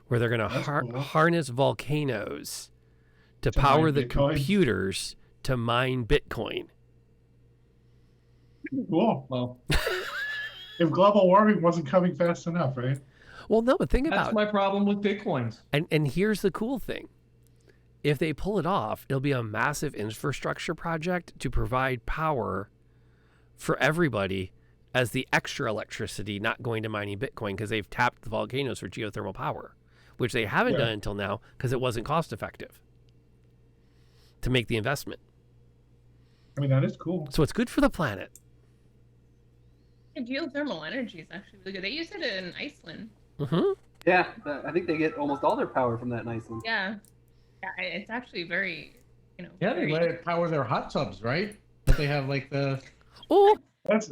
where they're going to harness volcanoes to power the computers to mine Bitcoin. Cool. Well, if global warming wasn't coming fast enough, right? Well, no, but think about That's my problem with Bitcoins. And here's the cool thing. If they pull it off, it'll be a massive infrastructure project to provide power for everybody as the extra electricity not going to mining Bitcoin because they've tapped the volcanoes for geothermal power, which they haven't done until now because it wasn't cost effective to make the investment. I mean, that is cool. So it's good for the planet. And geothermal energy is actually really good. They use it in Iceland. Mm-hmm. Yeah, I think they get almost all their power from that in Iceland. Yeah. Yeah, it's actually very, Yeah, they let it power their hot tubs, right? But they have like the... Oh, That's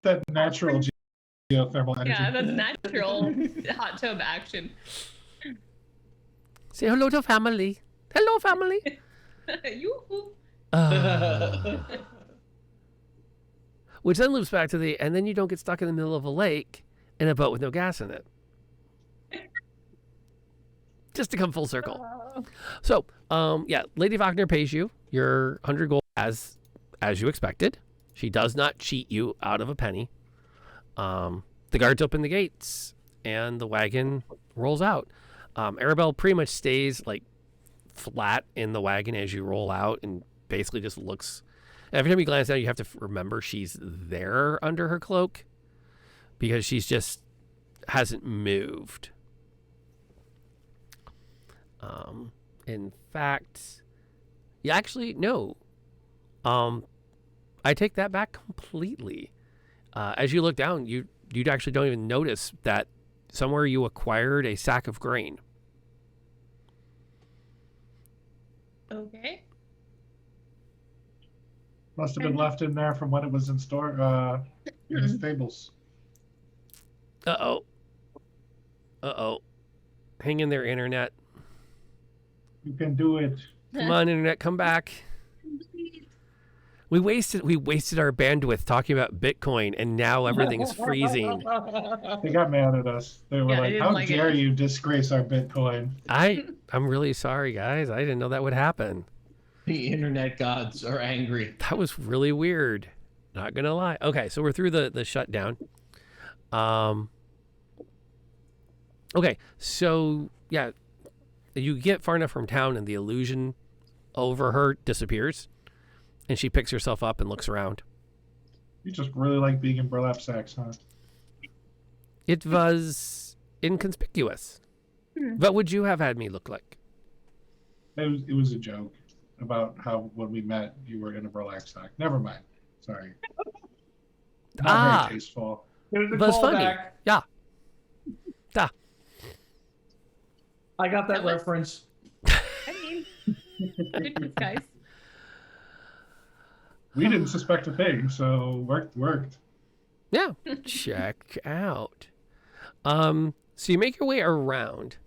that natural geothermal energy. Yeah, that's natural hot tub action. say hello to family. Hello, family. Yoo-hoo. Which then loops back to and then you don't get stuck in the middle of a lake in a boat with no gas in it. Just to come full circle. So, Lady Wagner pays you your 100 gold as you expected. She does not cheat you out of a penny. The guards open the gates and the wagon rolls out. Arabelle pretty much stays like flat in the wagon as you roll out and basically just looks. Every time you glance down, you have to remember she's there under her cloak because she's just hasn't moved. In fact, no. I take that back completely. As you look down, you actually don't even notice that somewhere you acquired a sack of grain. Okay. Must have been left in there from when it was in store in the stables. Uh-oh. Hang in there, internet. You can do it. Come on, internet, come back. We wasted our bandwidth talking about Bitcoin, and now everything's freezing. They got mad at us. They were like, "How dare you disgrace our Bitcoin?" I'm really sorry, guys. I didn't know that would happen. The internet gods are angry. That was really weird. Not gonna lie. Okay, so we're through the shutdown. Okay, so yeah, you get far enough from town, and the illusion over her disappears. And she picks herself up and looks around. You just really like being in burlap sacks, huh? It was inconspicuous. What would you have had me look like? It was a joke about how when we met you were in a burlap sack. Never mind. Sorry. Not very tasteful. But it's funny. Yeah. I got that reference. I mean, goodness, guys. We didn't suspect a thing, so worked. Yeah. Check out. So you make your way around.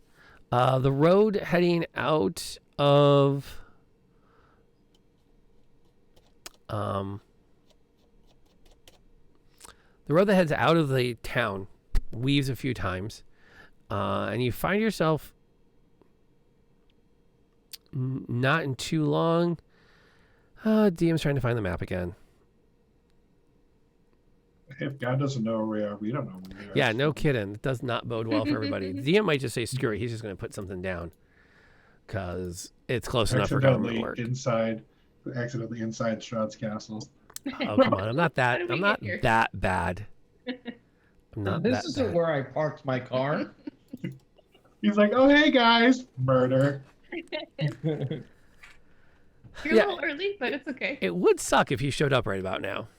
The road heading out of the road that heads out of the town weaves a few times, and you find yourself not in too long. DM's trying to find the map again. If God doesn't know where we are, we don't know where we are. Yeah, no kidding. It does not bode well for everybody. DM might just say, screw it. He's just going to put something down because it's close enough for government work. Accidentally inside Strahd's castle. Oh, come on. I'm not that bad. I'm not This that isn't bad. where I parked my car. He's like, oh, hey, guys. Murder. You're a little early, but it's okay. It would suck if he showed up right about now.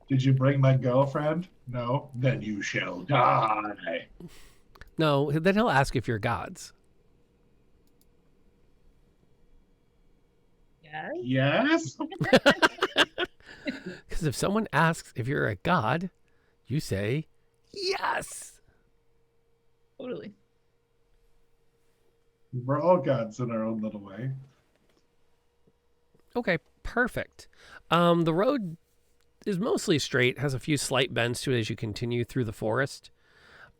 Did you bring my girlfriend? No? Then you shall die. No, then he'll ask if you're gods. Yes. Yes? Because if someone asks if you're a god, you say yes. Totally. We're all gods in our own little way. Okay, perfect. The road is mostly straight, has a few slight bends to it as you continue through the forest.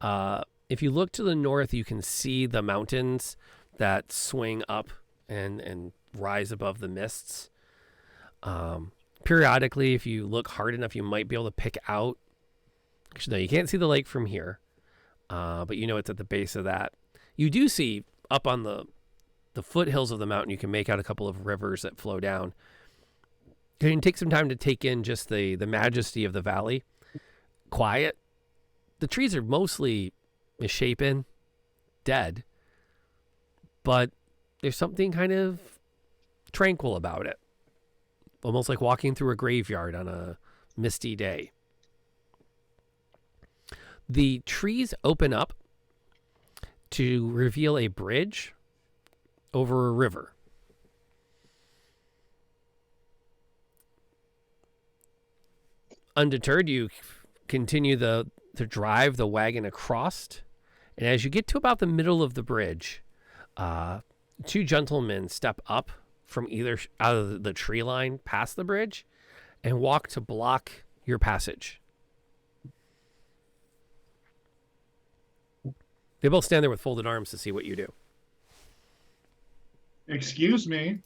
If you look to the north, you can see the mountains that swing up and rise above the mists. Periodically, if you look hard enough, you might be able to pick out. Actually, no, you can't see the lake from here, but you know it's at the base of that. You do see up on the foothills of the mountain, you can make out a couple of rivers that flow down. You can take some time to take in just the majesty of the valley. Quiet. The trees are mostly misshapen, dead, but there's something kind of tranquil about it. Almost like walking through a graveyard on a misty day. The trees open up to reveal a bridge over a river. Undeterred, you continue to drive the wagon across, and as you get to about the middle of the bridge, two gentlemen step up from out of the tree line past the bridge and walk to block your passage. They both stand there with folded arms to see what you do. Excuse me.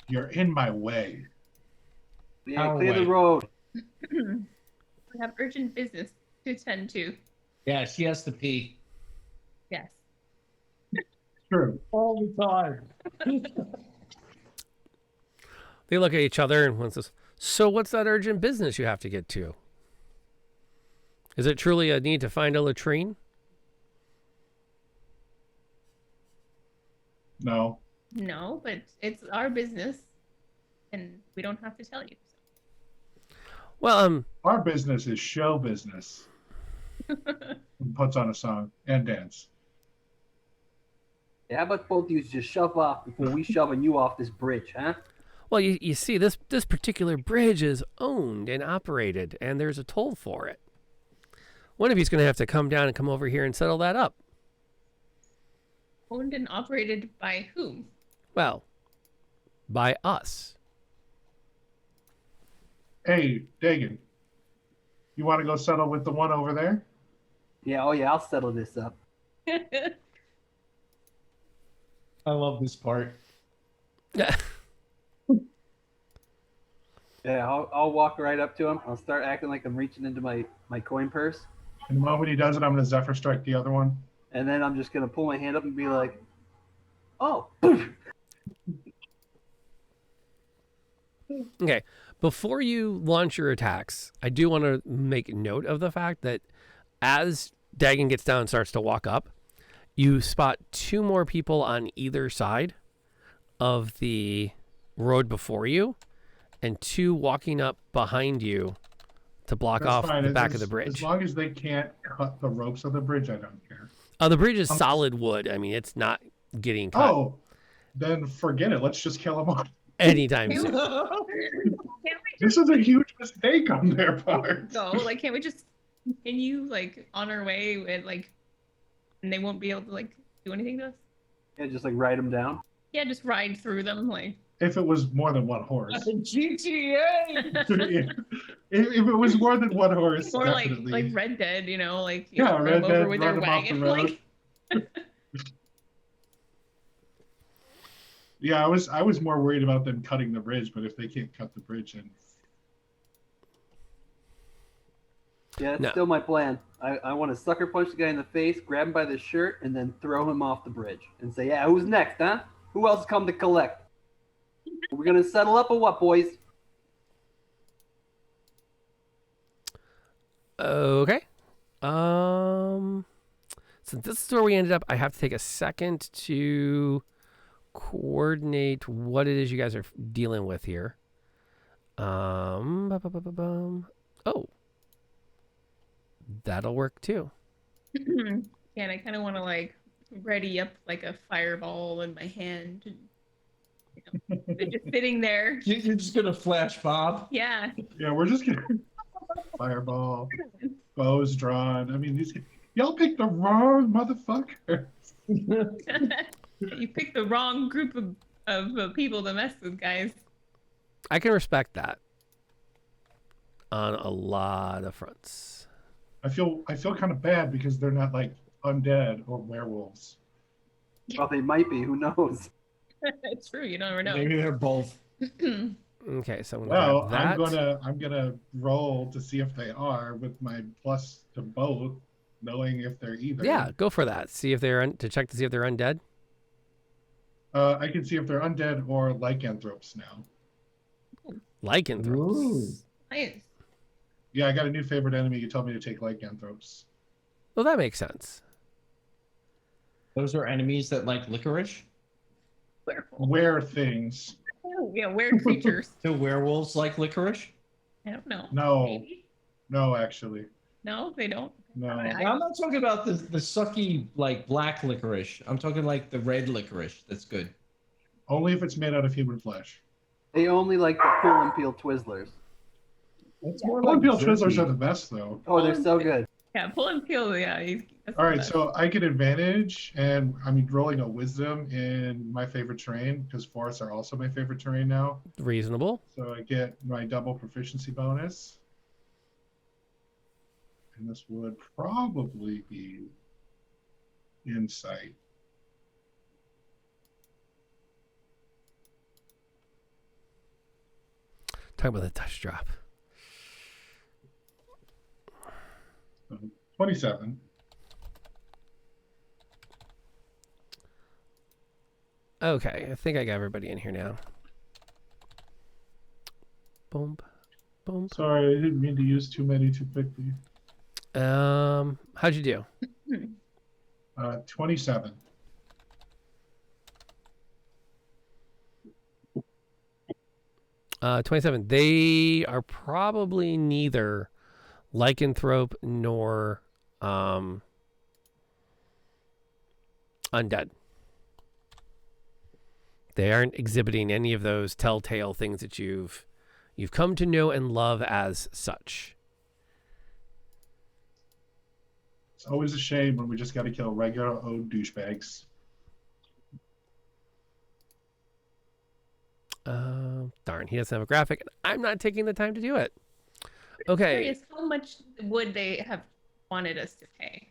You're in my way. Yeah, Our clear the way. road. We have urgent business to attend to. Yeah, she has to pee. Yes. True. All the time. They look at each other and one says, "So what's that urgent business you have to get to? Is it truly a need to find a latrine?" No. No, but it's our business, and we don't have to tell you. Well, Our business is show business. And puts on a song and dance. Yeah, how about both of you just shove off before we shoving you off this bridge, huh? well, you see, this particular bridge is owned and operated, and there's a toll for it. One of you's going to have to come down and come over here and settle that up. Owned and operated by whom? Well, by us. Hey, Dagan. You want to go settle with the one over there? Yeah, oh yeah, I'll settle this up. I love this part. Yeah. Yeah, I'll walk right up to him. I'll start acting like I'm reaching into my coin purse. And the moment he does it, I'm going to Zephyr Strike the other one. And then I'm just going to pull my hand up and be like, oh. Okay. Before you launch your attacks, I do want to make note of the fact that as Dagon gets down and starts to walk up, you spot two more people on either side of the road before you, and two walking up behind you to block That's off fine. the As- back of the As bridge. long as they can't cut the ropes of the bridge, I don't care. The bridge is solid wood. I mean, it's not getting cut Oh, then forget it. Let's just kill them all. anytime Can't soon. we This is a huge mistake on their part. go? Like, can't we just continue like on our way and like, and they won't be able to like do anything to us? Yeah, just like write them down. Yeah, just ride through them like. If it was more than one horse. GTA. if it was more than one horse, More definitely. like Red Dead, you know, like you Yeah, run Red them over Dead, with run your them off the wagon, road. like. Yeah, I was more worried about them cutting the bridge, but if they can't cut the bridge, then Yeah, that's No. still my plan. I want to sucker punch the guy in the face, grab him by the shirt, and then throw him off the bridge and say, yeah, who's next, huh? Who else come to collect? We're going to settle up or what, boys? Okay. So this is where we ended up. I have to take a second to coordinate what it is you guys are dealing with here. Oh, that'll work too. Yeah, and I kind of want to like ready up like a fireball in my hand. And, they're just sitting there. You're just gonna flash Bob. Yeah. Yeah, we're just gonna fireball, bows drawn. I mean, y'all picked the wrong motherfucker. You picked the wrong group of people to mess with, guys. I can respect that on a lot of fronts. I feel kind of bad because they're not like undead or werewolves. Well, they might be. Who knows? It's true. You never know. Maybe they're both. Okay, so I'm gonna Well, grab that. I'm gonna roll to see if they are with my plus to both, knowing if they're either. Yeah, go for that. See if they're to check to see if they're undead. I can see if they're undead or lycanthropes now. Lycanthropes. Nice. Yeah, I got a new favorite enemy. You told me to take lycanthropes. Well, that makes sense. Those are enemies that like licorice. Werewolf. Were things. Oh, yeah, weird creatures. Do werewolves like licorice? I don't know. No, Maybe? no, actually, No, they don't. no. I'm not talking about the sucky like black licorice. I'm talking like the red licorice. That's good. Only if it's made out of human flesh. They only like the pull and peel Twizzlers. That's more Pull and peel jerky. Twizzlers are the best, though. Oh, they're so good. Yeah, pull and peel. Yeah. That's All the right, best. so I get advantage, and I'm rolling a wisdom in my favorite terrain because forests are also my favorite terrain now. Reasonable. So I get my double proficiency bonus. And this would probably be insight. Talk about the touch drop. 27. Okay, I think I got everybody in here now. Boom, boom. Sorry, I didn't mean to use too many too quickly. How'd you do? 27. Uh, 27. They are probably neither lycanthrope nor undead. They aren't exhibiting any of those telltale things that you've come to know and love as such. It's always a shame when we just got to kill regular old douchebags. Darn, he doesn't have a graphic. I'm not taking the time to do it. Okay, Curious, how much would they have wanted us to pay?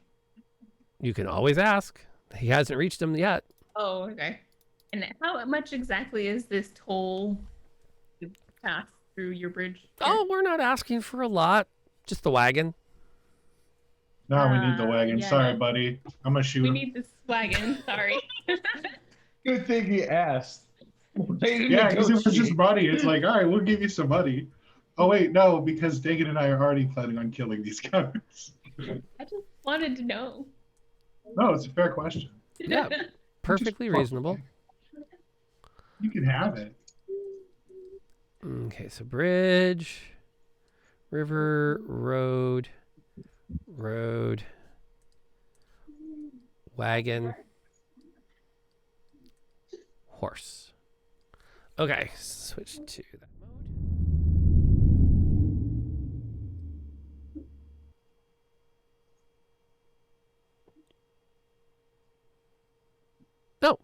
you can always ask. He hasn't reached them yet. Oh, okay. And how much exactly is this toll to pass through your bridge? Oh, we're not asking for a lot. Just the wagon. Now we need the wagon. yeah, Sorry, no. buddy. I'm going to shoot We him. need this wagon. Sorry. Good thing he asked. They didn't Yeah, because it was just negotiate. money. It's like, all right, we'll give you some money. Oh, wait, no, because Dagan and I are already planning on killing these guys. I just wanted to know. No, it's a fair question. Yeah. Perfectly reasonable. You can have it. Okay, so bridge, river, road, wagon, horse. Okay, switch to that mode. Oh,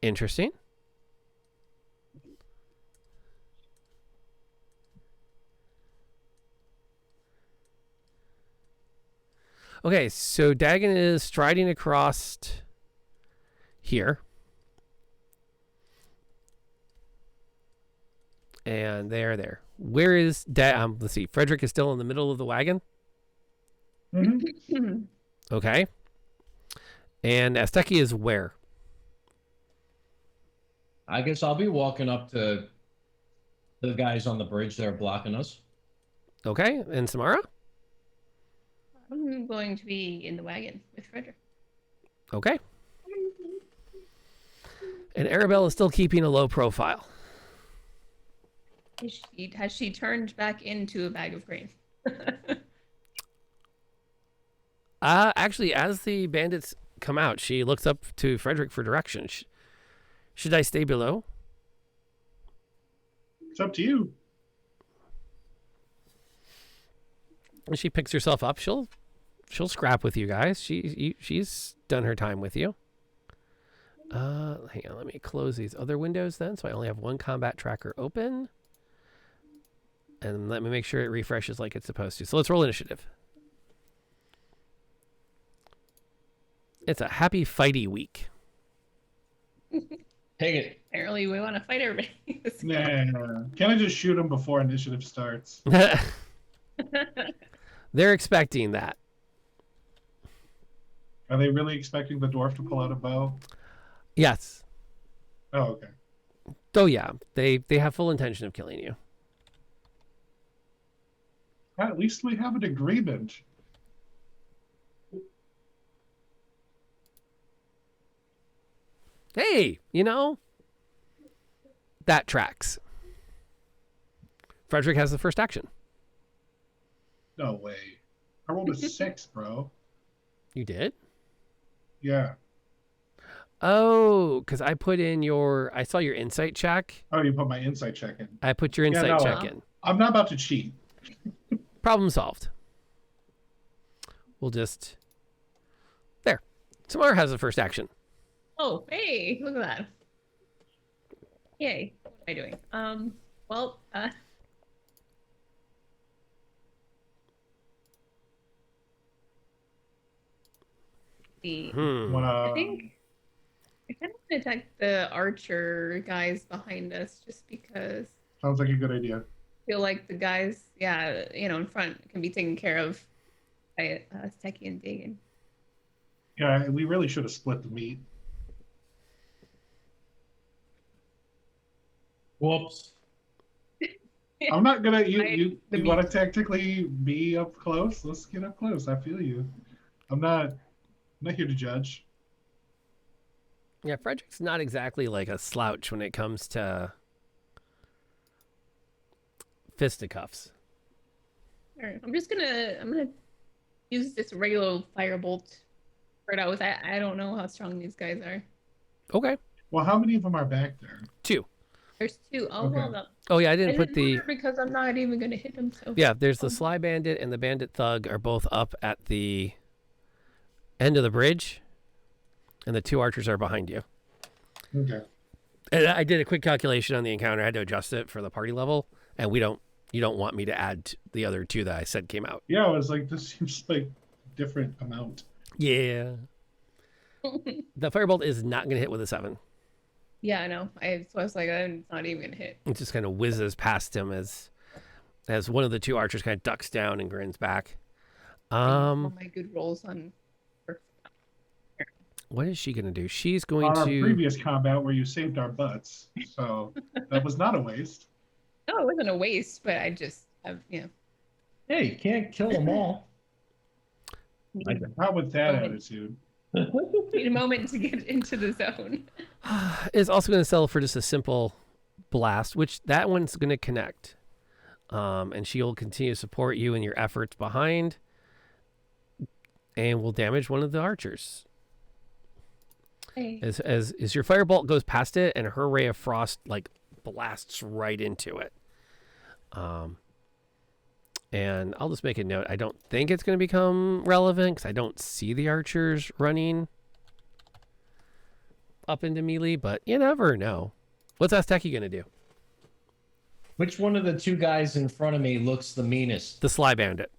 interesting. Okay, so Dagon is striding across here. And there. Where is let's see. Frederick is still in the middle of the wagon. Mm-hmm. Okay. And Asteki is where? I guess I'll be walking up to the guys on the bridge that are blocking us. Okay. And Samara? I'm going to be in the wagon with Frederick. Okay. And Arabelle is still keeping a low profile. Has she turned back into a bag of grain? Actually, as the bandits come out, she looks up to Frederick for direction. Should I stay below? It's up to you. And she picks herself up. She'll scrap with you guys. She's done her time with you. Hang on, let me close these other windows then, so I only have one combat tracker open. And let me make sure it refreshes like it's supposed to. So let's roll initiative. It's a happy fighty week. Take it. Apparently, we want to fight everybody. Nah. Can I just shoot him before initiative starts? They're expecting that. Are they really expecting the dwarf to pull out a bow? Yes. Oh, okay. Oh yeah, they have full intention of killing you. At least we have an agreement. Hey, that tracks. Frederick has the first action. No way. I rolled a 6, bro. You did? Yeah. Oh, because I saw your insight check. Oh, you put my insight check in. I put your insight no. check in. I'm not about to cheat. Problem solved. We'll just... There. Samara has the first action. Oh, hey, look at that. Yay. What am I doing? Well, I think I kind of want to attack the archer guys behind us just because Sounds like a good idea. I feel like the guys, in front can be taken care of by Steki and Dagan. Yeah, we really should have split the meat. Whoops. I'm not gonna. You The want to tactically be up close? Let's get up close. I feel you. I'm not here to judge. Yeah, Frederick's not exactly like a slouch when it comes to fisticuffs. All right, I'm gonna use this regular firebolt. Start out with I don't know how strong these guys are. Okay. Well, how many of them are back there? 2. There's 2. Oh Okay. well, no. Oh yeah, I didn't put the... order because I'm not even gonna hit them. So Yeah, there's the Sly Bandit and the Bandit Thug are both up at the end of the bridge, and the 2 archers are behind you. Okay. And I did a quick calculation on the encounter. I had to adjust it for the party level, and you don't want me to add the other 2 that I said came out. Yeah, I was like, this seems like different amount. Yeah. The firebolt is not going to hit with a 7. yeah, I know. I was like, I'm not even gonna hit. It just kind of whizzes past him as one of the 2 archers kind of ducks down and grins back. All my good rolls on. What is she going to do? She's going On our to... previous combat where you saved our butts, so that was not a waste. No, it wasn't a waste, but I just Hey, you can't kill them all. Not with that Okay. attitude. need a moment to get into the zone. is also going to settle for just a simple blast, which that one's going to connect. And she'll continue to support you in your efforts behind, and will damage one of the archers. Hey. As your firebolt goes past it, and her ray of frost like blasts right into it. And I'll just make a note. I don't think it's going to become relevant because I don't see the archers running up into melee, but you never know. What's Azteki going to do? Which one of the 2 guys in front of me looks the meanest? The Sly Bandit.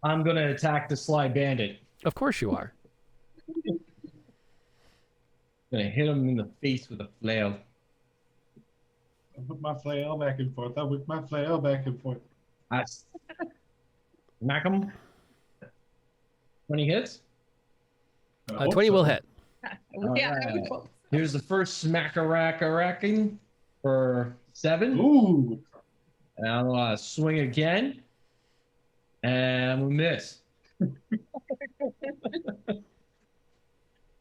I'm going to attack the Sly Bandit. Of course you are. Gonna hit him in the face with a flail. I whip my flail back and forth. I whip my flail back and forth. I smack him. 20 hits. 20 will hit. Yeah. Alright. Here's the first smack-a-rack-a-racking for 7. Ooh. And I'm gonna swing again. And I'm gonna miss.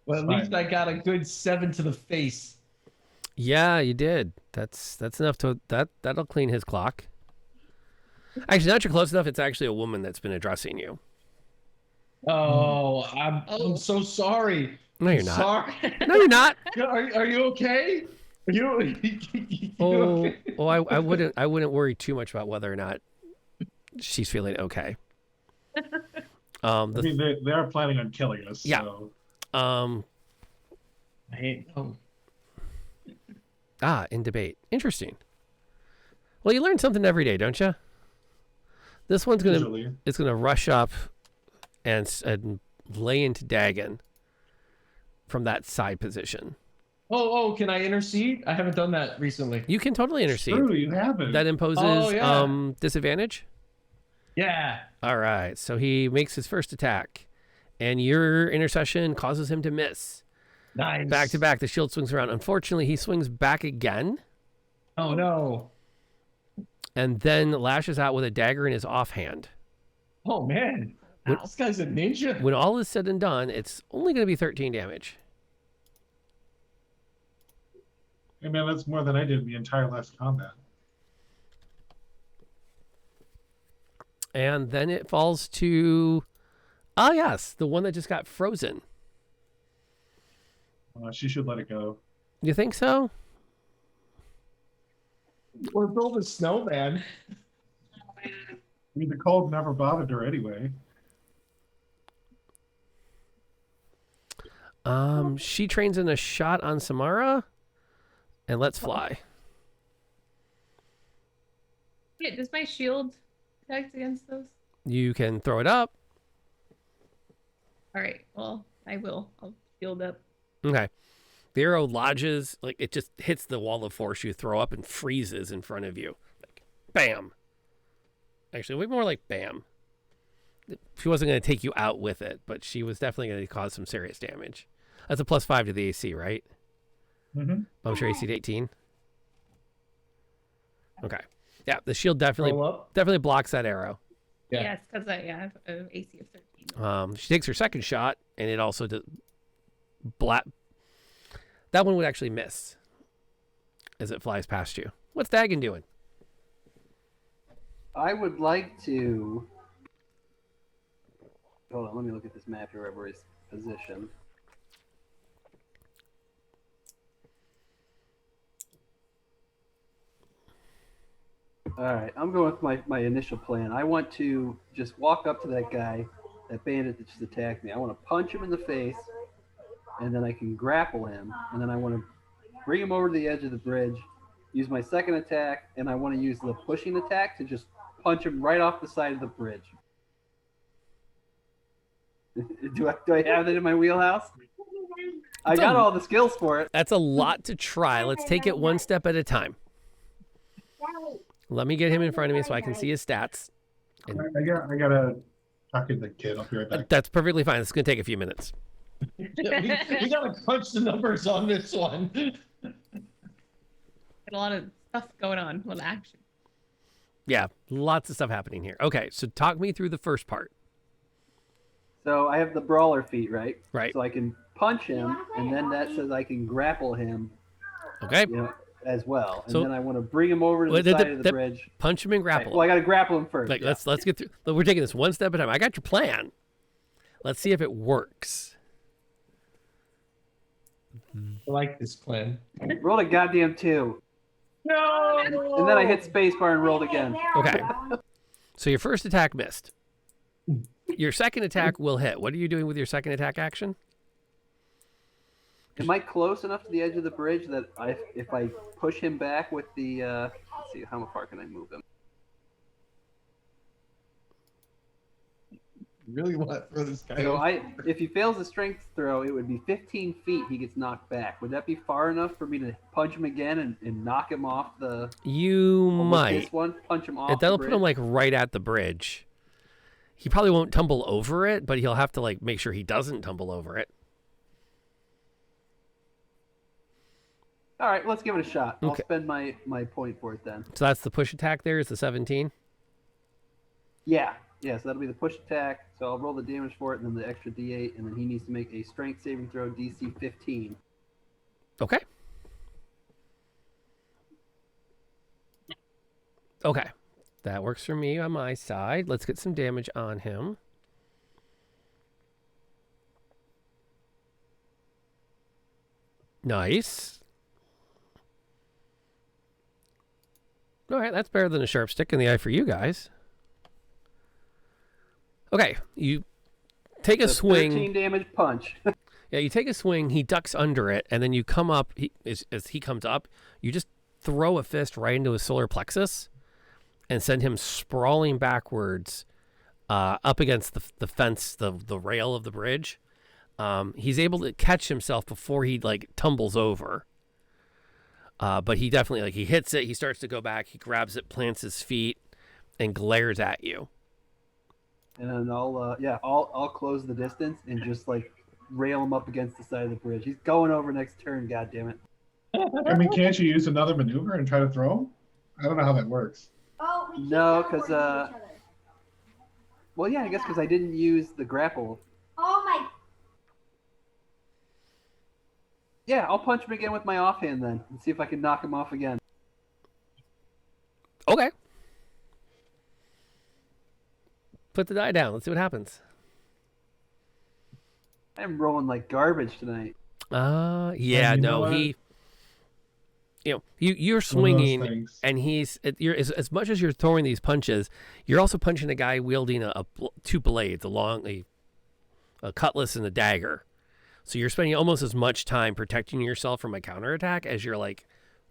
Well, at least I got a good 7 to the face. Yeah, you did. That's enough to that'll clean his clock. Actually, not you're close enough. It's actually a woman that's been addressing you. Oh, Oh. I'm so sorry. No, you're not. Sorry. No, you're not. Are you okay? Are you, you Oh, okay? oh, I wouldn't worry too much about whether or not she's feeling okay. I mean, they are planning on killing us. Yeah. So. I hate. Oh. in debate. Interesting. Well, you learn something every day, don't you? This one's gonna rush up and lay into Dagon from that side position. Oh, can I intercede? I haven't done that recently. You can totally intercede. True, you haven't. That imposes yeah. Disadvantage. Yeah. All right, so he makes his first attack, and your intercession causes him to miss. Nice. Back to back, the shield swings around. Unfortunately, he swings back again. Oh no. And then lashes out with a dagger in his offhand. Oh man. This guy's a ninja. When all is said and done, it's only going to be 13 damage. Hey man, that's more than I did in the entire last combat. And then it falls to, yes, the one that just got frozen. She should let it go. You think so? Or build a snowman. I mean, the cold never bothered her anyway. She trains in a shot on Samara, and let's fly. Yeah, does my shield protect against those? You can throw it up. All right. Well, I will. I'll shield up. Okay. The arrow lodges, like it just hits the wall of force you throw up and freezes in front of you. Like, bam. Actually, way more like bam. She wasn't going to take you out with it, but she was definitely going to cause some serious damage. That's a +5 to the AC, right? Mm-hmm. I'm sure AC to 18. Okay. Yeah, the shield definitely blocks that arrow. Yeah. Yes, because I have an AC of 13. She takes her second shot, and it also does that one would actually miss as it flies past you. What's Dagon doing? I would like to. Hold on, let me look at this map here where he's positioned. All right, I'm going with my initial plan. I want to just walk up to that guy, that bandit that just attacked me. I want to punch him in the face, and then I can grapple him, and then I want to bring him over to the edge of the bridge, use my second attack, and I want to use the pushing attack to just punch him right off the side of the bridge. Do I have that in my wheelhouse? I got all the skills for it. That's a lot to try. Let's take it one step at a time. Let me get him in front of me so I can see his stats. I gotta talk to the kid. I'll be right back. That's perfectly fine. It's going to take a few minutes. we gotta crunch the numbers on this one. Got a lot of stuff going on. A lot of action. Yeah, lots of stuff happening here. Okay, so talk me through the first part. So I have the brawler feat, right? Right. So I can punch him, and then that says I can grapple him. Okay. As well. And So- then I want to bring him over to the side of the bridge. Punch him and grapple Well, I got to grapple him first. Like yeah. let's get through. We're taking this one step at a time. I got your plan. Let's see if it works. I like this plan. Roll a goddamn 2. No. And then I hit spacebar and rolled again. Okay. So your first attack missed. Your second attack will hit. What are you doing with your second attack action? Am I close enough to the edge of the bridge that if I push him back with the let's see, how far can I move him? Really want to throw this guy So over. if he fails a strength throw, it would be 15 feet he gets knocked back. Would that be far enough for me to punch him again and knock him off the You with might. this one? Punch him off That'll the put bridge? him like right at the bridge. He probably won't tumble over it, but he'll have to like make sure he doesn't tumble over it. All right, let's give it a shot. I'll Okay. spend my point for it then. So that's the push attack there is the 17. Yeah, so that'll be the push attack. So I'll roll the damage for it, and then the extra D8, and then he needs to make a strength saving throw DC 15. Okay. Okay. That works for me on my side. Let's get some damage on him. Nice. All right, that's better than a sharp stick in the eye for you guys. Okay, you take a swing. 13 damage punch. Yeah, you take a swing, he ducks under it, and then you come up, as he comes up, you just throw a fist right into his solar plexus and send him sprawling backwards up against the fence, the rail of the bridge. He's able to catch himself before he, like, tumbles over. But he definitely, like, he hits it, he starts to go back, he grabs it, plants his feet, and glares at you. And then I'll close the distance and just like rail him up against the side of the bridge. He's going over next turn, goddammit. I mean, can't you use another maneuver and try to throw him? I don't know how that works. Oh, we No, keep 'cause, teleporting each other. Well, yeah, I guess because I didn't use the grapple. Oh my! Yeah, I'll punch him again with my offhand then and see if I can knock him off again. Okay. Put the die down. Let's see what happens. I'm rolling like garbage tonight. Yeah, you know no, what? you're swinging, and you're as much as you're throwing these punches, you're also punching a guy wielding two blades, a cutlass and a dagger. So you're spending almost as much time protecting yourself from a counterattack as you're like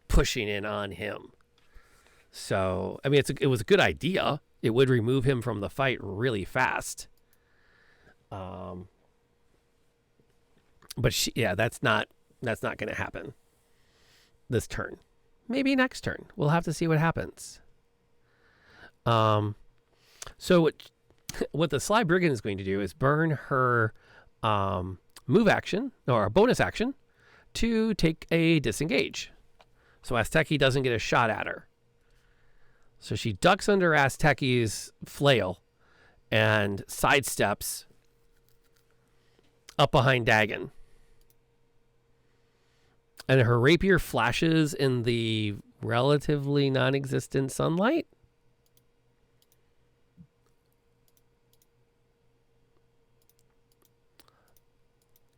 pushing in on him. So I mean, it was a good idea. It would remove him from the fight really fast. But that's not going to happen this turn. Maybe next turn. We'll have to see what happens. So what the Sly Brigand is going to do is burn her move action or a bonus action to take a disengage. So Azteki doesn't get a shot at her. So she ducks under Azteki's flail and sidesteps up behind Dagon. And her rapier flashes in the relatively non-existent sunlight.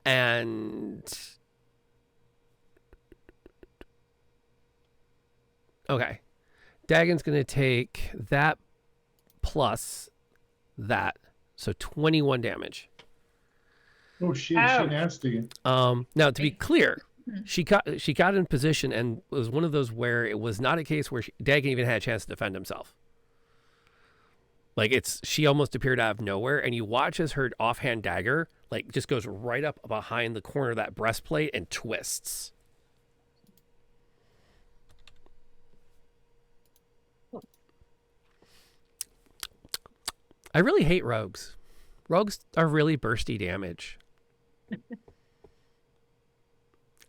And okay. Dagon's going to take that plus that. So 21 damage. Oh shit, Ouch. shit nasty. Now to be clear, she got in position, and it was one of those where it was not a case where Dagon even had a chance to defend himself. Like she almost appeared out of nowhere, and you watch as her offhand dagger like just goes right up behind the corner of that breastplate and twists. I really hate rogues. Rogues are really bursty damage.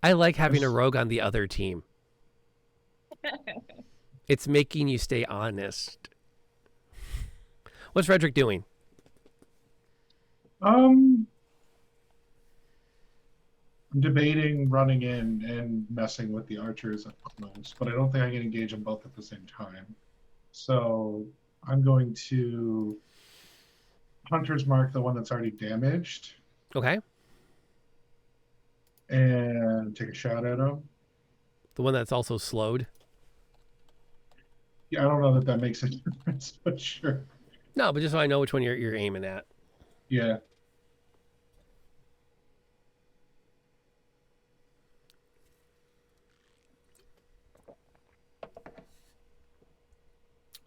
I like having a rogue on the other team. It's making you stay honest. What's Frederick doing? I'm debating running in and messing with the archers up close, but I don't think I can engage them both at the same time. So I'm going to Hunter's Mark, the one that's already damaged, Okay. and take a shot at him. The one that's also slowed. Yeah, I don't know that makes a difference, but sure. No, but just so I know which one you're aiming at. Yeah.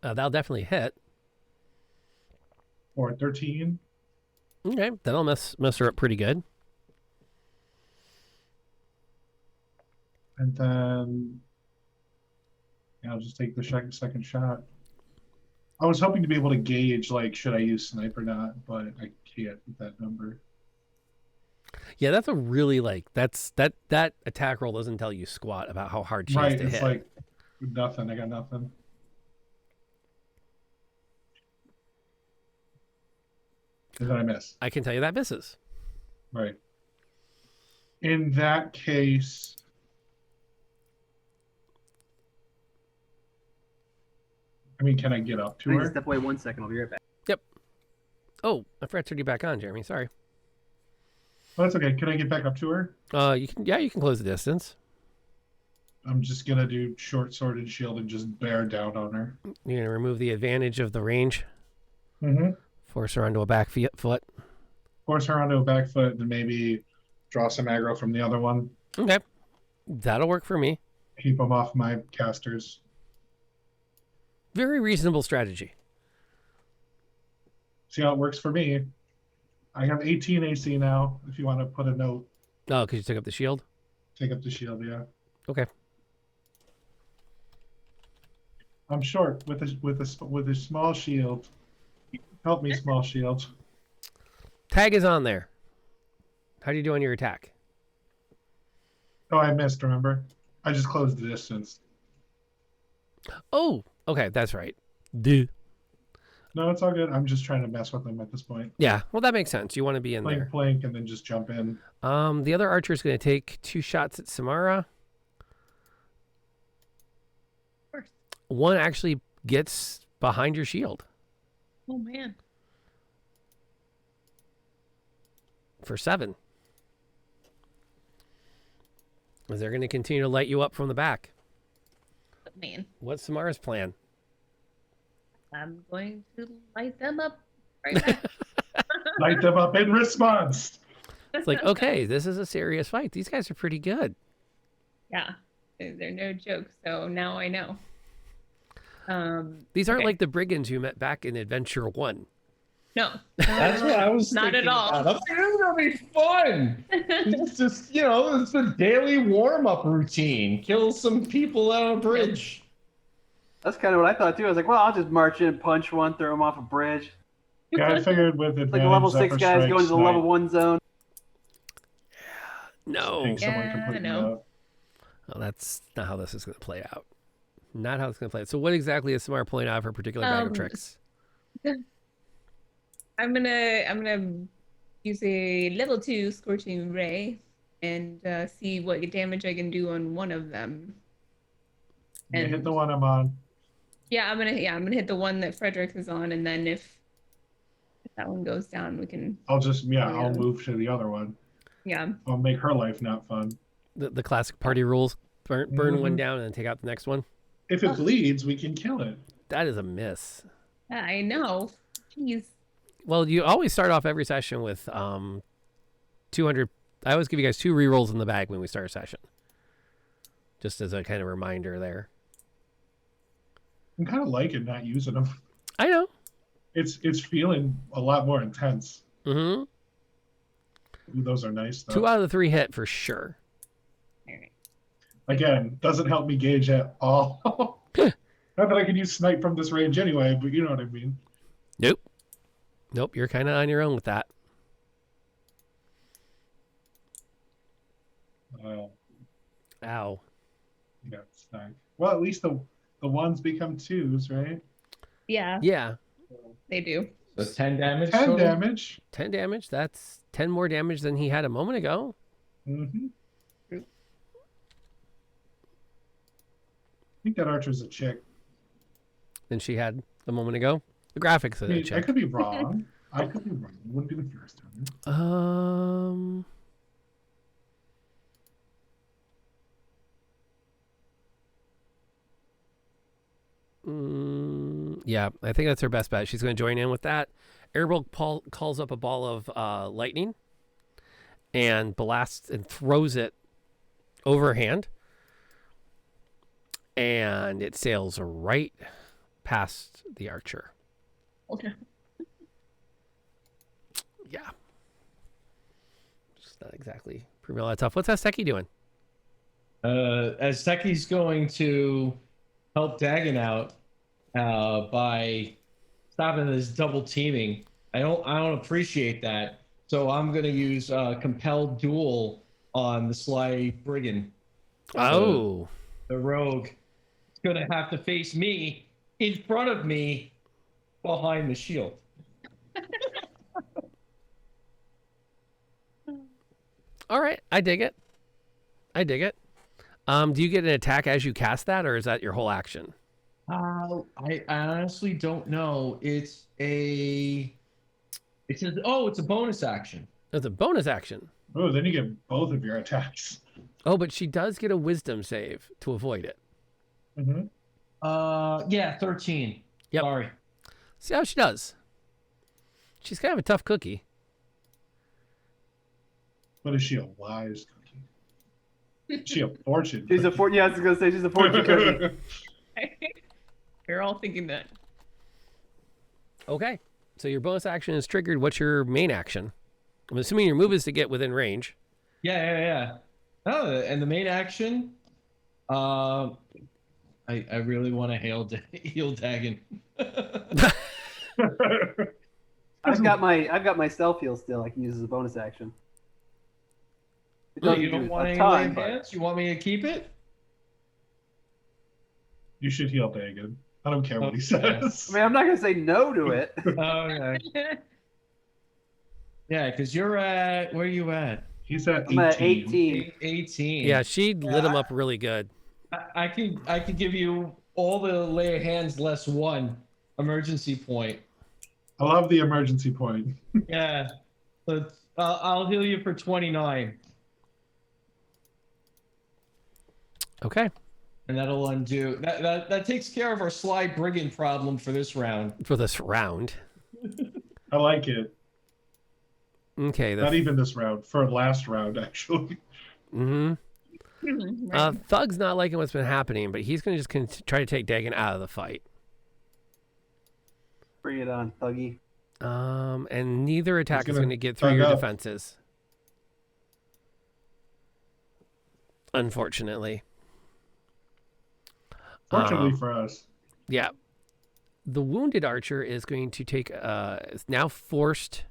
That'll definitely hit. Or 13. Okay, that'll mess her up pretty good. And then I'll just take the second shot. I was hoping to be able to gauge, like, should I use snipe or not, but I can't with that number. Yeah, that's a really that attack roll doesn't tell you squat about how hard she Right, is to it's hit. like nothing. I got nothing. And then I miss. I can tell you that misses. Right. In that case, I mean, can I get up to I need her? to step away 1 second. I'll be right back. Oh, I forgot to turn you back on, Jeremy. Sorry. Oh, that's okay. Can I get back up to her? You can. Yeah, you can close the distance. I'm just gonna do short sword and shield and just bear down on her. You're gonna remove the advantage of the range. Mm-hmm. Force her onto a back foot. Force her onto a back foot and maybe draw some aggro from the other one. Okay, that'll work for me. Keep them off my casters. Very reasonable strategy. See how it works for me. I have 18 AC now. If you want to put a note, Oh, because you took up the shield. take up the shield. Yeah, Okay. I'm short with a small shield. Help me, small shield. Tag is on there. How do you do on your attack? Oh, I missed. Remember, I just closed the distance. Oh, okay, that's right. Duh. No, it's all good. I'm just trying to mess with them at this point. Yeah, well, that makes sense. You want to be in Plank, there. plank, and then just jump in. The other archer is going to take 2 shots at Samara. Of course. One actually gets behind your shield Oh man. for 7. As they're going to continue to light you up from the back. But man, What's Samara's plan? I'm going to light them up right back. Light them up in response. It's like, okay, this is a serious fight. These guys are pretty good. Yeah, they're no joke. So now I know. These aren't Okay. like the brigands you met back in Adventure 1. No, That's what I was Not thinking at all. about. I'm like, this is gonna be fun. It's just, it's a daily warm-up routine. Kill some people on a bridge. That's kind of what I thought too. I was like, well, I'll just march in, punch one, throw him off a bridge. Yeah, I figured with advantage. Like a level 6 Zephyr guys Strike, going to the snipe, level 1 zone. No. take someone Yeah, completely no. out. Well, that's not how this is going to play out. Not how it's going to play out. So what exactly is Samara pulling out of her particular bag of tricks? I'm gonna use a level 2 scorching ray and see what damage I can do on one of them. You And hit the one I'm on. yeah, I'm gonna hit the one that Frederick is on, and then if that one goes down, we can I'll just Oh, I'll yeah. move to the other one. yeah. I'll make her life not fun. The classic party rules. Burn one Mhm. down and then take out the next one. If it bleeds, we can kill it. That is a miss. I know. Jeez. Well, you always start off every session with 200. I always give you guys 2 rerolls in the bag when we start a session. Just as a kind of reminder there. I'm kind of liking not using them. I know. It's feeling a lot more intense. Mm-hmm. Ooh, those are nice though. 2 out of the 3 hit for sure. All right. Again, doesn't help me gauge at all. Not that I can use snipe from this range anyway, but you know what I mean. Nope, you're kind of on your own with that. Ow. Yeah, sniped. Well, at least the ones become 2s, right? Yeah, Yeah, they do. So 10 damage 10 total? damage. 10 damage. That's 10 more damage than he had a moment ago. Mm-hmm. I think that archer's a chick. Than she had a moment ago. The graphics I of mean, that I check. could be wrong. I could be wrong. It wouldn't be the first time. Yeah, I think that's her best bet. She's going to join in with that. Airbolt calls up a ball of lightning and blasts and throws it overhand. And it sails right past the archer. Okay. Yeah. Just not exactly proving all that tough. What's Asteki doing? Asteki's going to help Dagon out by stopping this double teaming. I don't appreciate that. So I'm gonna use compelled duel on the sly brigand. Oh. The rogue. It's gonna have to face me in front of me behind the shield. All right. I dig it. Do you get an attack as you cast that, or is that your whole action? I honestly don't know. It's a bonus action. That's a bonus action. Oh, then you get both of your attacks. Oh, but she does get a wisdom save to avoid it. Mm-hmm. Yeah, 13. Yep. Sorry. See how she does. She's kind of a tough cookie. But is she a wise cookie? Is she a fortune? She's a cookie? yeah, I was gonna say she's a fortune cookie. We're all thinking that. Okay. So your bonus action is triggered. What's your main action? I'm assuming your move is to get within range. Yeah. Oh, and the main action, I really want to heal Dagon. I've got my self heal still. I can use as a bonus action. It Oh, doesn't you don't do want a any ton, lay but- hands? You want me to keep it? You should heal Dagon. I don't care what he Okay. says. I mean, I'm not gonna say no to it. Okay. Yeah, because you're at, where are you at? He's at 18. I'm at 18. 18. Yeah, she lit him up really good. I could give you all the lay of hands less one emergency point. I love the emergency point. Yeah. But I'll heal you for 29. Okay. And that'll undo. That takes care of our sly brigand problem for this round. For this round. I like it. Okay. Not even this round. For last round, actually. Mm-hmm. Right. Thug's not liking what's been happening, but he's going to just try to take Dagon out of the fight. Bring it on, Thuggy. And neither attack is gonna going to get through thug your up. defenses. Unfortunately. Fortunately Um, for us. Yeah. The wounded archer is going to take is now forced.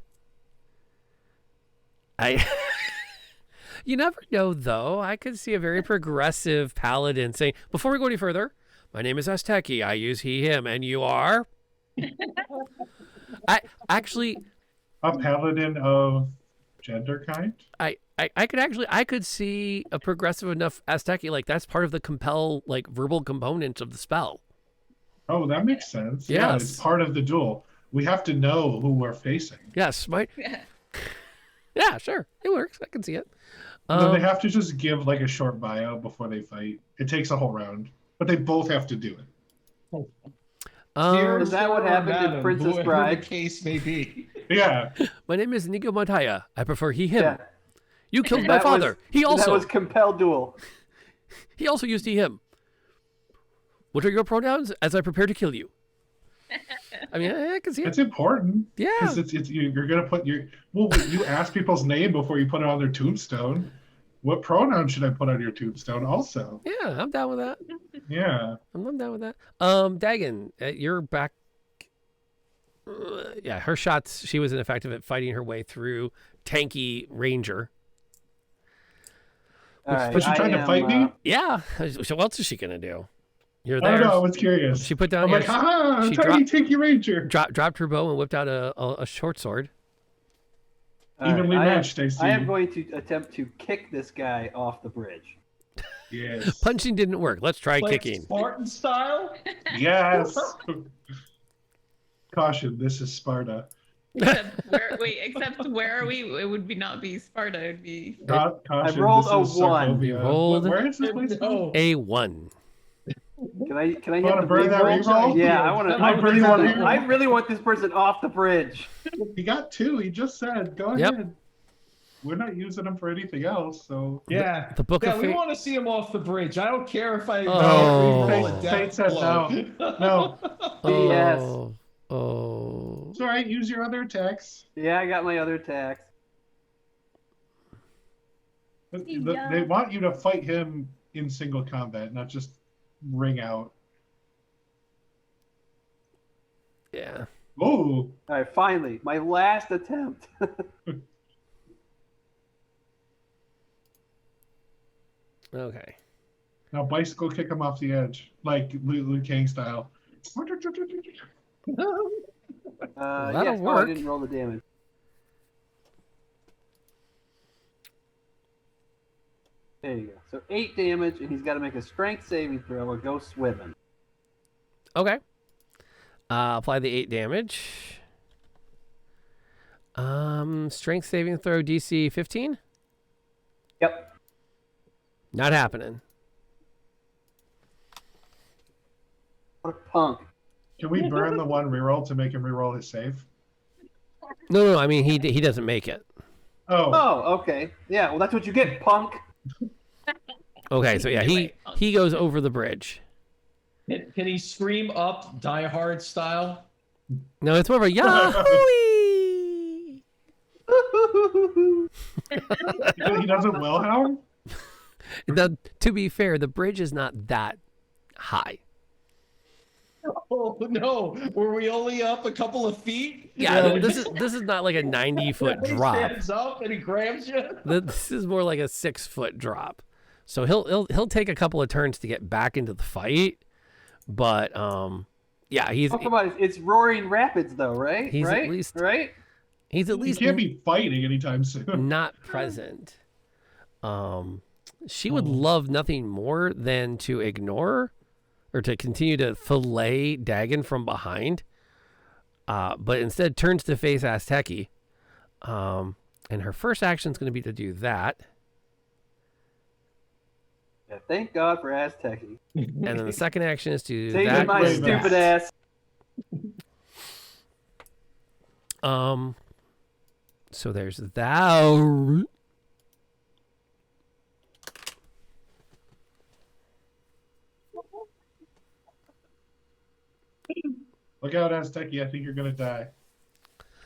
You never know though. I could see a very progressive paladin saying, before we go any further, my name is Asteki. I use he, him, and you are I actually A paladin of gender kind? I could see a progressive enough Asteki, like that's part of the compel, like verbal component of the spell. Oh, that makes sense. Yeah, Yes. it's part of the duel. We have to know who we're facing. Yes, yeah, sure. It works. I can see it. And then they have to just give like a short bio before they fight. It takes a whole round, but they both have to do it. Is that what happened in Princess whoever Bride? the case may be. Yeah. My name is Nico Mataya. I prefer he, him. Yeah. You killed my That was- father. He That also was compelled duel. used he, him. What are your pronouns as I prepare to kill you? I mean, I can see It's it. important. Yeah. Because you're going to put your... Well, you ask people's name before you put it on their tombstone. What pronoun should I put on your tombstone also? Yeah, I'm down with that. Yeah. I'm down with that. Dagon, you're back. Yeah, her shots, she was ineffective at fighting her way through tanky ranger. All right, Was she trying to fight me? Yeah. So what else is she going to do? You're I don't know. I there. was curious. She put down I'm like, haha, I'm she trying to take your ranger. dropped her bow and whipped out a short sword. All right, Evenly I am- matched, I see. I am going to attempt to kick this guy off the bridge. Yes. Punching didn't work. Let's try Like kicking. Spartan style? Yes. Caution, this is Sparta. Except where are we? It would not be Sparta. It would be. Caution, rolled this a is 1. Sarkovia. You rolled Where is this place? No. A1. Can I hit Wanna the burn that reroll? reroll? Yeah, I want to. I I really want this person off the bridge. He got 2. He just said, go Yep. ahead. We're not using him for anything else, so. Yeah. The Book Yeah, of we Fate. want to see him off the bridge. I don't care if I Oh. roll a Fate death said blow. No. Yes. Oh. It's all right. Use your other attacks. Yeah, I got my other attacks. They want you to fight him in single combat, not just ring out. Yeah. Oh, All right, finally, my last attempt. Okay. now bicycle kick him off the edge, like Liu Kang style. That'll I work. didn't roll the damage. There you go. So 8 damage, and he's got to make a strength saving throw or go swimming. Okay. Apply the 8 damage. Strength saving throw DC 15? Yep. Not happening. What a punk. Can we burn the one reroll to make him reroll his save? No, I mean, he doesn't make it. Oh, Oh, okay. Yeah, well, that's what you get, punk. Okay, so yeah, he goes over the bridge. Can he scream up Die Hard style? No, it's more of a Yahoo! he doesn't Wilhelm? Now, to be fair, the bridge is not that high. Oh no! Were we only up a couple of feet? Yeah, this is not like a 90-foot He drop. stands up and he grabs you. This is more like a 6-foot drop. So he'll take a couple of turns to get back into the fight, but yeah, he's Oh, come on. It's Roaring Rapids, though, right? He's right? at least- Right? he's at He least can't be fighting anytime soon. not present. She would love nothing more than to ignore or to continue to fillet Dagon from behind, but instead turns to face Azteki. And her first action is going to be to do that. Yeah, thank God for Azteki. And then the second action is to do Saving that. my way stupid back. ass. So there's that. Look out, Azteki. I think you're going to die.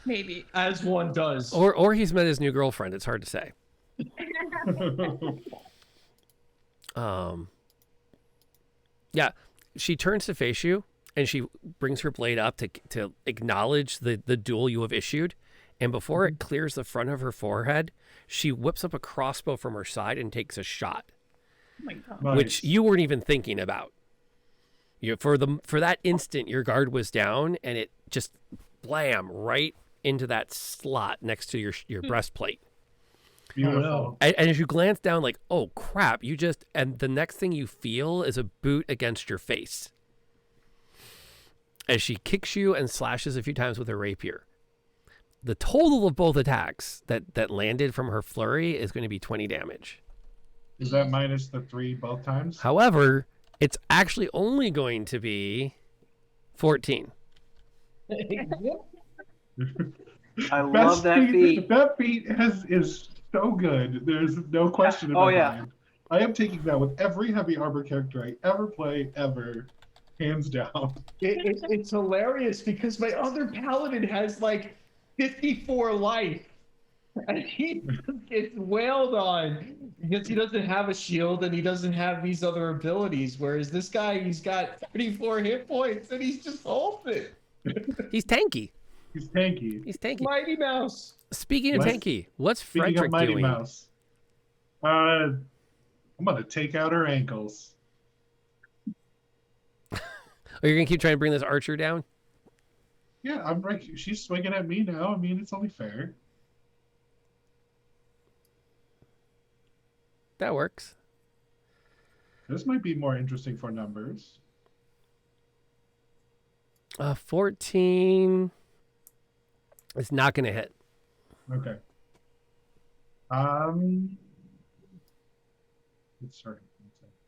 Maybe. As one does. Or he's met his new girlfriend. It's hard to say. Yeah, she turns to face you, and she brings her blade up to acknowledge the duel you have issued. And before it clears the front of her forehead, she whips up a crossbow from her side and takes a shot, Oh my God. Nice. which you weren't even thinking about. For that instant, your guard was down, and it just blam right into that slot next to your breastplate. Beautiful. no. And as you glance down, like, oh crap, and the next thing you feel is a boot against your face. As she kicks you and slashes a few times with her rapier. The total of both attacks that landed from her flurry is going to be 20 damage. Is that minus the 3 both times? However, it's actually only going to be 14. I love that feat. That feat is so good. There's no question about Oh, yeah. it. I am taking that with every heavy armor character I ever play, ever. Hands down. It's hilarious because my other paladin has like 54 life. And he gets wailed on because he doesn't have a shield and he doesn't have these other abilities. Whereas this guy, he's got 34 hit points and he's just holding it. He's tanky. He's tanky. He's tanky. Mighty Mouse. Speaking of Let's- tanky, what's Speaking Frederick of Mighty doing? Mouse, I'm gonna take out her ankles. Are you going to keep trying to bring this archer down? Yeah, I'm right. She's swinging at me now. I mean, it's only fair. That works. This might be more interesting for numbers. 14 is not going to hit. Okay. It's her.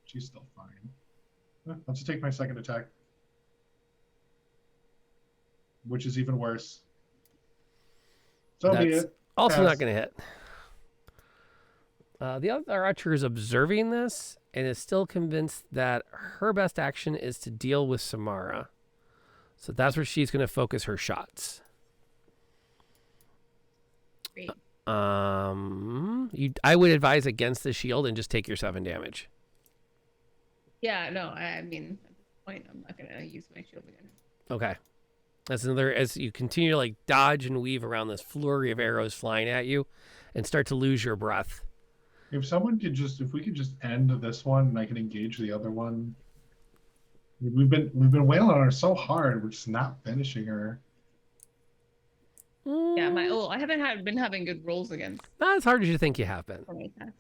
She's still fine. I'll just take my second attack, which is even worse. So be That's it. also Pass. not going to hit. The other archer is observing this and is still convinced that her best action is to deal with Samara. So that's where she's going to focus her shots. Great. I would advise against the shield and just take your 7 damage. Yeah, no, I mean, at this point, I'm not going to use my shield again. Okay. That's another, as you continue to like dodge and weave around this flurry of arrows flying at you and start to lose your breath. If we could just end this one and I can engage the other one. We've been wailing on her so hard, we're just not finishing her. Yeah, I haven't been having good rolls against Not as hard as you think you have been. for my attacks.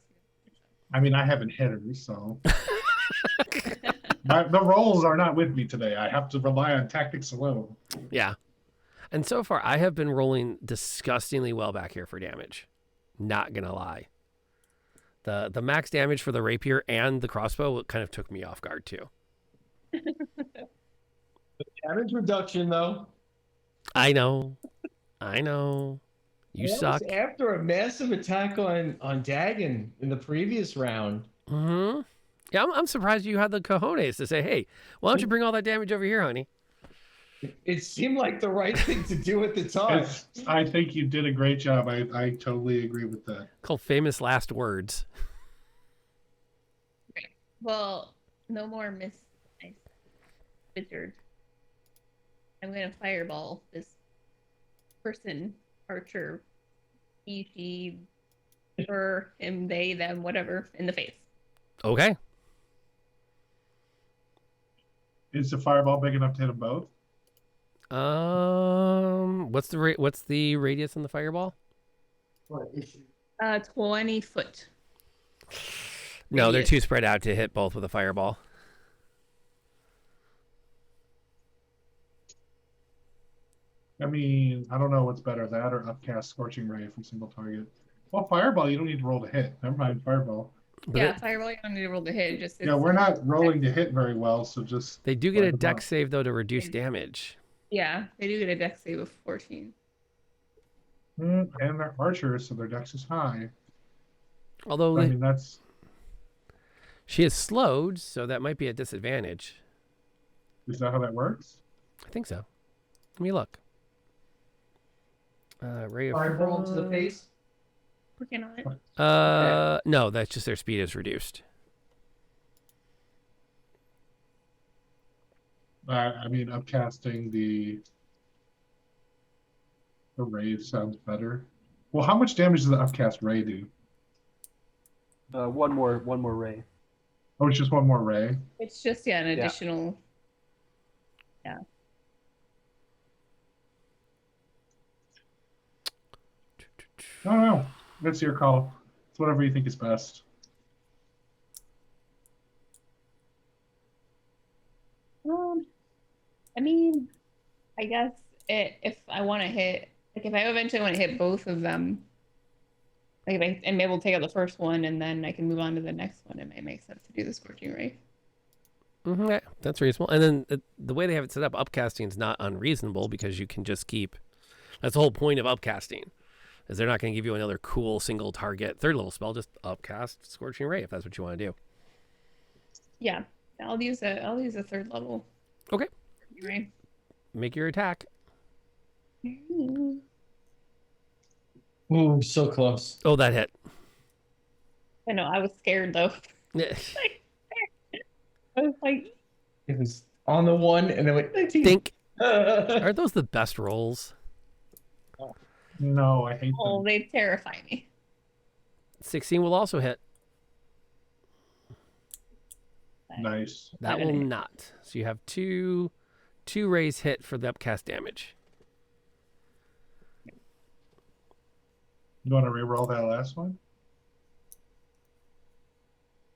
I mean, I haven't hit her, so The rolls are not with me today. I have to rely on tactics alone. Yeah. And so far, I have been rolling disgustingly well back here for damage. Not going to lie. The max damage for the rapier and the crossbow kind of took me off guard, too. Damage reduction, though. I know. You That suck. was after a massive attack on Dagon in the previous round. Mm-hmm. Yeah, I'm surprised you had the cojones to say, hey, why don't you bring all that damage over here, honey? It seemed like the right thing to do at the time. I think you did a great job. I totally agree with that. Called famous last words. Well, no more Miss Wizard. I'm gonna fireball this person, archer, he, she, her, him, they, them, whatever, in the face. Okay. Is the fireball big enough to hit them both? What's the radius on the fireball? 20 foot. No, they're Radius. too spread out to hit both with a fireball. I mean, I don't know what's better, that or upcast scorching ray from single target. Well, fireball, you don't need to roll to hit. Never mind, fireball. But Yeah, fireball, you don't need to roll the hit. Just Yeah, we're not rolling to hit very well, so just they do get a Fireball. dex save though to reduce damage. Yeah, they do get a dex save of 14. and they're archers, so their dex is high. Although I mean, that's she is slowed, so that might be a disadvantage. is that how that works? I think so. Let me look. Ray of Fireball to the Frost. face. Working on it. No, that's just their speed is reduced. I mean, upcasting the ray sounds better. Well, how much damage does the upcast ray do? One more ray. Oh, it's just one more ray. It's just, an additional. I don't know. That's your call. It's whatever you think is best. I mean, I guess if I want to hit, like if I eventually want to hit both of them, like if I'm able to take out the first one and then I can move on to the next one, it may make sense to do the scorching ray. Mm-hmm, yeah, that's reasonable. And then the way they have it set up, upcasting is not unreasonable because you can just keep. That's the whole point of upcasting, is they're not going to give you another cool single target third level spell. Just upcast scorching ray if that's what you want to do. Yeah, I'll use a third level. Okay. Right. Make your attack. Ooh, so close. Oh, that hit. I know. I was scared though. Yeah. I was like, It was on the one, and then went 19. Think. Aren't those the best rolls? No, I hate oh, them. they terrify me. 16 will also hit. Nice. That will not. So you have two rays hit for the upcast damage. You want to re-roll that last one?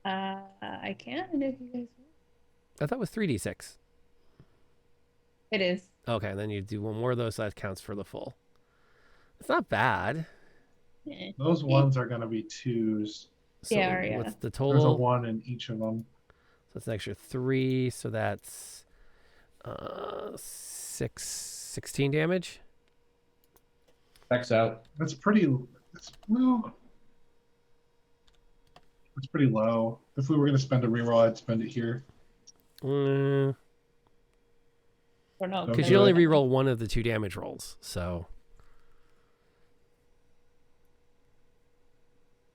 I can if you guys want. I thought it was 3d6. It is. Okay, then you do one more of those, so that counts for the full. It's not bad. Eh. Those ones are going to be twos. So Yeah. what's the There's a total? one in each of them. So that's an extra 3, so that's 16 damage. Checks out. That's pretty. Well, it's pretty low. If we were going to spend a reroll, I'd spend it here. Or no, Because Okay. you only reroll one of the 2 damage rolls. So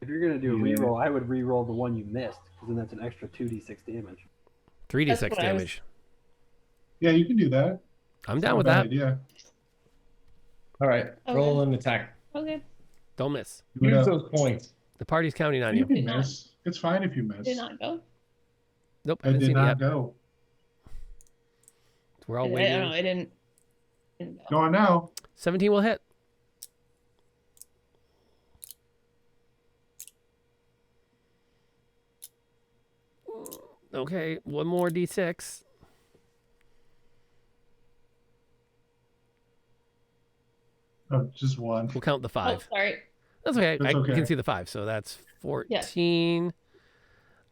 If you're gonna do a Yeah. reroll, I would reroll the one you missed, because then that's an extra 2d6 damage. 3d6 That's what I was- damage. Yeah, you can do that. I'm It's down not with a bad that. idea. All right, Okay. roll an attack. Okay. Don't miss. You Use know, those points. The party's counting on you you. can Did not. miss. It's fine if you miss. Did not go. Nope, I I didn't did see it not yet. go. We're all I don't waiting. know. It didn't go. Go on now. 17 will hit. Okay, one more d6. Oh, just one. We'll count the Oh, 5. sorry. That's okay. That's You okay. can see the 5, so that's 14.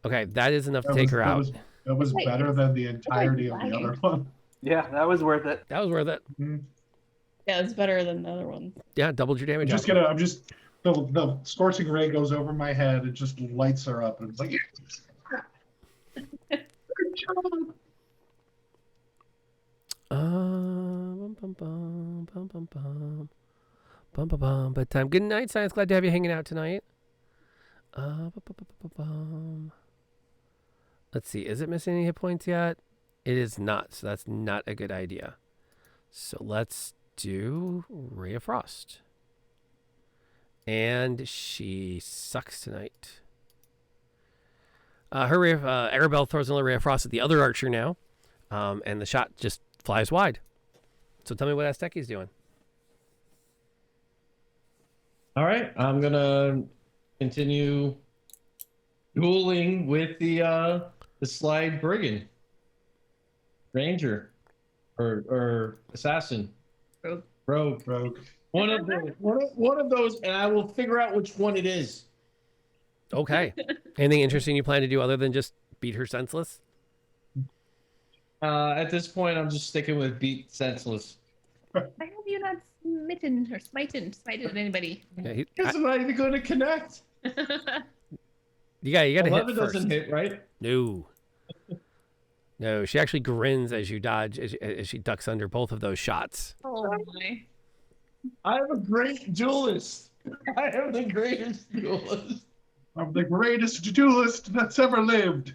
Okay, that is enough to That take was, her that out. was that was Wait, better than the entirety of the lagging. other one. Yeah, that was worth it. That was worth it. Mhm. Yeah, it's better than the other one. Yeah, doubled your damage. The scorching ray goes over my head. It just lights her up, and it's like. Bum, bum, bum, bum, bum, bum. Bum, bum, bum. Bedtime. Good night, Science. Glad to have you hanging out tonight. Bum, bum, bum, bum, bum. Let's see. Is it missing any hit points yet? It is not, so that's not a good idea. So let's do Ray of Frost. And she sucks tonight. Her ray of, Arabelle throws another Ray of Frost at the other archer now. And the shot just flies wide. So tell me what Asteki's doing. All right, I'm gonna continue dueling with the slide brigand, ranger, or assassin, rogue. One of those, and I will figure out which one it is. Okay. Anything interesting you plan to do other than just beat her senseless? At this point, I'm just sticking with beat senseless. Why have you not smited anybody? Yeah, Because I'm not even going to connect. you got to hit 11 first. doesn't hit, right? No. No, she actually grins as you dodge, as she ducks under both of those shots. Oh my. I am a great duelist. I am the greatest duelist. I'm the greatest duelist that's ever lived.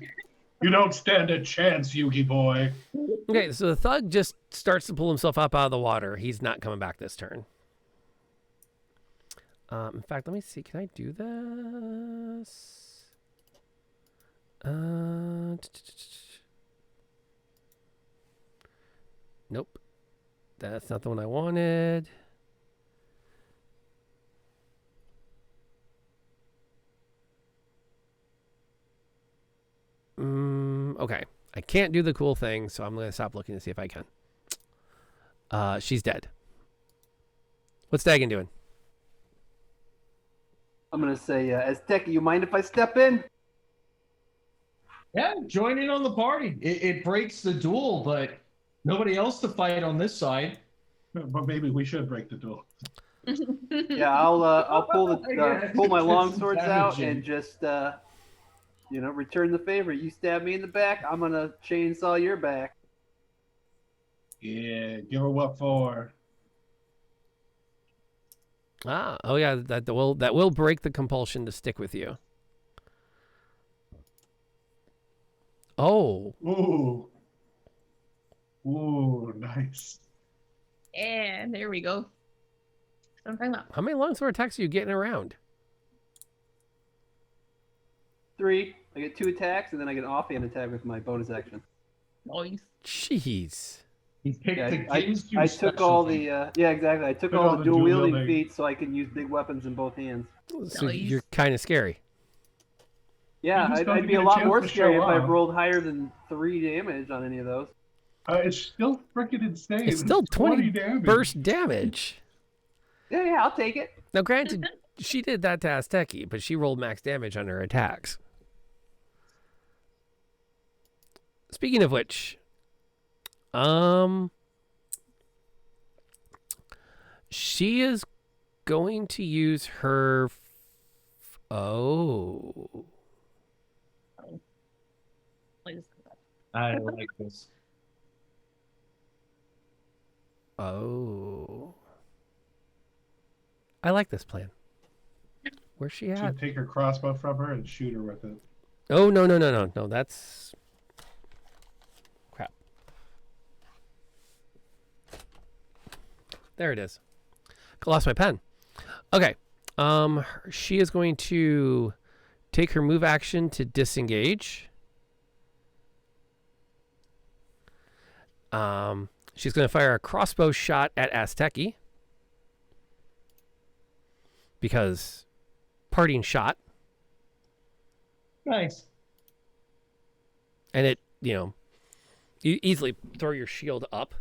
You don't stand a chance, Yugi boy. Okay, so the thug just starts to pull himself up out of the water. He's not coming back this turn. In fact, let me see. Can I do this? Nope. That's not the one I wanted. Okay. I can't do the cool thing, so I'm going to stop looking to see if I can. She's dead. What's Dagon doing? I'm gonna say, Azteki, you mind if I step in? Yeah, join in on the party. It breaks the duel, but nobody else to fight on this side. But maybe we should break the duel. Yeah, I'll pull pull my long swords out Savaging. and just return the favor. You stab me in the back, I'm gonna chainsaw your back. Yeah, give her what for. Oh yeah, that will break the compulsion to stick with you. Oh, Ooh. Ooh, nice. And there we go. That's what I'm talking about. how many longsword attacks are you getting around? 3. I get 2 attacks, and then I get an offhand attack with my bonus action. Nice. Jeez. He picked Yeah, the Ginsu I took all specialty. the exactly. I took Took all all the the dual wielding dual-wielding. feats so I can use big weapons in both hands. So Nice. you're kind of scary. Yeah, You just don't I'd be get a a lot chance more to scary show if I off. rolled higher than 3 damage on any of those. It's still freaking insane. It's still 20 damage. burst damage. Yeah, I'll take it. Now, granted, she did that to Asteki, but she rolled max damage on her attacks. Speaking of which, she is going to use her. Oh. I like this. Oh. I like this plan. Where's she at? Should take her crossbow from her and shoot her with it. Oh, no. No, that's... Crap. There it is. Lost my pen. Okay. She is going to take her move action to disengage. She's going to fire a crossbow shot at Asteki. Because parting shot. Nice. And it, you easily throw your shield up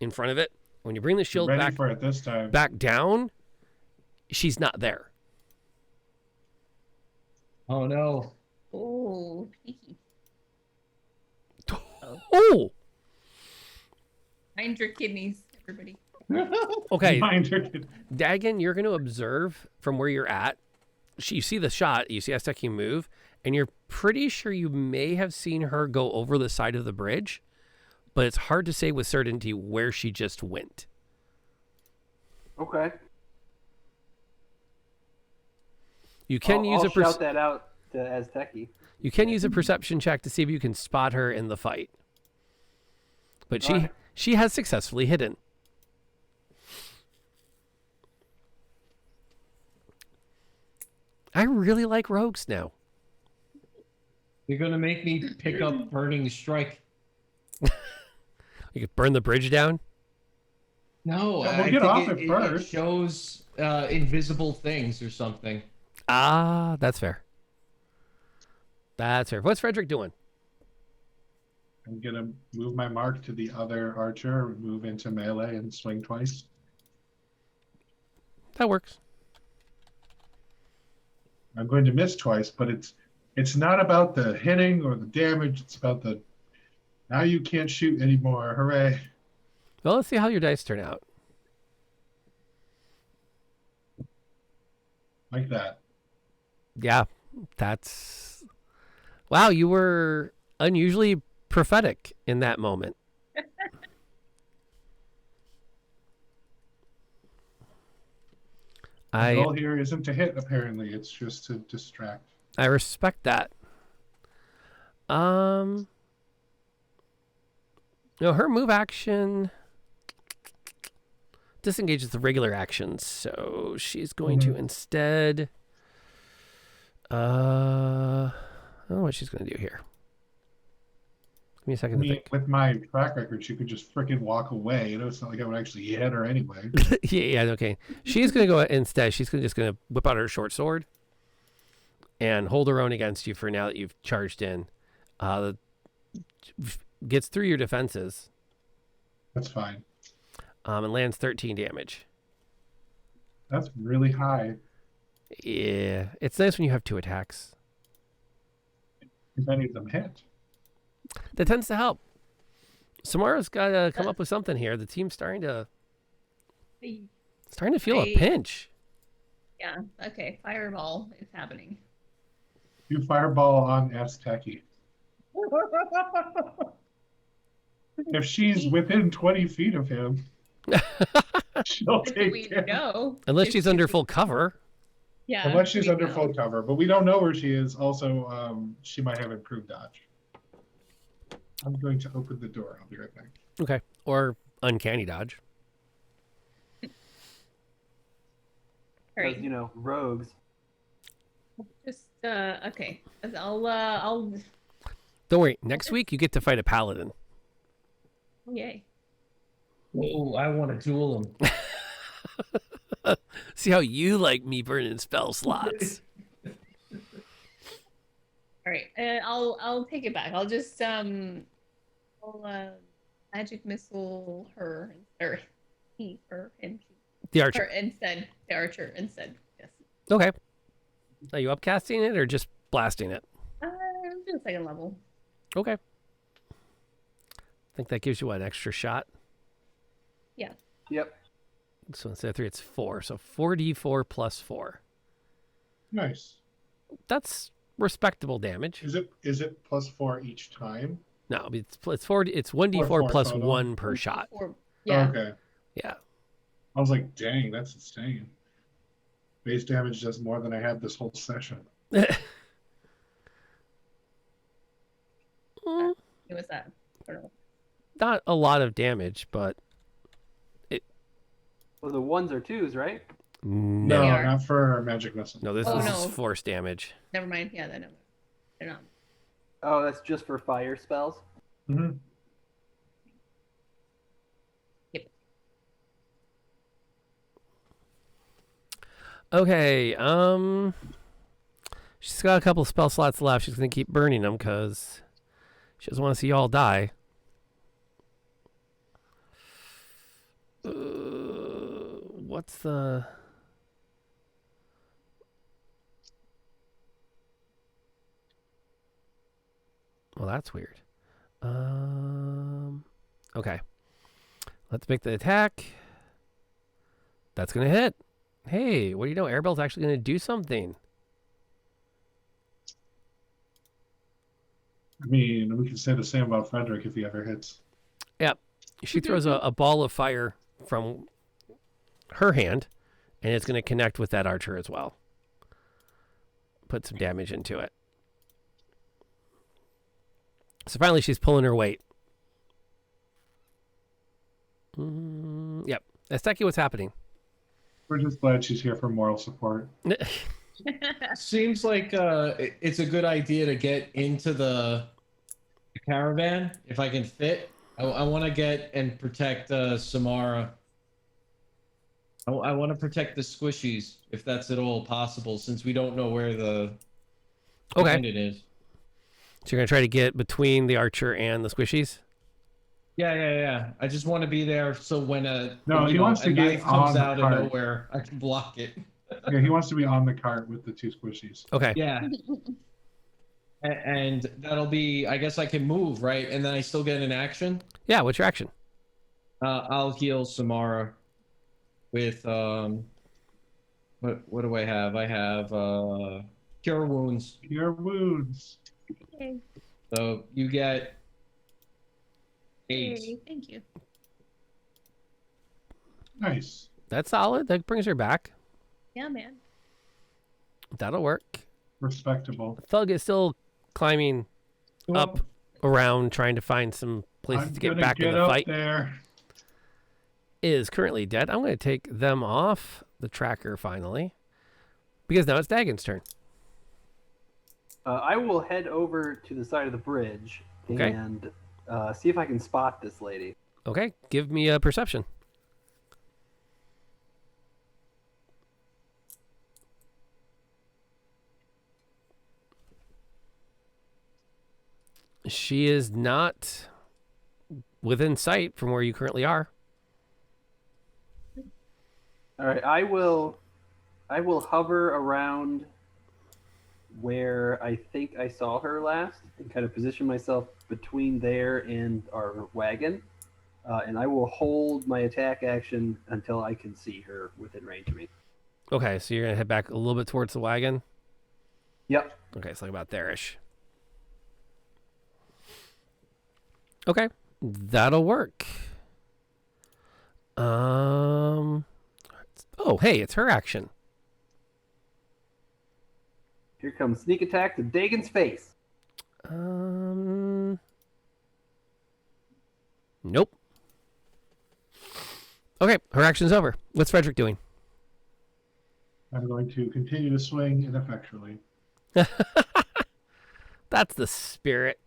in front of it. When you bring the shield Ready for it this time. back down, she's not there. Oh no. Oh. Oh, Mind your kidneys, everybody. okay. Reminder. Dagon, you're going to observe from where you're at. You see the shot, you see Asteki move, and you're pretty sure you may have seen her go over the side of the bridge, but it's hard to say with certainty where she just went. Okay. You can use I'll a shout that out to Azteki. you can use a perception check to see if you can spot her in the fight. But she has successfully hidden. I really like rogues now. You're gonna make me pick up Burning Strike. You could burn the bridge down. No, Yeah, I we'll get think off it it first. shows invisible things or something. Ah, that's fair. That's fair. What's Frederick doing? I'm gonna move my mark to the other archer, move into melee, and swing twice. That works. I'm going to miss twice, but it's not about the hitting or the damage. It's about the now you can't shoot anymore. Hooray! Well, let's see how your dice turn out. Like that. Yeah, that's... Wow, you were unusually prophetic in that moment. The goal here isn't to hit, apparently. It's just to distract. I respect that. No, her move action disengages the regular actions, so she's going to instead. I don't know what she's going to do here. Give me a I second to mean, think. with my track record, she could just freaking walk away. It's not like I would actually hit her anyway. Yeah, okay. She's going to go instead. She's just going to whip out her short sword and hold her own against you for now that you've charged in. Gets through your defenses. That's fine. And lands 13 damage. That's really high. Yeah, it's nice when you have 2 attacks. If any of them hit. That tends to help. Samara's got to come up with something here. The team's starting to feel a pinch. Yeah. Okay. Fireball is happening. You fireball on Azteki. If she's within 20 feet of him, she'll take We care. know. Unless she's under full cover. Yeah. Unless she's we under know. full cover, but we don't know where she is. Also, she might have improved dodge. I'm going to open the door. I'll be right back. Okay. Or uncanny dodge. All right. Because, rogues. Just okay. I'll. Don't worry. Next week, you get to fight a paladin. Yay. Whoa, I want to duel him. See how you like me burning spell slots. All right. I'll take it back. I'll just magic missile her or he her and she. The archer. Her instead. The archer instead. Yes. Okay. Are you upcasting it or just blasting it? Do the second level. Okay. I think that gives you an extra shot. Yeah. Yep. So instead of 3, it's 4. So 4d4 plus 4. Nice. That's respectable damage. Is it plus 4 each time? No, it's 4. It's 1d4 4 plus total. 1 per shot. Yeah. Okay. Yeah. I was like, dang, that's insane. Base damage does more than I had this whole session. Mm, It was that. I don't know. not a lot of damage, but Well, the 1s or 2s, right? No, They are. not for magic missile. No, this Oh, is no. force damage. Never mind. Yeah, they're not. Oh, that's just for fire spells? Mm-hmm. Okay, she's got a couple spell slots left. She's going to keep burning them because She doesn't want to see you all die. What's the... Well, that's weird. Okay. Let's make the attack. That's going to hit. Hey, what do you know? Arabelle's actually going to do something. I mean, we can say the same about Frederick if he ever hits. Yep. She throws a ball of fire from her hand, and it's going to connect with that archer as well. Put some damage into it. So finally, she's pulling her weight. Yep. Asteki, what's happening? We're just glad she's here for moral support. Seems like it's a good idea to get into the caravan if I can fit. I want to get and protect Samara. I want to protect the squishies if that's at all possible, since we don't know where the bandit is. So you're going to try to get between the archer and the squishies? Yeah. I just want to be there so when he wants to a get knife comes on the out of cart. nowhere, I can block it. Yeah, he wants to be on the cart with the two squishies. Okay. Yeah. And that'll be, I guess I can move, right? And then I still get an action? Yeah, what's your action? I'll heal Samara with, what do I have? I have, Cure Wounds. Cure wounds. Yay. So you get 8. Yay, thank you. Nice. That's solid. That brings her back. Yeah, man. That'll work. Respectable. Thug is still climbing up around, trying to find some places I'm to get gonna back in get the up fight. there. Is currently dead. I'm going to take them off the tracker finally, because now it's Dagon's turn. I will head over to the side of the bridge Okay. and see if I can spot this lady. Okay, give me a perception. She is not within sight from where you currently are. All right, I will hover around where I think I saw her last and kind of position myself between there and our wagon. And I will hold my attack action until I can see her within range of me. Okay, so you're going to head back a little bit towards the wagon. Yep. Okay, so like about there-ish. Okay, that'll work. Oh, hey, it's her action. Here comes sneak attack to Dagon's face. Nope. Okay, her action's over. What's Frederick doing? I'm going to continue to swing ineffectually. That's the spirit.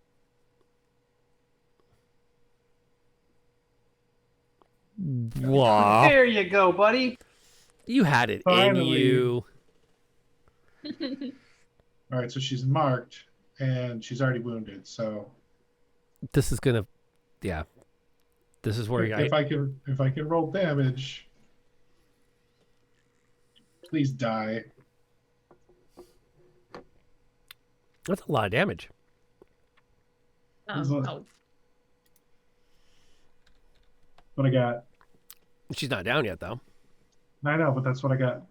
Wow. There you go, buddy. You had it in Finally. you. All right, so she's marked and she's already wounded. So This is gonna, yeah. This is where if I can roll damage, please die. That's a lot of damage. Oh. What I got? She's not down yet, though. I know, but that's what I got.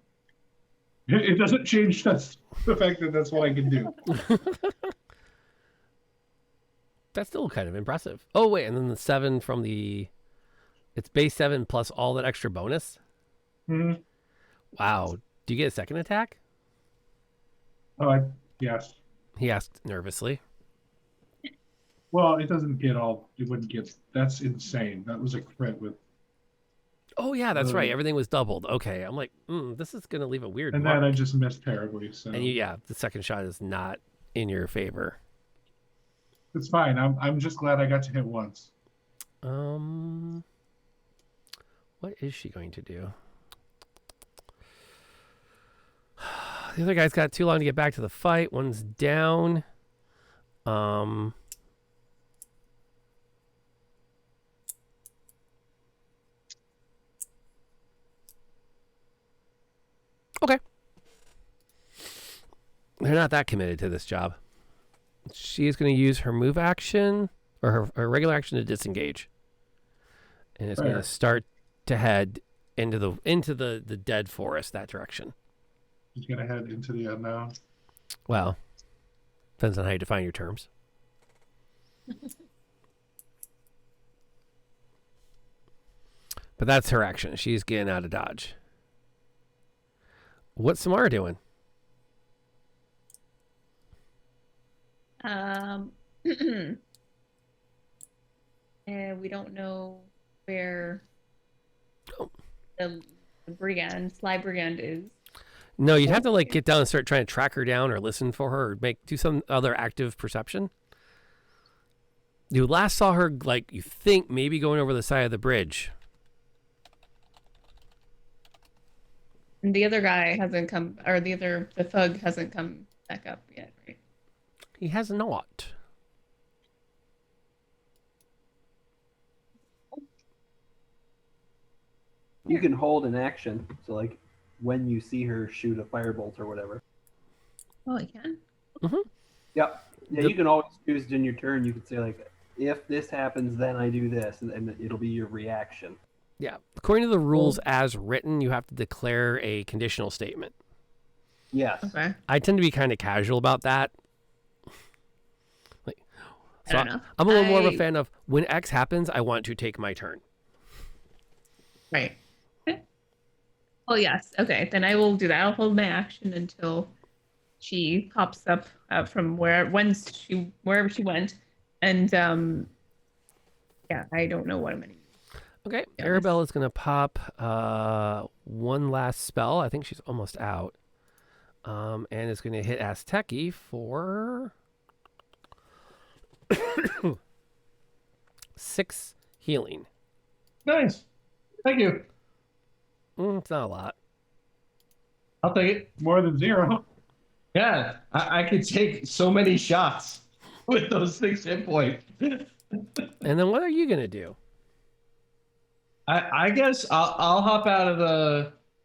It doesn't change the fact that that's what I can do. That's still kind of impressive. Oh, wait, and then the 7 from the... It's base 7 plus all that extra bonus? Hmm. Wow. Do you get a second attack? Oh, yes. He asked nervously. Well, it doesn't get all. It wouldn't get. That's insane. That was a crit with. Oh, yeah, that's right. Everything was doubled. Okay, I'm like, this is going to leave a weird And mark. then I just missed terribly. So And yeah, the second shot is not in your favor. it's fine. I'm just glad I got to hit once. What is she going to do? The other guy's got too long to get back to the fight. One's down. Okay. They're not that committed to this job. She is going to use her move action or her regular action to disengage, and it's going to Fair. start to head into the dead forest that direction. He's gonna head into the unknown. Well, depends on how you define your terms. But that's her action. She's getting out of dodge. What's Samara doing? And we don't know where Oh. the Sly Brigand is. No, you'd have to like get down and start trying to track her down or listen for her or do some other active perception. You last saw her, like, you think maybe going over the side of the bridge. And the other guy hasn't come, or the thug hasn't come back up yet, right? He has not. You can hold an action, so like when you see her shoot a firebolt or whatever. Oh, I can? Yep. Yeah, The- you can always choose in your turn. You can say like, if this happens, then I do this, and it'll be your reaction. Yeah. According to the rules as written, you have to declare a conditional statement. Yes. Okay. I tend to be kind of casual about that. Like, I don't know. I'm a little more of a fan of when X happens, I want to take my turn. Right. Okay. Oh, yes. Okay, then I will do that. I'll hold my action until she pops up from wherever she went. And, yeah, I don't know what I'm going to use. Okay. Yeah, Arabelle is going to pop one last spell. I think she's almost out. And is going to hit Azteki for 6 healing. Nice. Thank you. It's not a lot. I'll take it. More than 0. Yeah, I could take so many shots with those 6 hit points. And then what are you going to do? I guess I'll hop out of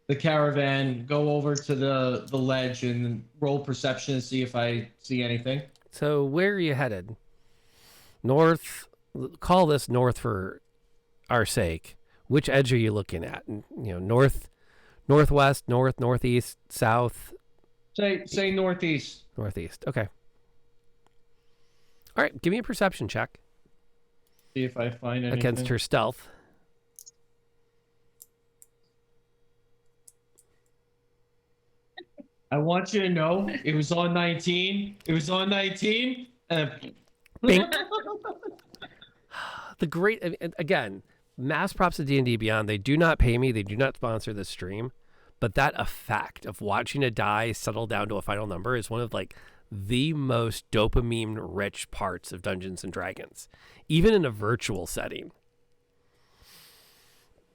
the caravan, go over to the ledge, and roll perception and see if I see anything. So where are you headed? North. Call this north for our sake. Which edge are you looking at? North, northwest, north, northeast, south. Say northeast. Northeast. Okay. All right. Give me a perception check See if I find anything. against her stealth. I want you to know it was on 19. It was on 19. Bink. The great, again, mass props to D&D Beyond. They do not pay me. They do not sponsor this stream. But that effect of watching a die settle down to a final number is one of like the most dopamine rich parts of Dungeons and Dragons, even in a virtual setting.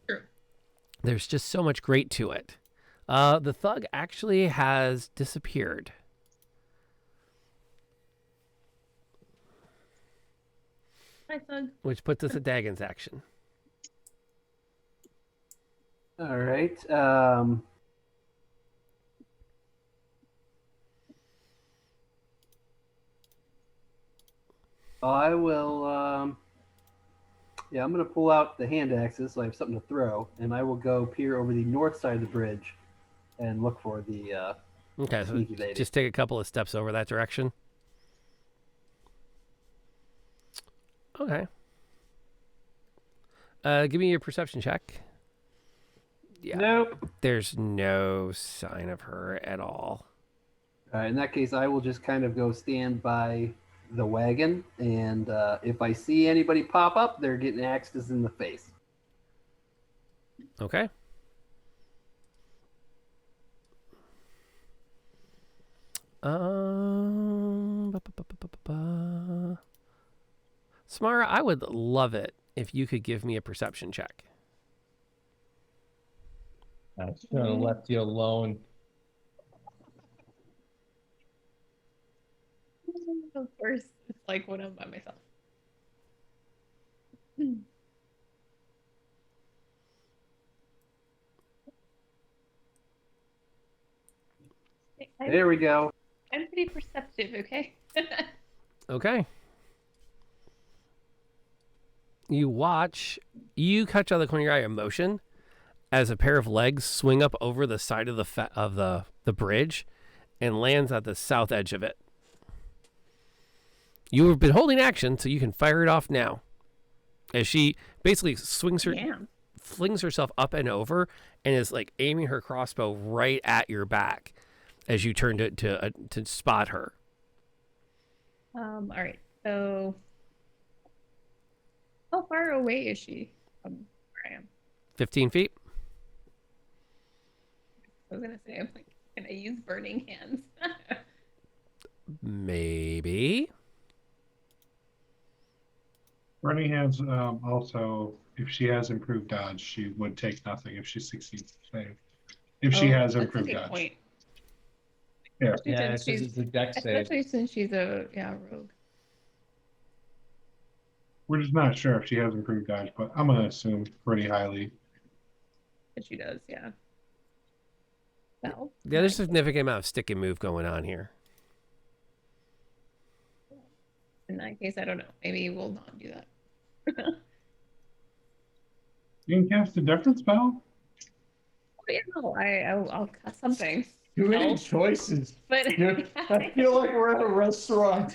True. There's just so much great to it. The thug actually has disappeared. Hi, thug. Which puts us at Dagon's action. All right. I will. Yeah, I'm gonna pull out the hand axes so I have something to throw, and I will go peer over the north side of the bridge and look for the. Okay, so Sneaky lady. just take a couple of steps over that direction. Okay. Give me your perception check. Yeah. Nope. There's no sign of her at all. All right, in that case, I will just kind of go stand by the wagon, and if I see anybody pop up, they're getting axes in the face. Okay. Samara, I would love it if you could give me a perception check. I should have left you alone. Of course, it's like when I'm by myself. There we go. I'm pretty perceptive, okay? Okay. You catch out of the corner of your eye a motion as a pair of legs swing up over the side of the bridge and lands at the south edge of it. You have been holding action, so you can fire it off now. As she basically flings herself up and over and is like aiming her crossbow right at your back as you turn to spot her. All right. So, how far away is she from where I am? 15 feet. I was gonna say, I'm like, can I use burning hands? Maybe. Burning hands. Also, if she has improved dodge, she would take nothing if she succeeds to save. If she has that's a improved good dodge. Point. Yeah. Especially Yeah, since because it's a dex save. Especially since she's a rogue. We're just not sure if she has improved dodge, but I'm gonna assume pretty highly. But she does, yeah. Well, Yeah, there's a significant amount of stick and move going on here. in that case, I don't know. Maybe we'll not do that. You can cast a different spell. Oh, yeah, no, I'll cast something. Too many No. choices. But I feel like we're at a restaurant.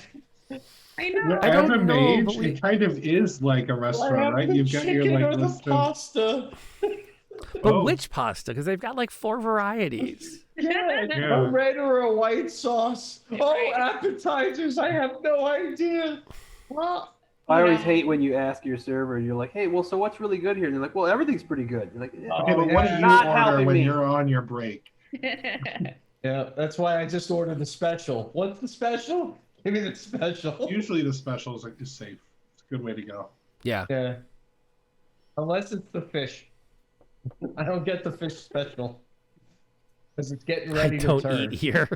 I know. I As don't a know, mage, but we- it kind of is like a restaurant, right? You've got your like list of. pasta. But Oh. which pasta? Because they've got like 4 varieties. Yeah, Yeah. a red or a white sauce. Oh, Right. appetizers! I have no idea. Well, I always yeah. hate when you ask your server and you're like, "Hey, well, so what's really good here?" And they're like, "Well, everything's pretty good." You're like, Okay, Oh, but what do yeah. you Not order helping when me. you're on your break? Yeah, that's why I just ordered the special. What's the special? Give me the special. Usually, the special is safe. It's a good way to go. Yeah. Yeah. Unless it's the fish. I don't get the fish special. Because it's getting I ready to don't turn. eat here.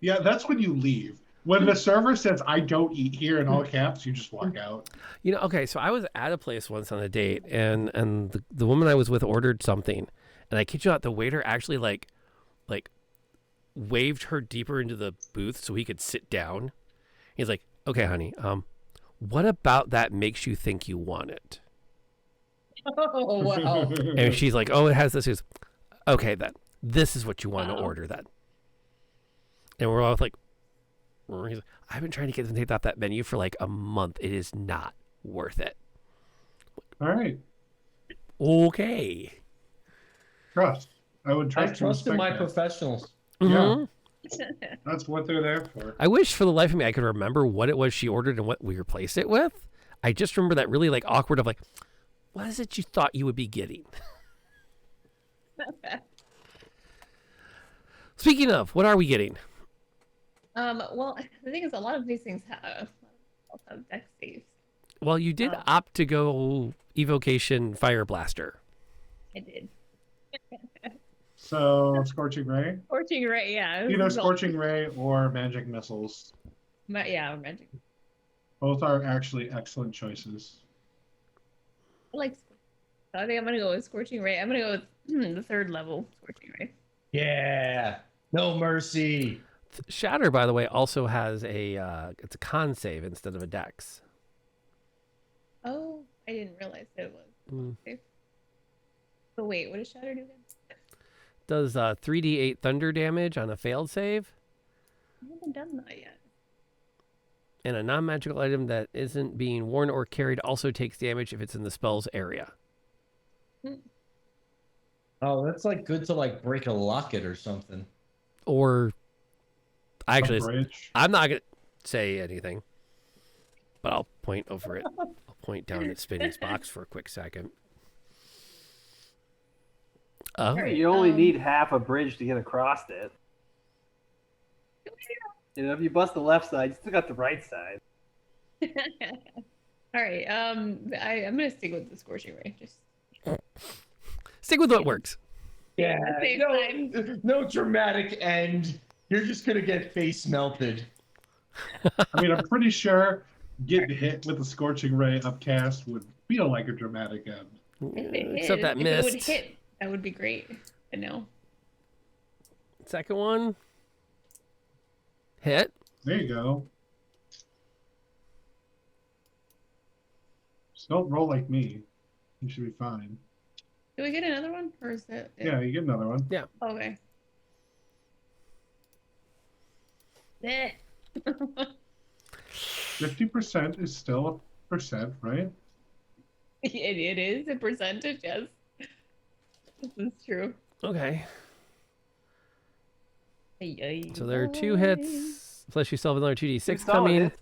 Yeah, that's when you leave. When the server says "I don't eat here" in all caps, you just walk out. You know, okay, so I was at a place once on a date, and the woman I was with ordered something, and I kid you not, the waiter actually like waved her deeper into the booth so he could sit down. He's like, "Okay, honey, what about that makes you think you want it?" Oh, wow. And she's like, "Oh, it has this." He goes, "Okay, then this is what you want to Wow. order then." And we're all like, he's like, "I've been trying to get them to take off that menu for like a month. It is not worth it." All right, Okay. trust. I would I trust. trust in and my respect professionals. Mhm. that. That's what they're there for. I wish for the life of me I could remember what it was she ordered and what we replaced it with. I just remember that really like awkward of like, what is it you thought you would be getting? Speaking of, what are we getting? Well, the thing is, a lot of these things have dex saves. Well, you did opt to go evocation fire blaster. I did. So scorching ray, Scorching ray, yeah. either scorching ray or magic missiles. Yeah, magic. Both are actually excellent choices. I like. So I think I'm gonna go with scorching ray. I'm gonna go with the 3rd level scorching ray. Yeah. No mercy. Shatter, by the way, also has it's a con save instead of a dex. Oh, I didn't realize that it was. Mm. Okay. So wait, what does shatter do again? Does 3d8 thunder damage on a failed save, I haven't done that yet. and a non-magical item that isn't being worn or carried also takes damage if it's in the spell's area. Oh, that's like good to like break a locket or something. Or A actually, bridge. I'm not gonna say anything, but I'll point over it. I'll point down at Spinny's box for a quick second. Oh, Alright. You only need half a bridge to get across it. You know, if you bust the left side, you still got the right side. All right. I'm gonna stick with the scorching ray. Just stick with what works. Yeah. At the same time. No dramatic end. You're just gonna get face melted. I mean, I'm pretty sure getting hit with a scorching ray upcast would feel like a dramatic end. if it Except hit, that if it would missed. hit, that would be great. I know. Second one. Hit. There you go. Just don't roll like me. You should be fine. Do we get another one, or is that it? Yeah, you get another one. Okay. Bleh. 50% is still a percent, right? It is a percentage, yes. This is true. Okay. Ay, ay, So there are 2 ay. hits. Plus you still have another 2d6 You saw coming. it.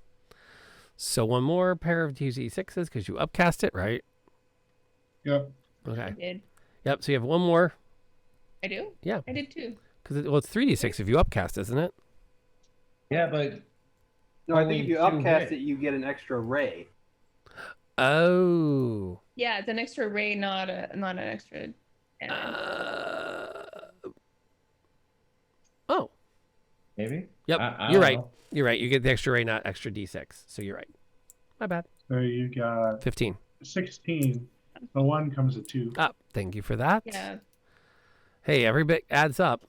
So one more pair of 2d6s because you upcast it, right? Yep. I Okay. did. Yep. So you have one more. I do? Yeah. I did too. Because it's 3d6 if you upcast, isn't it? Yeah, but No, I Only think if you 2 upcast hit. it, you get an extra ray. Oh. Yeah, it's an extra ray, not an extra damage. Oh. maybe. Yep. I You're don't right. know. You're right. You get the extra ray, not extra d6. So you're right. My bad. So you got 15. 16. The 1 comes at 2. Ah, thank you for that. Yeah. Hey, every bit adds up.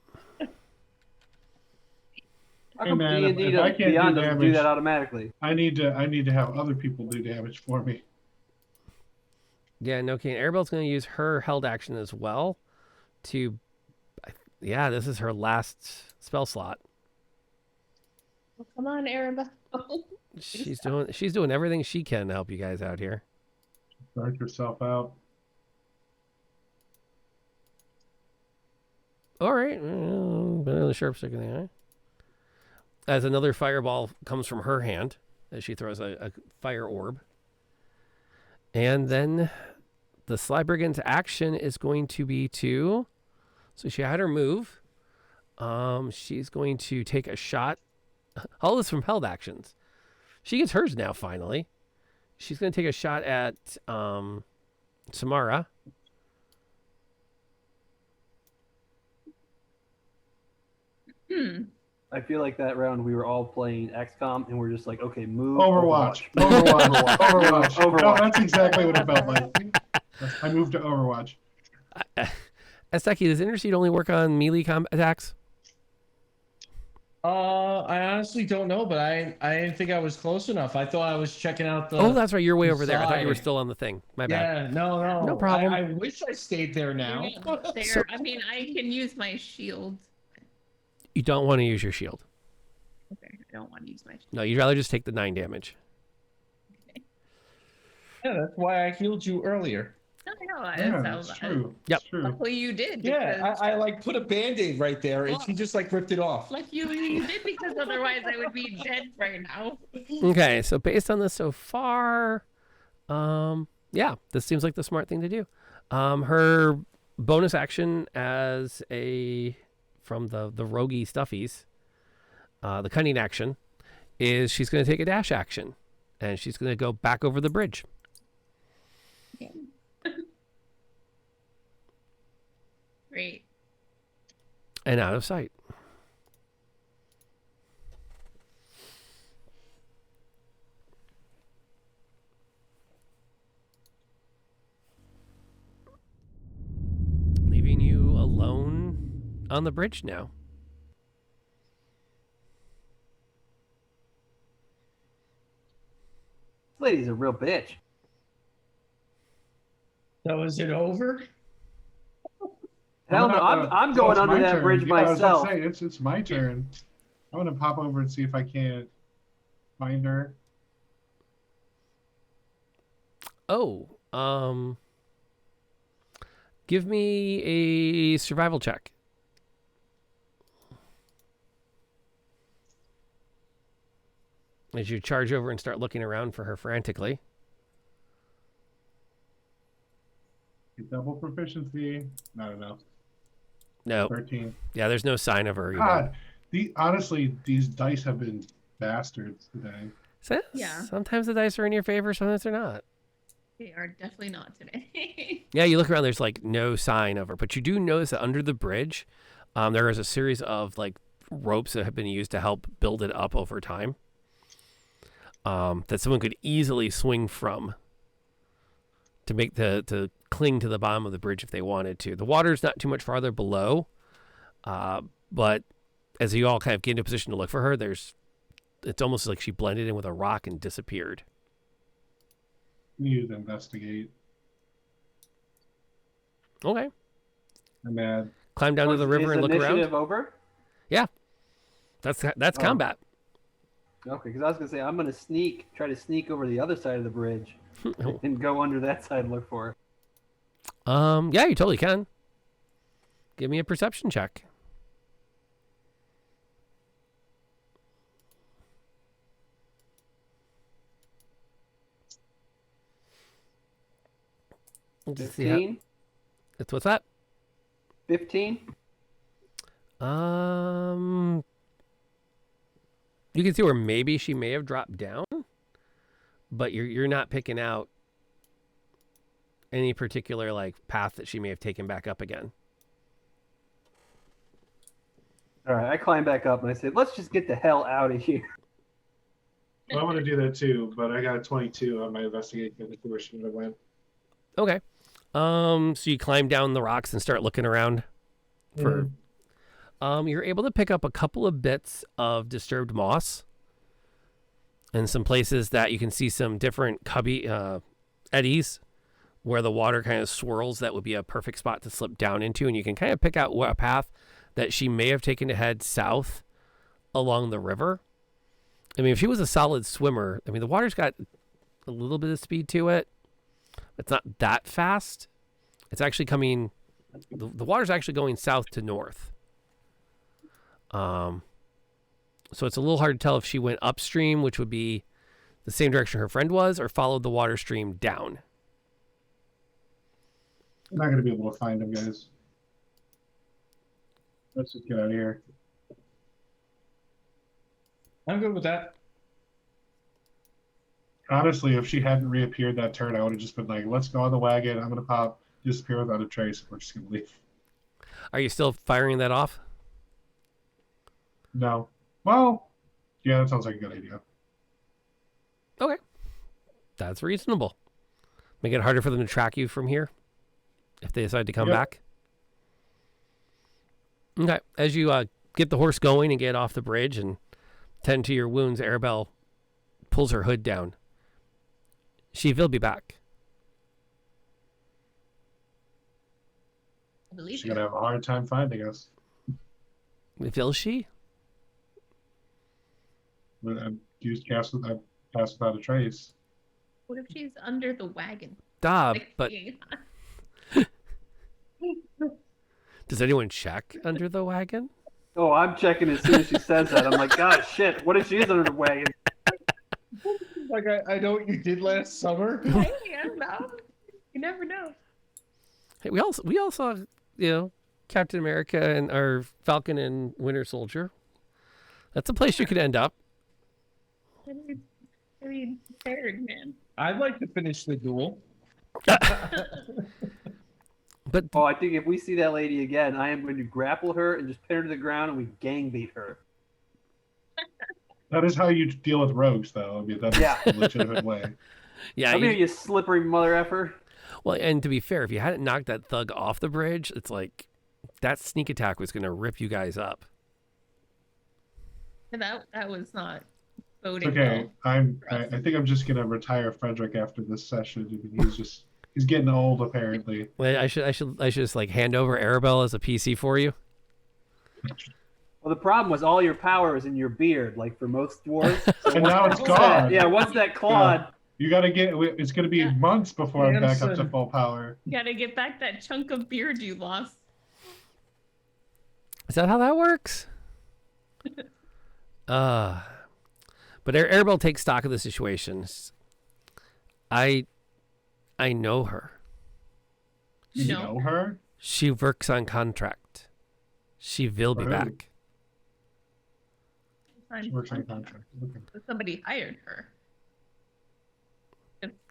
How Hey, come man, D&D if I can't do Beyond doesn't do damage- that automatically? I need to have other people do damage for me. Yeah, no kidding. Arabelle's going to use her held action as well to... Yeah, this is her last spell slot. Well, come on, Araba. She's doing everything she can to help you guys out here. Start yourself out. All right. The sharp stick in the eye. As another fireball comes from her hand, as she throws a fire orb. And then the Sly Brigand's action is going to be to... So she had her move. She's going to take a shot. All this from held actions. She gets hers now, finally. She's going to take a shot at Samara. I feel like that round we were all playing XCOM and we're just like, okay, move. Overwatch. Overwatch. Overwatch. No, that's exactly what it felt like. I moved to Overwatch. Asteki, does Interseed only work on melee attacks? I honestly don't know, but I didn't think I was close enough. I thought I was checking out the. Oh, that's right. You're way over there. I thought you were side. still on the thing. My bad. Yeah, no. No problem. I wish I stayed there now. There. So- I mean, I can use my shield. You don't want to use your shield. Okay, I don't want to use my shield. No, you'd rather just take the 9 damage. Yeah, that's why I healed you earlier. No, Yeah, that's it's true. Yep. It's true. Luckily you did. Yeah, because- I like put a band-aid right there and she just like ripped it off. Like you did, because otherwise I would be dead right now. Okay, so based on this so far, yeah, this seems like the smart thing to do. Her bonus action as from the roguey stuffies, the cunning action, is she's going to take a dash action, and she's going to go back over the bridge. Yeah. Great. And out of sight. Leaving you alone on the bridge now. This lady's a real bitch. So is it over? Hell no, I'm So going it's under my that turn. bridge Yeah, I was about to myself. say, it's my turn. I'm gonna pop over and see if I can't find her. Oh, give me a survival check. As you charge over and start looking around for her frantically. Double proficiency. Not enough. No, 13. yeah, there's no sign of her. Even. God, honestly, these dice have been bastards today. Yeah. Sometimes the dice are in your favor, sometimes they're not. They are definitely not today. Yeah, you look around, there's like no sign of her, but you do notice that under the bridge, there is a series of like ropes that have been used to help build it up over time. That someone could easily swing from to make to cling to the bottom of the bridge if they wanted to. The water's not too much farther below, But as you all kind of get into a position to look for her, it's almost like she blended in with a rock and disappeared. You need to investigate. Okay. I'm mad. Climb down to the river and look around. Initiative over? That's combat. Okay, because I was gonna say I'm gonna try to sneak over the other side of the bridge, and go under that side and look for her. Yeah, you totally can. Give me a perception check. Let's see how- 15. It's what's that? 15. You can see where maybe she may have dropped down, but you're not picking out any particular like path that she may have taken back up again. All right, I climb back up and I say, "Let's just get the hell out of here." Well, I want to do that too, but I got a 22 on my investigation to where she would have went. Okay. So you climb down the rocks and start looking around for. You're able to pick up a couple of bits of disturbed moss, and some places that you can see some different cubby eddies where the water kind of swirls. That would be a perfect spot to slip down into, and you can kind of pick out a path that she may have taken to head south along the river. I mean, if she was a solid swimmer, I mean, the water's got a little bit of speed to it. It's not that fast. It's actually coming, the water's actually going south to north. So it's a little hard to tell if she went upstream, which would be the same direction her friend was, or followed the water stream down. I'm not going to be able to find him, guys. Let's just get out of here. I'm good with that. Honestly, if she hadn't reappeared that turn, I would have just been like, let's go on the wagon. I'm going to pop, disappear without a trace. We're just going to leave. Are you still firing that off? No. Well, yeah, that sounds like a good idea. Okay. That's reasonable. Make it harder for them to track you from here if they decide to come back. Okay. As you get the horse going and get off the bridge and tend to your wounds, Arabelle pulls her hood down. She will be back. I believe She's going to have a hard time finding us. Will she? I passed without a trace. What if she's under the wagon? But does anyone check under the wagon? Oh, I'm checking as soon as she says that. I'm like, God, shit. What if she is under the wagon? Like I know what you did last summer. Hey, I don't know. You never know. Hey, we all saw, Captain America and our Falcon and Winter Soldier. That's a place you could end up. I mean, scared, man. I'd like to finish the duel. But Oh, I think if we see that lady again, I am going to grapple her and just pin her to the ground and we gang beat her. That is how you deal with rogues, though. I mean, that's a legitimate way. yeah, I mean, you slippery mother effer. well, and to be fair, if you hadn't knocked that thug off the bridge, it's like that sneak attack was going to rip you guys up. And that was not voting. Okay, Well. I think I'm just gonna retire Frederick after this session. He's getting old apparently. Well, I should just like hand over Arabelle as a PC for you. Well, the problem was all your power was in your beard, like for most dwarves. So And now it's once gone. once that clawed, You gotta it's gonna be months before I'm back up to Hanson. full power. You gotta get back that chunk of beard you lost. Is that how that works? But Arabelle takes stock of the situation. I know her. You No. know her? She works on contract. She will be Oh. back. She works on contract. Okay. So somebody hired her.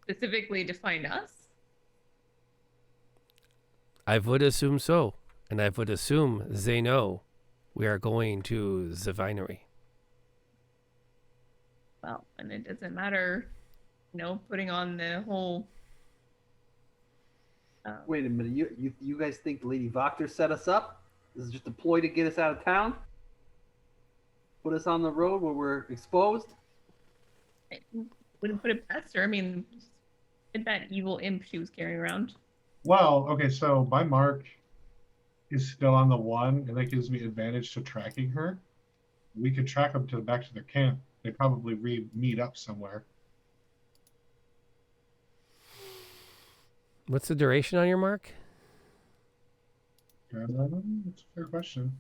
Specifically to find us? I would assume so. And I would assume they know we are going to the winery. Well, and it doesn't matter, putting on the whole. wait a minute, you guys think Lady Voctor set us up? This is just a ploy to get us out of town? Put us on the road where we're exposed? I wouldn't put it past her. I mean, did that evil imp she was carrying around. Well, okay, so my mark is still on the 1, and that gives me advantage to tracking her. We could track them back to their camp. They probably meet up somewhere. What's the duration on your mark? That's a fair question.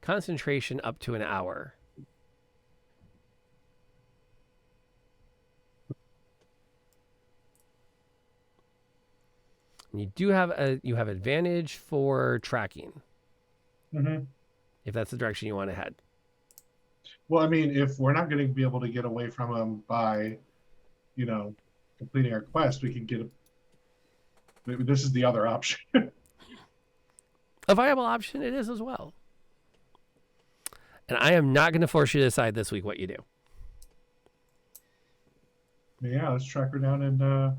Concentration up to an hour. And you have advantage for tracking Mm-hmm. if that's the direction you want to head. Well, I mean, if we're not going to be able to get away from them by, completing our quest, we can get. Maybe this is the other option. A viable option it is as well. And I am not going to force you to decide this week what you do. Yeah, let's track her down and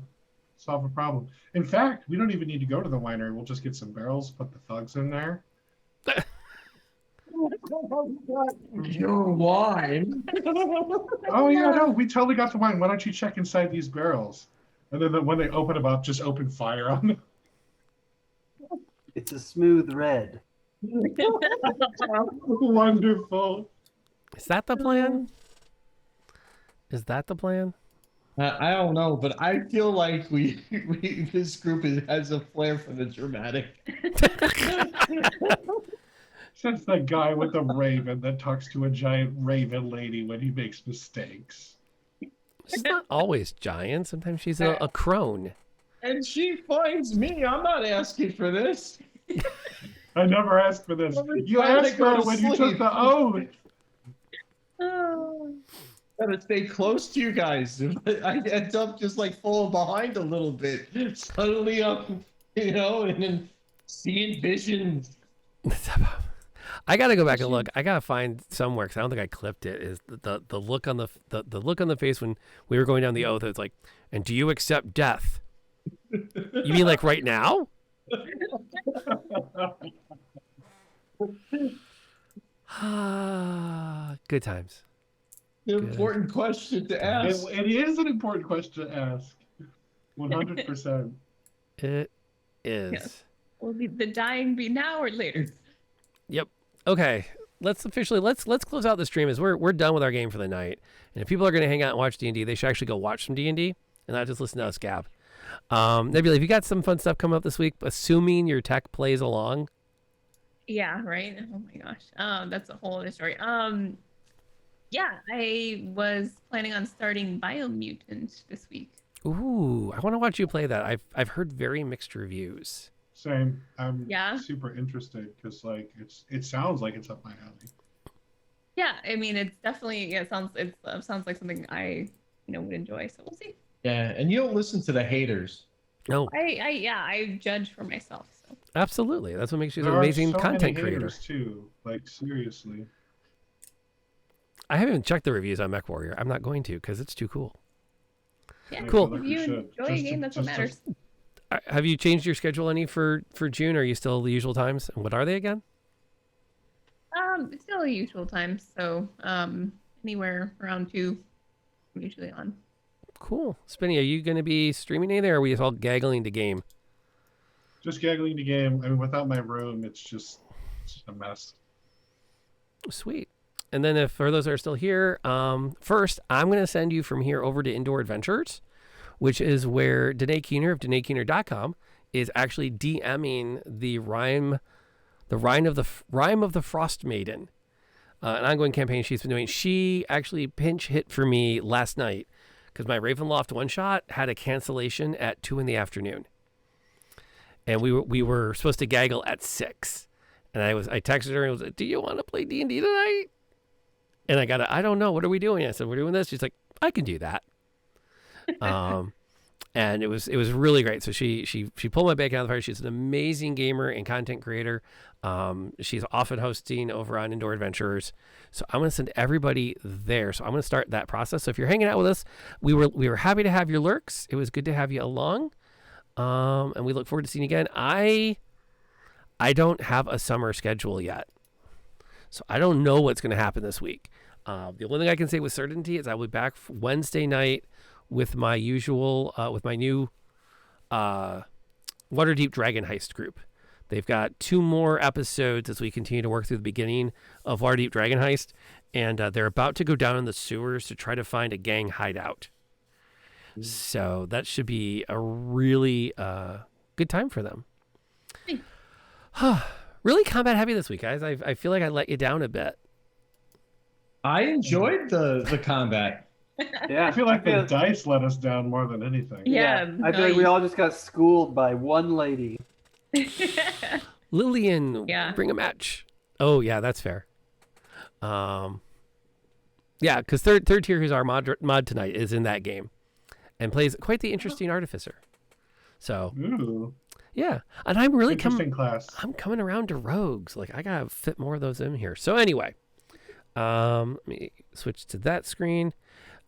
solve a problem. In fact, we don't even need to go to the winery. We'll just get some barrels, put the thugs in there. Your wine. Oh yeah, no, we totally got the wine. Why don't you check inside these barrels? And then when they open them up, just open fire on them. It's a smooth red. Wonderful. Is that the plan? Is that the plan? I don't know, but I feel like this group has a flair for the dramatic. Since that guy with the raven that talks to a giant raven lady when he makes mistakes. She's not always giant. Sometimes she's a crone. And she finds me. I'm not asking for this. I never asked for this. You trying to asked go for it to when you took sleep. the oath. Oh. Gotta stay close to you guys. I end up just like falling behind a little bit. Suddenly I'm, and then seeing visions. I gotta go back and look. I gotta find somewhere because I don't think I clipped it. Is the look on the look on the face when we were going down the oath? It's like, and do you accept death? You mean like right now? Good times. The important question to ask. It is an important question to ask. 100%. It is. Yes. Will the dying be now or later? Yep. Okay. Let's close out the stream as we're done with our game for the night. And if people are going to hang out and watch D&D, they should actually go watch some D&D and not just listen to us gab. Knebula, if you got some fun stuff coming up this week, assuming your tech plays along. Yeah, right. Oh my gosh. That's a whole other story. Yeah, I was planning on starting Biomutant this week. Ooh, I want to watch you play that. I've heard very mixed reviews. Same. I'm Yeah. super interested because it sounds like it's up my alley. Yeah, I mean it's definitely it sounds like something I would enjoy. So we'll see. Yeah, and you don't listen to the haters. No, I judge for myself. So absolutely. That's what makes you an There are amazing so content many creator. haters, too. Like seriously. I haven't even checked the reviews on MechWarrior. I'm not going to because it's too cool. yeah, Cool. if you enjoy a game, that's what matters. Have you changed your schedule any for June? Or are you still the usual times? And what are they again? It's still the usual time. So anywhere around 2, I'm usually on. Cool. Spinny, are you going to be streaming anything, or are we just all gaggling to game? Just gaggling the game. I mean, without my room, it's just a mess. Sweet. And then for those that are still here, first, I'm going to send you from here over to Indoor Adventures, which is where Danae Keener of DanaeKeener.com is actually DMing the Rime of the Frost Maiden, an ongoing campaign she's been doing. She actually pinch hit for me last night because my Ravenloft one-shot had a cancellation at 2 p.m. And we were supposed to gaggle at 6. And I texted her and was like, do you want to play D&D tonight? And I don't know, what are we doing? I said, we're doing this. She's like, I can do that. And it was really great. So she pulled my bacon out of the fire. She's an amazing gamer and content creator. She's often hosting over on Indoor Adventures. So I'm going to send everybody there. So I'm going to start that process. So if you're hanging out with us, we were happy to have your lurks. It was good to have you along. And we look forward to seeing you again. I don't have a summer schedule yet, so I don't know what's going to happen this week. The only thing I can say with certainty is I will be back Wednesday night with my usual, with my new Waterdeep Dragon Heist group. They've got 2 more episodes as we continue to work through the beginning of Waterdeep Dragon Heist, and they're about to go down in the sewers to try to find a gang hideout. So that should be a really good time for them. Really combat heavy this week, guys. I feel like I let you down a bit. I enjoyed the combat. Yeah, I feel like the dice let us down more than anything. Yeah, I feel like we all just got schooled by one lady. Lillian, Yeah. bring a match. Oh yeah, that's fair. Yeah, because third tier, who's our mod tonight, is in that game, and plays quite the interesting artificer. So Ooh, yeah, and I'm really interesting class. I'm coming around to rogues. Like I gotta fit more of those in here. So anyway, let me switch to that screen.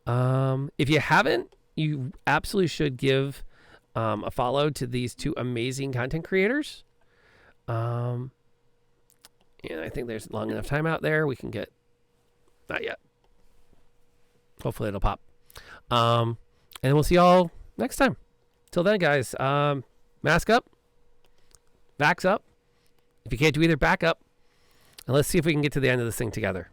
If you haven't, you absolutely should give a follow to these 2 amazing content creators. And I think there's long enough time out there. We can get, not yet. Hopefully it'll pop. And we'll see y'all next time. Till then, guys, mask up, vax up. If you can't do either, back up. And let's see if we can get to the end of this thing together.